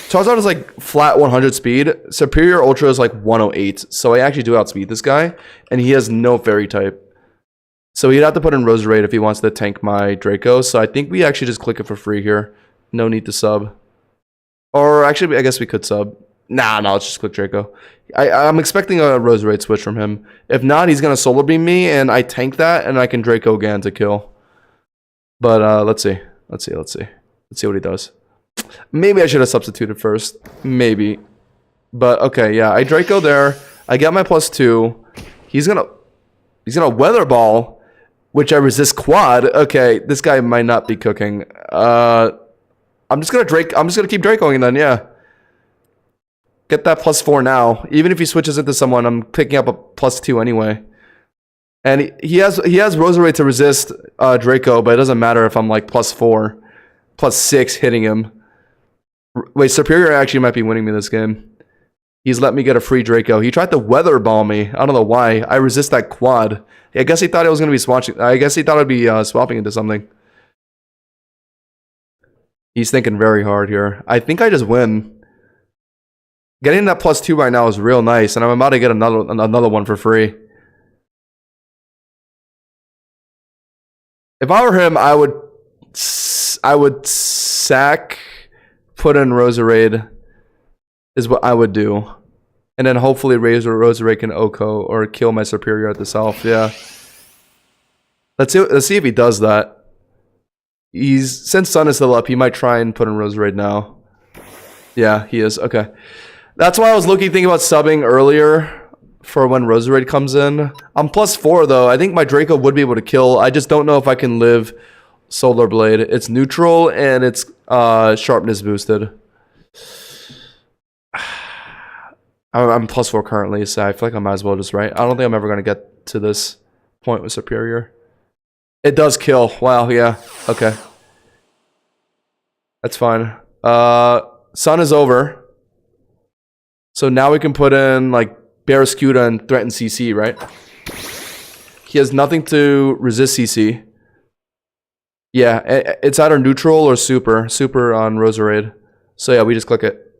Charizard is like flat 100 speed. Superior Ultra is like 108. So I actually do outspeed this guy. And he has no Fairy type. So he'd have to put in Roserade if he wants to tank my Draco. So I think we actually just click it for free here. No need to sub. Or actually, I guess we could sub. Nah, let's just click Draco. I'm expecting a Roserade switch from him. If not, he's going to Solar Beam me. And I tank that. And I can Draco again to kill. But let's see. Let's see what he does. Maybe I should have substituted first. Maybe. But okay, yeah. I Draco there. I get my +2. He's gonna Weather Ball, which I resist quad. Okay, this guy might not be cooking. I'm just gonna keep Dracoing then, yeah. Get that +4 now. Even if he switches into someone, I'm picking up a +2 anyway. And he has Roserade to resist Draco, but it doesn't matter if I'm like +4, +6 hitting him. Wait, Superior actually might be winning me this game. He's let me get a free Draco. He tried to Weather Ball me. I don't know why. I resist that quad. I guess he thought it was going to be swatching. I guess he thought I'd be swapping into something. He's thinking very hard here. I think I just win. Getting that +2 right now is real nice, and I'm about to get another one for free. If I were him, I would sack, put in Roserade, is what I would do. And then hopefully Roserade can Oko or kill my Superior at the self, yeah. Let's see if he does that. Since Sun is still up, he might try and put in Roserade now. Yeah, he is, okay. That's why I was thinking about subbing earlier for when Roserade comes in. I'm +4 though. I think my Draco would be able to kill. I just don't know if I can live Solar Blade. It's neutral and it's sharpness boosted. I'm +4 currently, so I feel like I might as well just right. I don't think I'm ever gonna get to this point with Superior. It does kill. Wow, yeah. Okay. That's fine. Sun is over. So now we can put in like Barraskewda and threaten CC, right? He has nothing to resist CC. Yeah, it's either neutral or super. Super on Roserade. So yeah, we just click it.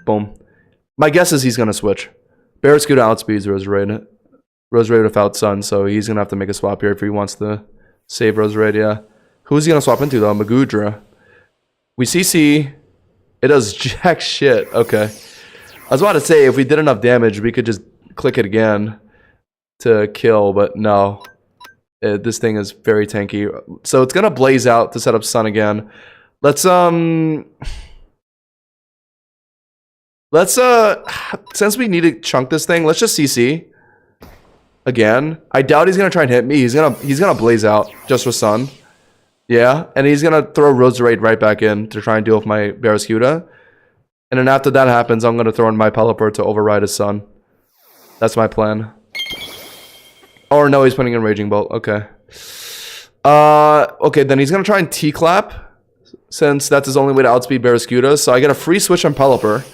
Boom. My guess is he's going to switch. Barraskewda outspeeds Roserade. Roserade without Sun, so he's going to have to make a swap here if he wants to save Roserade, yeah. Who's he going to swap into though? Magudra. We CC. It does jack shit. Okay. I was about to say, if we did enough damage, we could just click it again to kill, but no. This thing is very tanky. So it's gonna blaze out to set up Sun again. Let's since we need to chunk this thing, let's just CC again. I doubt he's gonna try and hit me. He's gonna blaze out just for Sun. Yeah, and he's gonna throw Roserade right back in to try and deal with my Barraskewda. And then after that happens, I'm gonna throw in my Pelipper to override his Sun. That's my plan. Or no, he's putting in Raging Bolt. Okay. Okay, then he's gonna try and T-clap. since that's his only way to outspeed Barraskewda. So I get a free switch on Pelipper.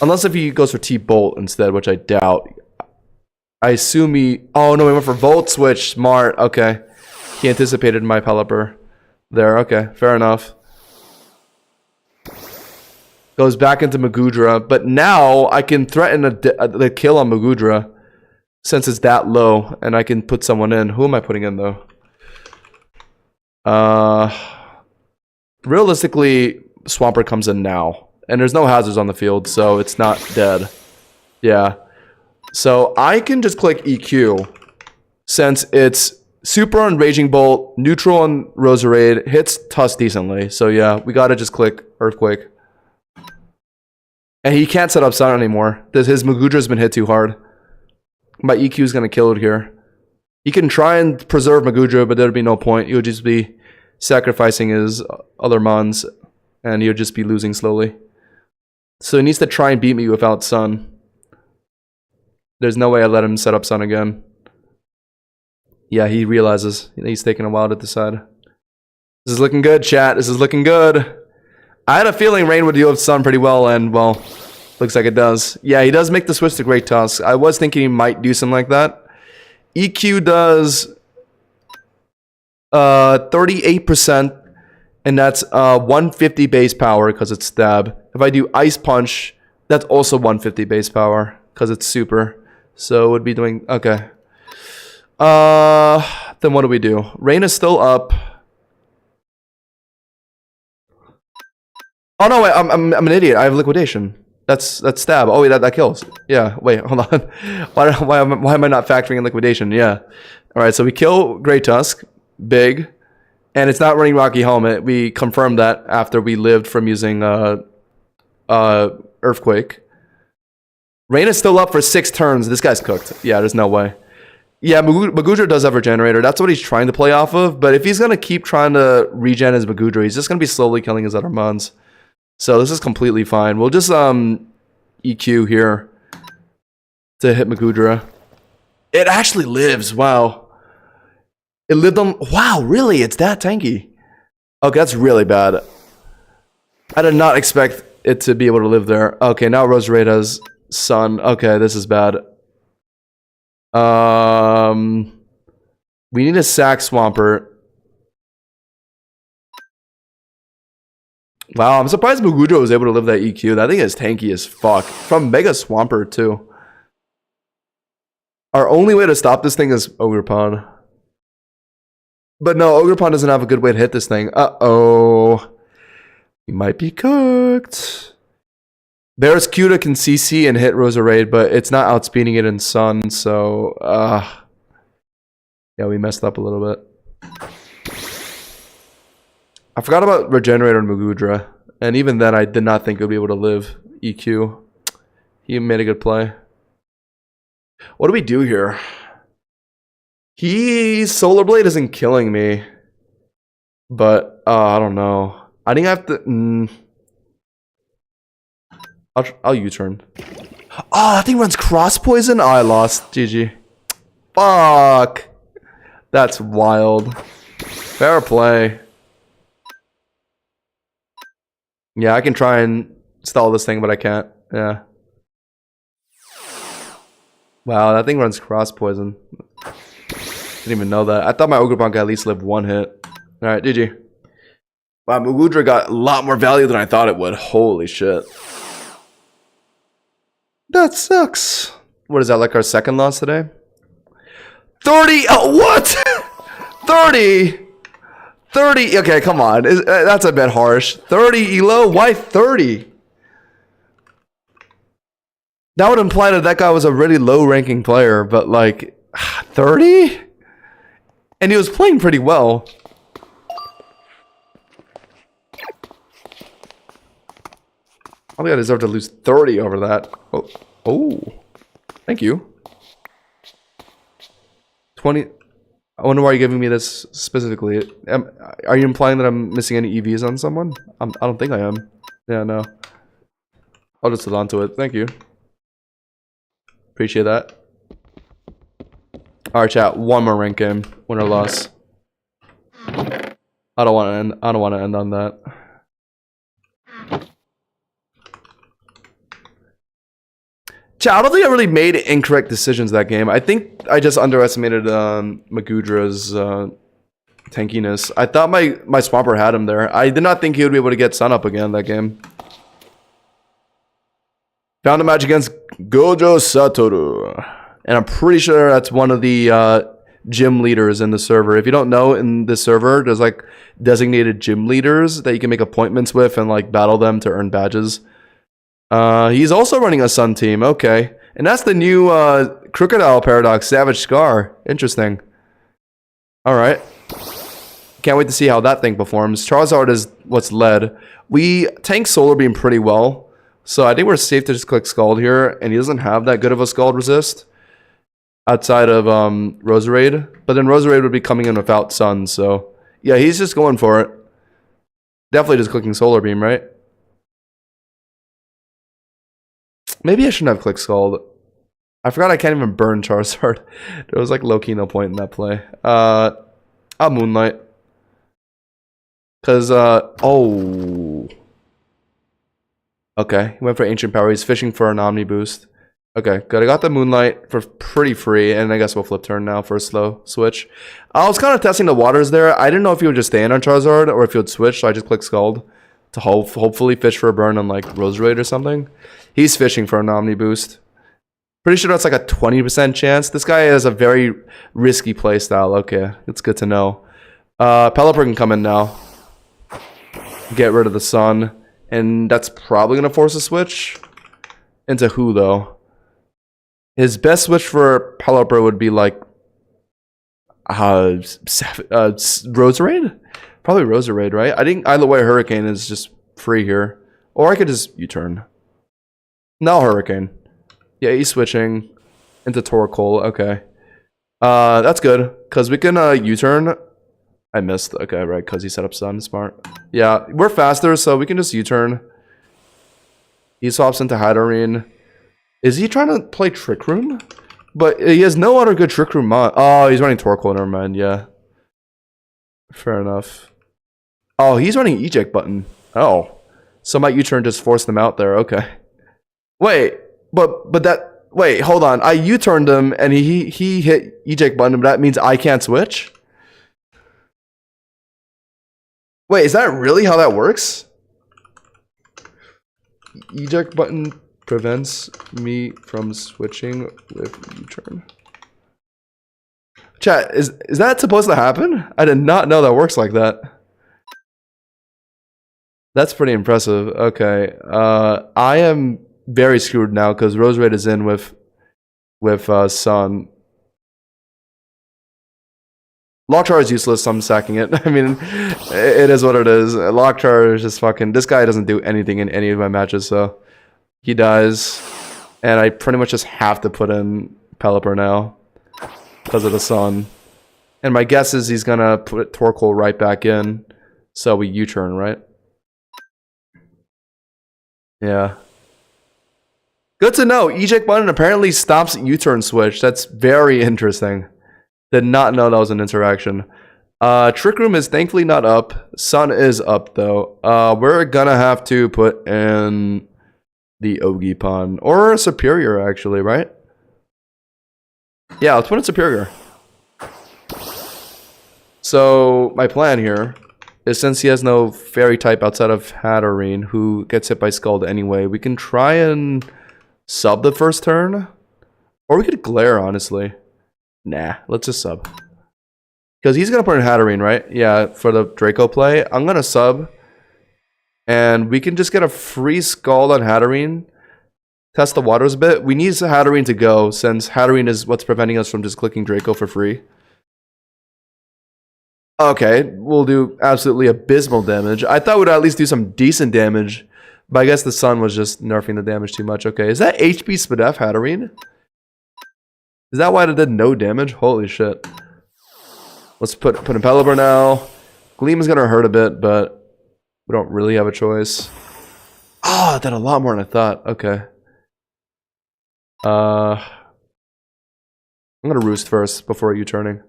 Unless if he goes for T-Bolt instead, which I doubt. I assume he... Oh, no, he went for Volt Switch. Smart. Okay. He anticipated my Pelipper there. Okay, fair enough. Goes back into Magudra. But now I can threaten the kill on Magudra since it's that low. And I can put someone in. Who am I putting in, though? Realistically, Swampert comes in now. And there's no hazards on the field, so it's not dead. Yeah. So I can just click EQ. Since it's super on Raging Bolt, neutral on Roserade, hits Tusk decently. So yeah, we gotta just click Earthquake. And he can't set up Sun anymore. His Magudra's been hit too hard. My EQ is gonna kill it here. He can try and preserve Magudra, but there'd be no point. He would just be sacrificing his other mons, and he would just be losing slowly. So he needs to try and beat me without Sun. There's no way I let him set up Sun again. Yeah, he realizes he's taking a while to decide. This is looking good, chat. This is looking good. I had a feeling Rain would deal with Sun pretty well, and, well, looks like it does. Yeah, he does make the switch to Great Tusk. I was thinking he might do something like that. EQ does 38%, and that's 150 base power because it's stab. If I do Ice Punch, that's also 150 base power because it's super. So it would be doing... Okay. Then what do we do? Rain is still up. Oh no, wait, I'm an idiot. I have liquidation. That's stab. Oh wait, that kills. Yeah, wait, hold on. Why am I not factoring in liquidation? Yeah. Alright, so we kill Great Tusk. Big. And it's not running Rocky Helmet. We confirmed that after we lived from using Earthquake. Rain is still up for 6 turns. This guy's cooked. Yeah, there's no way. Yeah, Magudra does have Regenerator. That's what he's trying to play off of. But if he's going to keep trying to regen his Magudra, he's just going to be slowly killing his other mons. So this is completely fine. We'll just EQ here to hit Magudra. It actually lives. Wow. It lived on... Wow, really? It's that tanky. Okay, that's really bad. I did not expect it to be able to live there. Okay, now Roserade has Sun. Okay, this is bad. We need a sack Swampert. Wow, I'm surprised Magudra was able to live that EQ. That thing is tanky as fuck. From Mega Swampert, too. Our only way to stop this thing is Ogerpon. But no, Ogerpon doesn't have a good way to hit this thing. Uh-oh. We might be cooked. Barraskewda can CC and hit Roserade, but it's not outspeeding it in Sun, so... yeah, we messed up a little bit. I forgot about Regenerator and Magudra. And even then, I did not think it would be able to live EQ. He made a good play. What do we do here? Solar Blade isn't killing me. But, I don't know. I think I have to... I'll U-turn. Oh, that thing runs Cross Poison? Oh, I lost. GG. Fuck. That's wild. Fair play. Yeah, I can try and stall this thing, but I can't. Yeah. Wow, that thing runs Cross Poison. Didn't even know that. I thought my Ogerpon could at least live 1 hit. Alright, GG. Wow, Magudra got a lot more value than I thought it would. Holy shit. That sucks. What is that, like our second loss today? 30! Oh, what? 30? 30? Okay, come on. That's a bit harsh. 30 elo? Why 30? That would imply that that guy was a really low-ranking player, but like, 30? And he was playing pretty well. I think I deserve to lose 30 over that. Oh, oh. Thank you. 20. I wonder why you're giving me this specifically. Are you implying that I'm missing any EVs on someone? I don't think I am. Yeah, no. I'll just hold on to it. Thank you. Appreciate that. Alright, chat. One more rank game. Win or loss. I don't want to end. I don't want to end on that. Chat, I don't think I really made incorrect decisions that game. I think I just underestimated Magudra's tankiness. I thought my Swampert had him there. I did not think he would be able to get Sun up again that game. Found a match against Gojo Satoru. And I'm pretty sure that's one of the gym leaders in the server. If you don't know, in this server, there's like designated gym leaders that you can make appointments with and like battle them to earn badges. He's also running a Sun team. Okay. And that's the new Crocodile Paradox Savage Scar. Interesting. Alright. Can't wait to see how that thing performs. Charizard is what's led. We tank Solar Beam pretty well. So I think we're safe to just click Scald here. And he doesn't have that good of a Scald resist. Outside of Roserade. But then Roserade would be coming in without Sun. So yeah, he's just going for it. Definitely just clicking Solar Beam, right? Maybe I shouldn't have clicked Scald. I forgot I can't even burn Charizard. There was like low-key no point in that play. I'll Moonlight. Because, oh. Okay, he went for Ancient Power. He's fishing for an Omni boost. Okay, good. I got the Moonlight for pretty free, and I guess we'll flip turn now for a slow switch. I was kind of testing the waters there. I didn't know if he would just stay in on Charizard or if he would switch, so I just clicked Scald to hopefully fish for a burn on like Roserade or something. He's fishing for an Omni boost. Pretty sure that's like a 20% chance. This guy has a very risky playstyle. Okay, it's good to know. Pelipper can come in now. Get rid of the Sun. And that's probably going to force a switch. Into who, though? His best switch for Pelipper would be like... Roserade? Probably Roserade, right? I think either way Hurricane is just free here. Or I could just U-turn. No Hurricane. Yeah, he's switching into Torkoal. Okay. That's good. Because we can U-turn. I missed. Okay, right. Because he set up Sun. Smart. Yeah, we're faster, so we can just U-turn. He swaps into Hatterene. Is he trying to play Trick Room? But he has no other good Trick Room mod. Oh, he's running Torkoal. Never mind. Yeah. Fair enough. Oh, he's running Eject Button. Oh. So my U-turn just forced them out there. Okay. Wait. But that... Wait, hold on. I U-turned him, and he hit Eject Button, but that means I can't switch? Wait, is that really how that works? Eject Button prevents me from switching with U-turn. Chat, is that supposed to happen? I did not know that works like that. That's pretty impressive. Okay. I am very screwed now because Roserade is in with Sun. Lockchar is useless, so I'm sacking it. I mean, it is what it is. Lockchar is just fucking... This guy doesn't do anything in any of my matches, so... He dies. And I pretty much just have to put in Pelipper now. Because of the Sun. And my guess is he's gonna put Torkoal right back in. So we U-turn, right? Yeah. Good to know. Eject Button apparently stops U-turn switch. That's very interesting. Did not know that was an interaction. Trick Room is thankfully not up. Sun is up though. We're gonna have to put in the Ogiepon. Or Superior actually, right? Yeah, let's put in Superior. So my plan here is since he has no fairy type outside of Hatterene, who gets hit by Scald anyway, we can try and sub the first turn. Or we could Glare, honestly. Nah, let's just sub. Because he's going to put in Hatterene, right? Yeah, for the Draco play. I'm going to sub. And we can just get a free Scald on Hatterene. Test the waters a bit. We need Hatterene to go, since Hatterene is what's preventing us from just clicking Draco for free. Okay, we'll do absolutely abysmal damage. I thought we'd at least do some decent damage. But I guess the Sun was just nerfing the damage too much. Okay, is that HP Spadef Hatterene? Is that why it did no damage? Holy shit. Let's put in Pelipper now. Gleam is going to hurt a bit, but we don't really have a choice. Oh, it did a lot more than I thought. Okay. I'm going to Roost first before U-turning.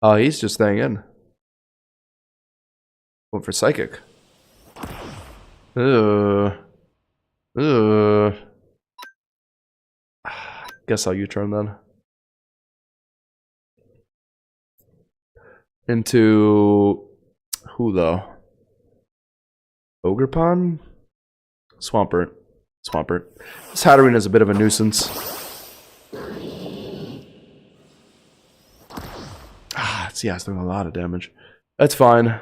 Oh, he's just staying in. Went for psychic. Ugh. Ugh. Guess I'll U-turn then. Into who though? Ogerpon? Swampert. Swampert. This Hatterene is a bit of a nuisance. Yeah, it's doing a lot of damage. That's fine.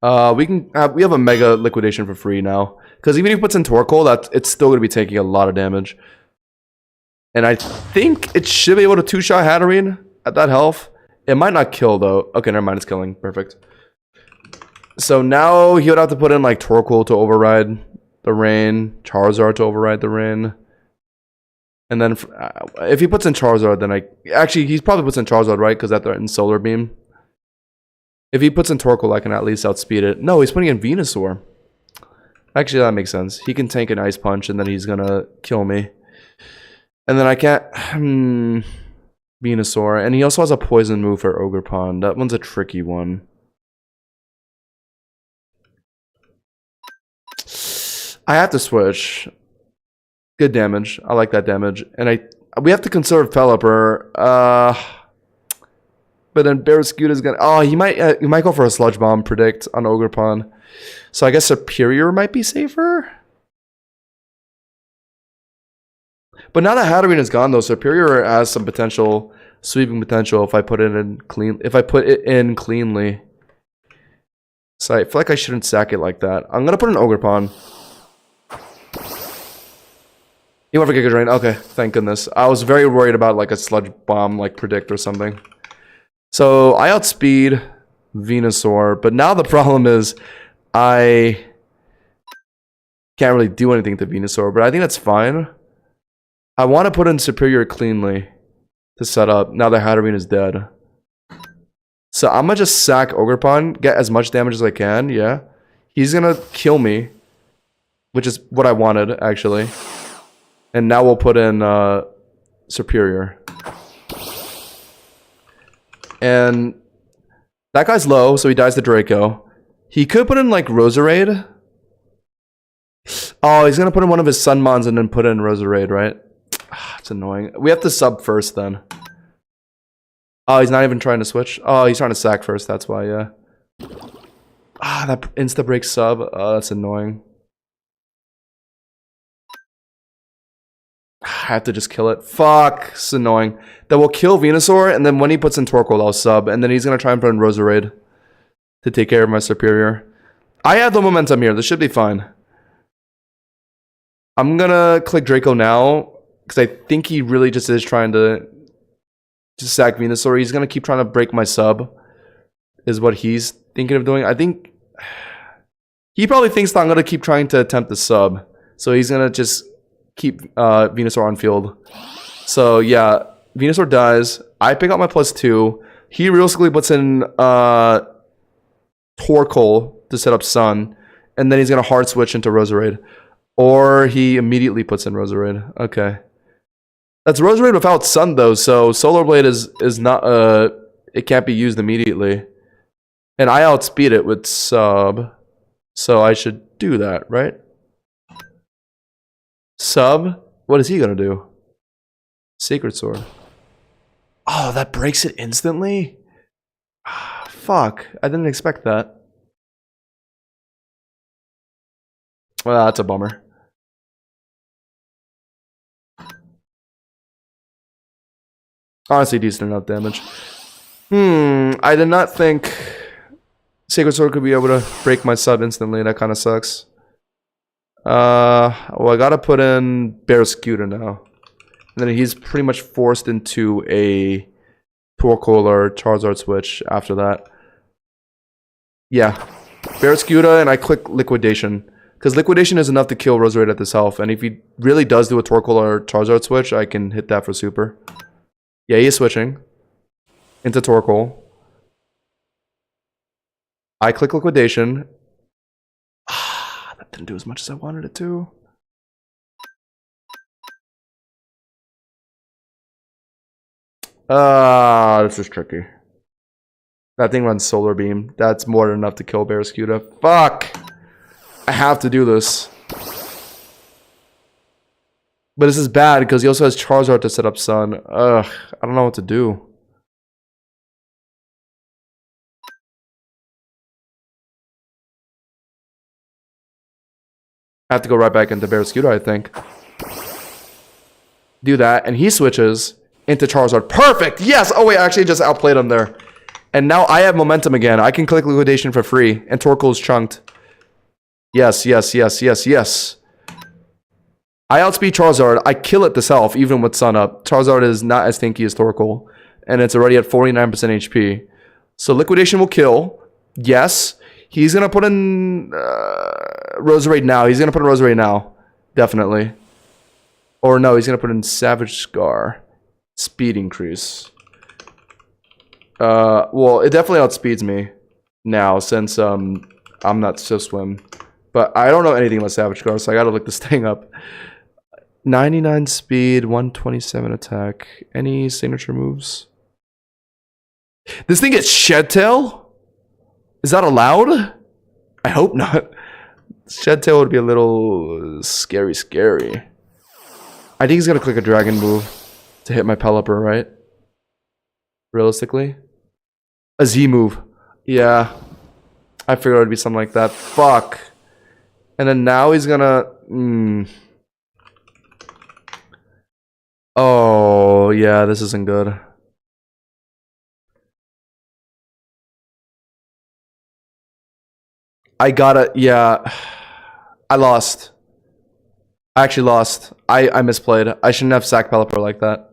We have a mega liquidation for free now. Because even if he puts in Torkoal, it's still gonna be taking a lot of damage. And I think it should be able to two-shot Hatterene at that health. It might not kill though. Okay, never mind, it's killing. Perfect. So now he would have to put in like Torkoal to override the rain, Charizard to override the rain. And then if he puts in Charizard, then actually he probably puts in Charizard, right? Because that threatens Solar Beam. If he puts in Torkoal, I can at least outspeed it. No, he's putting in Venusaur. Actually, that makes sense. He can tank an Ice Punch, and then he's gonna kill me. And then I can't... Venusaur. And he also has a poison move for Ogerpon. That one's a tricky one. I have to switch. Good damage. I like that damage. And we have to conserve Pelipper. But then Barraskewda is gonna... Oh, he might go for a Sludge Bomb predict on Ogerpon. So I guess Superior might be safer? But now that Hatterene is gone though, Superior has some potential, sweeping potential if I put it in cleanly. So I feel like I shouldn't sack it like that. I'm gonna put an Ogerpon. You went for Giga Drain? Okay, thank goodness. I was very worried about like a Sludge Bomb like predict or something. So I outspeed Venusaur, but now the problem is I can't really do anything to Venusaur, but I think that's fine. I want to put in Superior cleanly to set up now that Hatterene is dead. So I'm gonna just sack Ogerpon, get as much damage as I can, yeah. He's gonna kill me, which is what I wanted, actually. And now we'll put in Superior. And that guy's low, so he dies to Draco. He could put in like Roserade. Oh, he's gonna put in one of his Sunmons and then put in Roserade, right? It's annoying. We have to sub first then. Oh, he's not even trying to switch. Oh, he's trying to sack first, that's why, yeah. That insta-break sub. Oh, that's annoying. I have to just kill it. Fuck, it's annoying. That will kill Venusaur, and then when he puts in Torkoal, I'll sub, and then he's gonna try and put in Roserade to take care of my Superior. I have the momentum here. This should be fine. I'm gonna click Draco now, because I think he really just is trying to just sack Venusaur. He's gonna keep trying to break my sub, is what he's thinking of doing. I think he probably thinks that I'm gonna keep trying to attempt the sub, so he's gonna just keep Venusaur on field. So yeah, Venusaur dies. I pick up my +2. He realistically puts in Torkoal to set up Sun, and then he's gonna hard switch into Roserade. Or he immediately puts in Roserade. Okay. That's Roserade without Sun though, so Solar Blade is not it can't be used immediately. And I outspeed it with sub. So I should do that, right? Sub? What is he gonna do? Sacred Sword. Oh, that breaks it instantly? Fuck. I didn't expect that. Well, that's a bummer. Honestly, decent enough damage. I did not think Sacred Sword could be able to break my sub instantly. That kind of sucks. Well, I gotta put in Barraskewda now. And then he's pretty much forced into a Torkoal or Charizard switch after that. Yeah. Barraskewda, and I click Liquidation. Because Liquidation is enough to kill Roserade at this health. And if he really does do a Torkoal or Charizard switch, I can hit that for super. Yeah, he is switching into Torkoal. I click Liquidation. That didn't do as much as I wanted it to. This is tricky. That thing runs Solar Beam. That's more than enough to kill Barraskewda. Fuck! I have to do this. But this is bad because he also has Charizard to set up Sun. Ugh, I don't know what to do. I have to go right back into Barraskewda, I think. Do that, and he switches into Charizard. Perfect! Yes! Oh wait, I actually just outplayed him there. And now I have momentum again. I can click Liquidation for free, and Torkoal is chunked. Yes, yes, yes, yes, yes. I outspeed Charizard. I kill it to self, even with Sun up. Charizard is not as tanky as Torkoal, and it's already at 49% HP. So Liquidation will kill. Yes. He's going to put in Roserade now. He's going to put in Roserade now. Definitely. Or no, he's going to put in Savage Scar. Speed increase. Well, it definitely outspeeds me now since I'm not Swim. But I don't know anything about Savage Scar, so I got to look this thing up. 99 speed, 127 attack. Any signature moves? This thing gets Shed Tail? Is that allowed? I hope not. Shed Tail would be a little scary. I think he's gonna click a dragon move to hit my Pelipper, right? Realistically? A Z move. Yeah. I figured it would be something like that. Fuck. And then now he's gonna... Oh, yeah, this isn't good. I gotta... Yeah. I lost. I actually lost. I misplayed. I shouldn't have sacked Pelipper like that.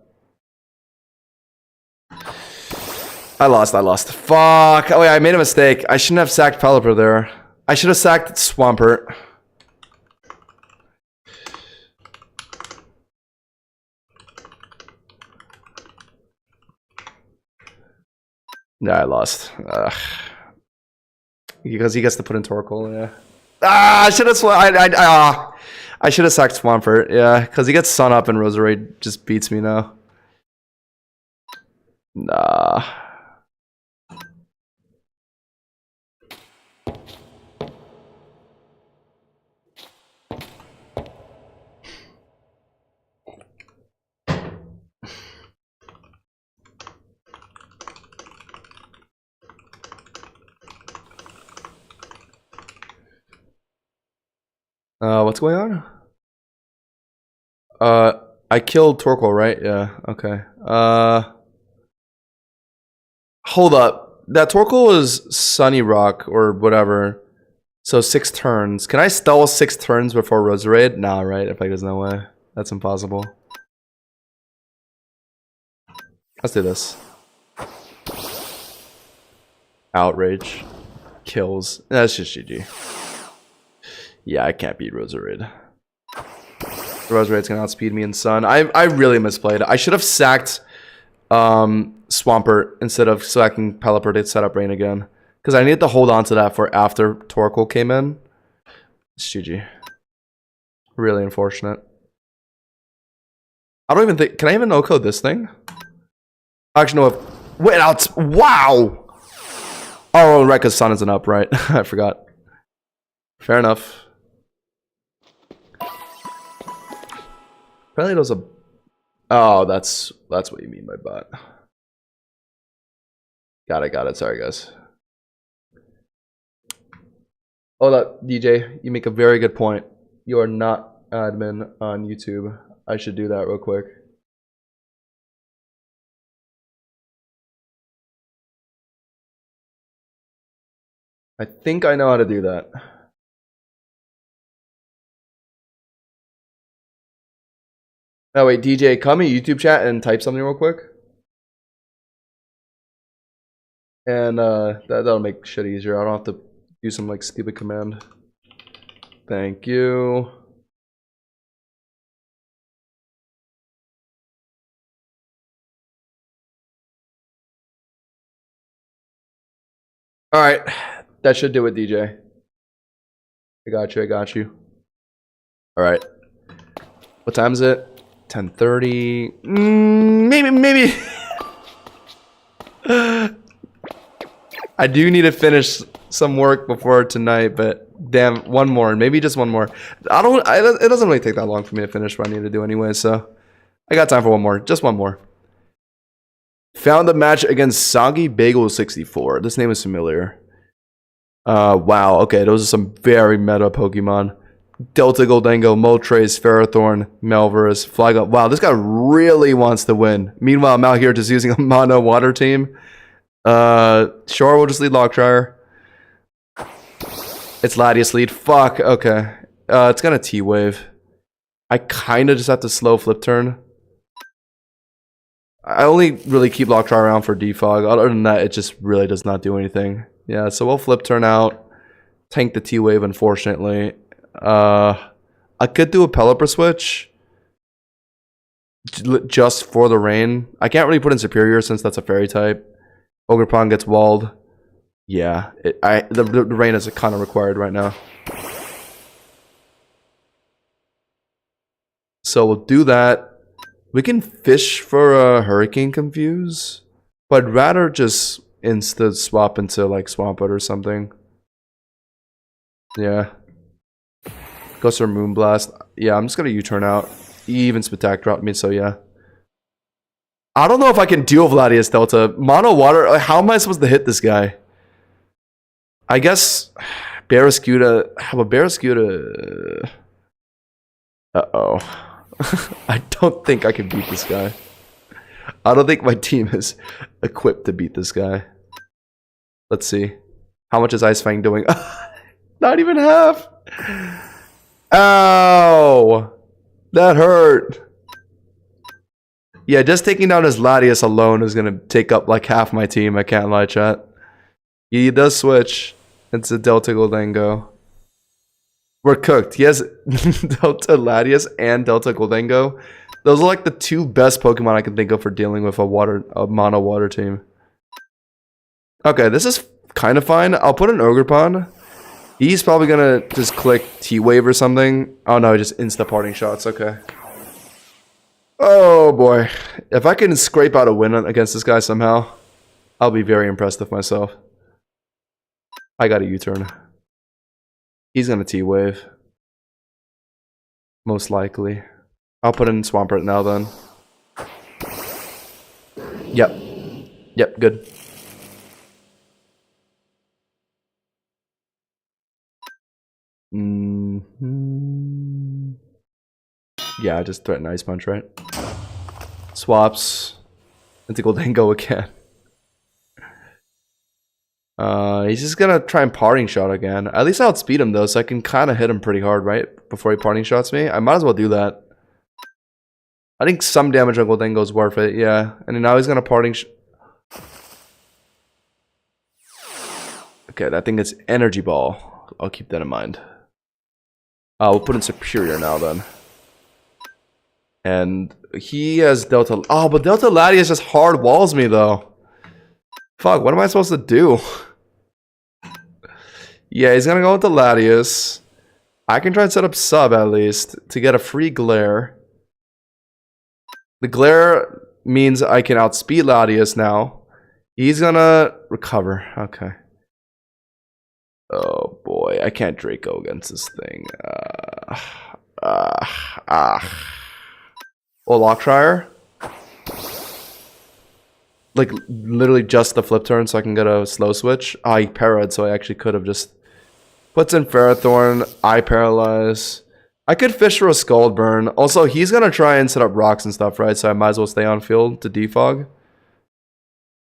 I lost. Fuck. Oh, yeah, I made a mistake. I shouldn't have sacked Pelipper there. I should have sacked Swampert. Nah, I lost. Because he gets to put in Torkoal, yeah. I should have I should have sacked Swampert, yeah, because he gets Sun up and Roserade just beats me now. Nah. What's going on? I killed Torkoal, right? Yeah, okay. Hold up. That Torkoal is Sunny Rock or whatever. So 6 turns. Can I stall 6 turns before Roserade? Nah, right? If like there's no way. That's impossible. Let's do this. Outrage. Kills. That's just GG. Yeah, I can't beat Roserade. Roserade's gonna outspeed me in Sun. I really misplayed. I should have sacked Swampert instead of sacking Pelipper to set up Rain again. Because I needed to hold on to that for after Torkoal came in. It's GG. Really unfortunate. I don't even think... Can I even no-code this thing? Actually, no. Wait, wow! Oh, right, because Sun isn't up, right? I forgot. Fair enough. Apparently there's a... Oh, that's what you mean by bot. Got it. Sorry, guys. Hold up, DJ. You make a very good point. You are not admin on YouTube. I should do that real quick. I think I know how to do that. Oh wait, DJ, come in YouTube chat and type something real quick. And that'll make shit easier. I don't have to do some like stupid command. Thank you. All right, that should do it, DJ. I got you. All right. What time is it? 10:30. Maybe. I do need to finish some work before tonight, but damn, one more, maybe just one more. It doesn't really take that long for me to finish what I need to do anyway, so I got time for one more, just one more. Found the match against Soggy Bagel 64. This name is familiar. Wow, okay, those are some very meta Pokemon. Delta Goldengo, Moltres, Ferrothorn, Malvarus, Flygon. Wow, this guy really wants to win. Meanwhile, I'm out here just using a mono water team. Sure, we'll just lead Lockshire. It's Latias lead. Fuck, okay. It's gonna T-Wave. I kinda just have to slow flip turn. I only really keep Lockshire around for defog. Other than that, it just really does not do anything. Yeah, so we'll flip turn out. Tank the T-Wave, unfortunately. I could do a Pelipper switch. Just for the rain. I can't really put in Superior since that's a fairy type. Ogerpon gets walled. Yeah, the rain is kind of required right now. So we'll do that. We can fish for a Hurricane Confuse, but I'd rather just insta swap into like Swampert or something. Yeah. Goes for Moonblast. Yeah, I'm just gonna U-turn out. He even Spatak dropped me, so yeah. I don't know if I can deal with Latias Delta. Mono Water, how am I supposed to hit this guy? I guess Barraskewda. How about Barraskewda? Uh-oh. I don't think I can beat this guy. I don't think my team is equipped to beat this guy. Let's see. How much is Ice Fang doing? Not even half. Ow! That hurt. Yeah, just taking down his Latias alone is going to take up like half my team. I can't lie, chat. He does switch. It's a Delta Goldengo. We're cooked. He has Delta Latias and Delta Goldengo. Those are like the two best Pokemon I can think of for dealing with a mono water team. Okay, this is kind of fine. I'll put an Ogerpon. He's probably going to just click T-Wave or something. Oh no, just insta-parting shots. Okay. Oh boy. If I can scrape out a win against this guy somehow, I'll be very impressed with myself. I got a U-turn. He's gonna T-Wave. Most likely. I'll put in Swampert now then. Yep. Yep, good. Yeah, I just threatened Ice Punch, right? Swaps. Into Goldengo again. He's just gonna try and parting shot again. At least I outspeed him though, so I can kind of hit him pretty hard, right? Before he parting shots me. I might as well do that. I think some damage on Goldengo is worth it, yeah. And then now he's gonna parting okay, I think it's Energy Ball. I'll keep that in mind. We'll put in Superior now then. And he has Delta. Oh, but Delta Latias just hard walls me though. Fuck, what am I supposed to do? Yeah, he's gonna go with the Latias. I can try and set up sub at least to get a free glare. The glare means I can outspeed Latias now. He's gonna recover. Okay. Oh boy, I can't Draco against this thing. Oh, Lockshire? Like, literally just the flip turn so I can get a slow switch. Oh, he parried, so I actually could have just... Puts in Ferrothorn, I paralyze. I could fish for a Scald Burn. Also, he's gonna try and set up rocks and stuff, right? So I might as well stay on field to defog.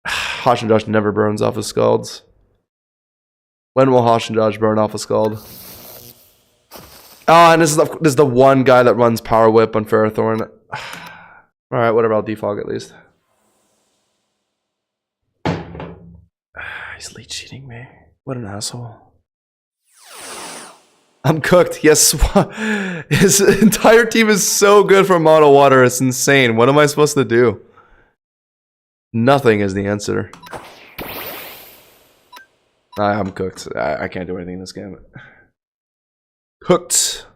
Hosh and Josh never burns off of Scalds. When will Hosh and Josh burn off a Scald? Oh, and this is the one guy that runs Power Whip on Ferrothorn. Alright, whatever, I'll defog at least. He's lead cheating me. What an asshole. I'm cooked. Yes, his entire team is so good for mono water. It's insane. What am I supposed to do? Nothing is the answer. I'm cooked. I can't do anything in this game. Cooked.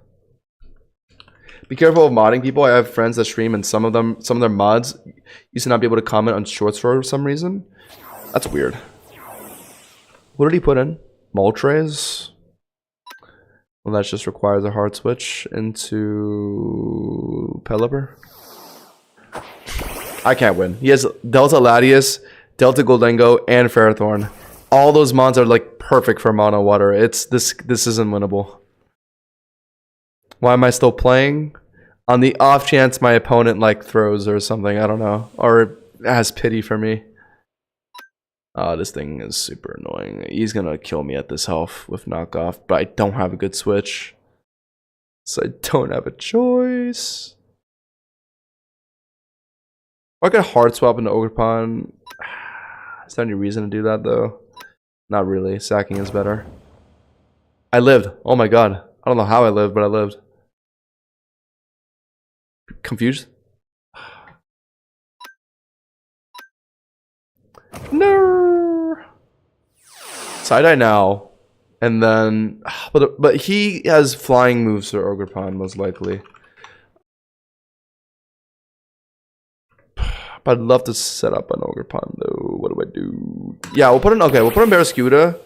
Be careful of modding people. I have friends that stream and some of their mods used to not be able to comment on shorts for some reason. That's weird. What did he put in? Moltres? Well, that just requires a hard switch into Pelipper. I can't win. He has Delta Latias, Delta Goldengo, and Ferrothorn. All those mons are like perfect for mono water. It's this isn't winnable. Why am I still playing? On the off chance my opponent like throws or something, I don't know. Or has pity for me. Oh, this thing is super annoying. He's gonna kill me at this health with knockoff, but I don't have a good switch. So I don't have a choice. I could hard swap into Ogerpon. Is there any reason to do that though? Not really. Sacking is better. I lived. Oh my god. I don't know how I lived, but I lived. Confused? No. Side-eye now. And then but he has flying moves for Ogerpon most likely. But I'd love to set up an Ogerpon though. What do I do? Yeah, we'll put in Barraskewda.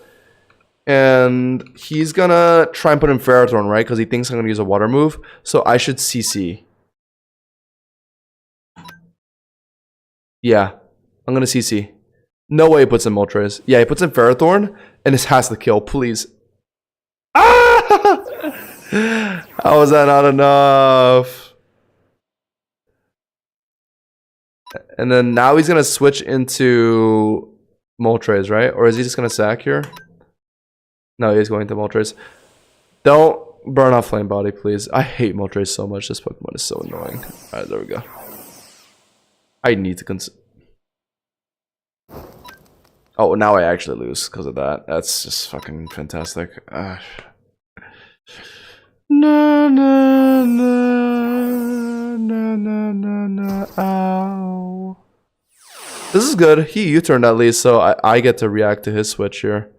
And he's gonna try and put in Ferrothorn, right? Because he thinks I'm gonna use a water move. So I should CC. Yeah. I'm gonna CC. No way he puts in Moltres. Yeah, he puts in Ferrothorn and this has to kill, please. Ah! How was that not enough? And then now he's gonna switch into Moltres, right? Or is he just gonna sack here? No, he's going to Moltres. Don't burn off Flame Body, please. I hate Moltres so much. This Pokemon is so annoying. Alright, there we go. I need to Oh, now I actually lose because of that. That's just fucking fantastic. No, no, no, no, no, no, no. Ow. This is good. He U-turned at least, so I get to react to his switch here.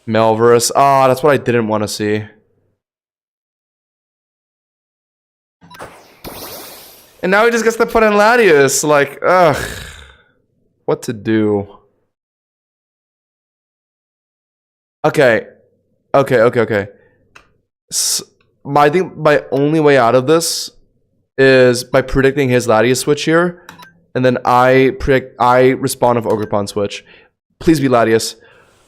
Melverus. Ah, that's what I didn't want to see. And now he just gets to put in Latias. Like, ugh. What to do? Okay. Okay. I think my only way out of this is by predicting his Latias switch here. And then I respond with Ogerpon switch. Please be Latias.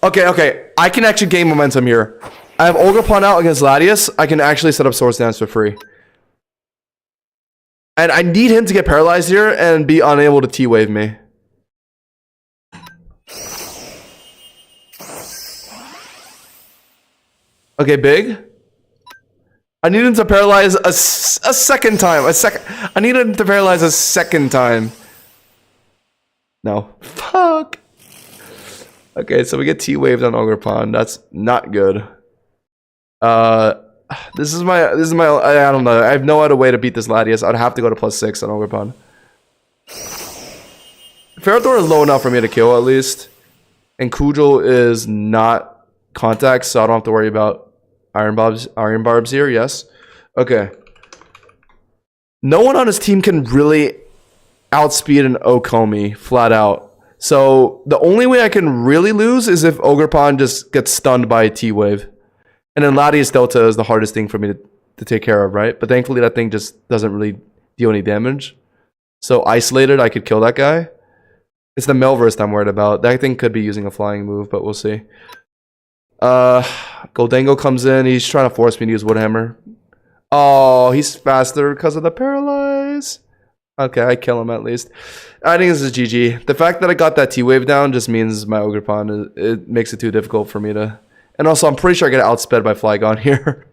Okay. I can actually gain momentum here. I have Ogerpon out against Latias. I can actually set up Swords Dance for free. And I need him to get paralyzed here and be unable to T-Wave me. Okay, big. I need him to paralyze a second time. I need him to paralyze a second time. No. Fuck. Okay, so we get T-Waved on Ogerpon. That's not good. This is my I don't know. I have no other way to beat this Latias. I'd have to go to +6 on Ogerpon. Ferrothorn is low enough for me to kill at least. And Kujal is not contact, so I don't have to worry about Iron Barbs here, yes. Okay. No one on his team can really outspeed an Okomi flat out. So the only way I can really lose is if Ogerpon just gets stunned by a T-Wave. And then Latias Delta is the hardest thing for me to take care of, right? But thankfully that thing just doesn't really deal any damage. So isolated, I could kill that guy. It's the Melverus I'm worried about. That thing could be using a flying move, but we'll see. Goldengo comes in. He's trying to force me to use Woodhammer. Oh, he's faster because of the Paralyze. Okay, I kill him at least. I think this is GG. The fact that I got that T-Wave down just means my Ogerpon, it makes it too difficult for me to... And also, I'm pretty sure I get outsped by Flygon here.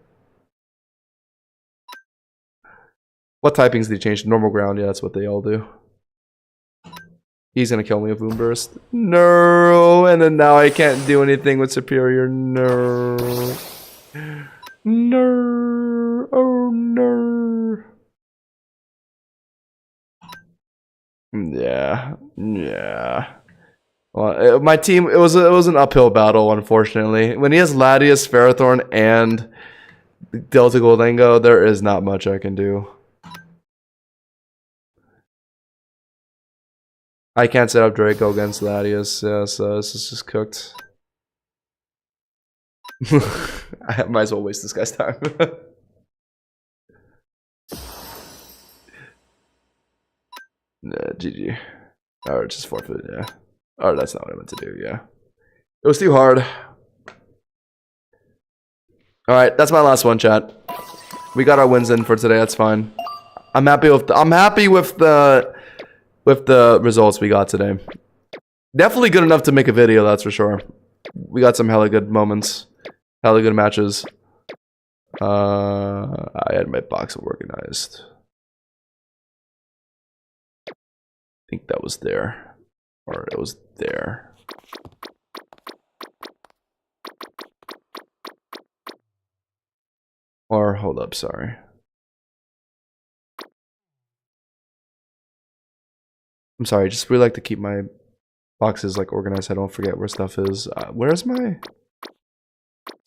What typings did he change? Normal ground, yeah, that's what they all do. He's gonna kill me with Boomburst. No, and then now I can't do anything with Superior. No. No. Oh no. Yeah. Well, my team, it was an uphill battle, unfortunately. When he has Latias, Ferrothorn, and Delta Goldengo, there is not much I can do. I can't set up Draco against Latias, yeah, so this is just cooked. I might as well waste this guy's time. Nah, GG. Or just forfeit, yeah. Oh, that's not what I meant to do, yeah. It was too hard. Alright, that's my last one, chat. We got our wins in for today, that's fine. I'm happy with the results we got today. Definitely good enough to make a video, that's for sure. We got some hella good moments. Hella good matches. I had my box organized. I think that was there. Or it was there. Or, hold up, sorry. I'm sorry, I just really like to keep my boxes like organized. I don't forget where stuff is. Where's my...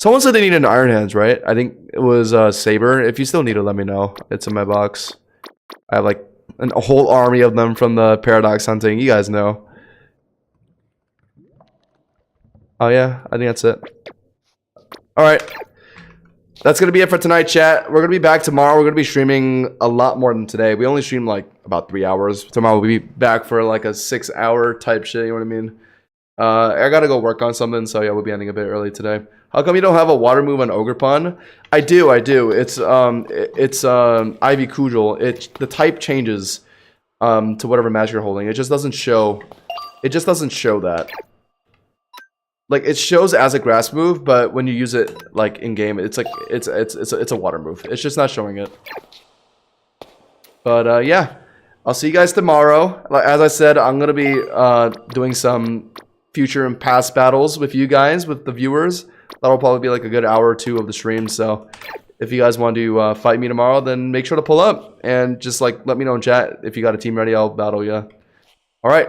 Someone said they needed an Iron Hands, right? I think it was Saber. If you still need it, let me know. It's in my box. I have like a whole army of them from the Paradox hunting. You guys know. Oh yeah, I think that's it. Alright. That's going to be it for tonight, chat. We're going to be back tomorrow. We're going to be streaming a lot more than today. We only streamed like about 3 hours. Tomorrow we'll be back for like a 6-hour type shit, you know what I mean? I got to go work on something, so yeah, we'll be ending a bit early today. How come you don't have a water move on Ogre Pun? I do. It's Ivy Kujal. The type changes to whatever match you're holding. It just doesn't show. It just doesn't show that. Like it shows as a grass move, but when you use it like in game, it's like it's a water move. It's just not showing it. But yeah, I'll see you guys tomorrow. Like as I said, I'm gonna be doing some future and past battles with you guys, with the viewers. That'll probably be like a good hour or two of the stream. So if you guys want to fight me tomorrow, then make sure to pull up and just like let me know in chat if you got a team ready. I'll battle you. All right.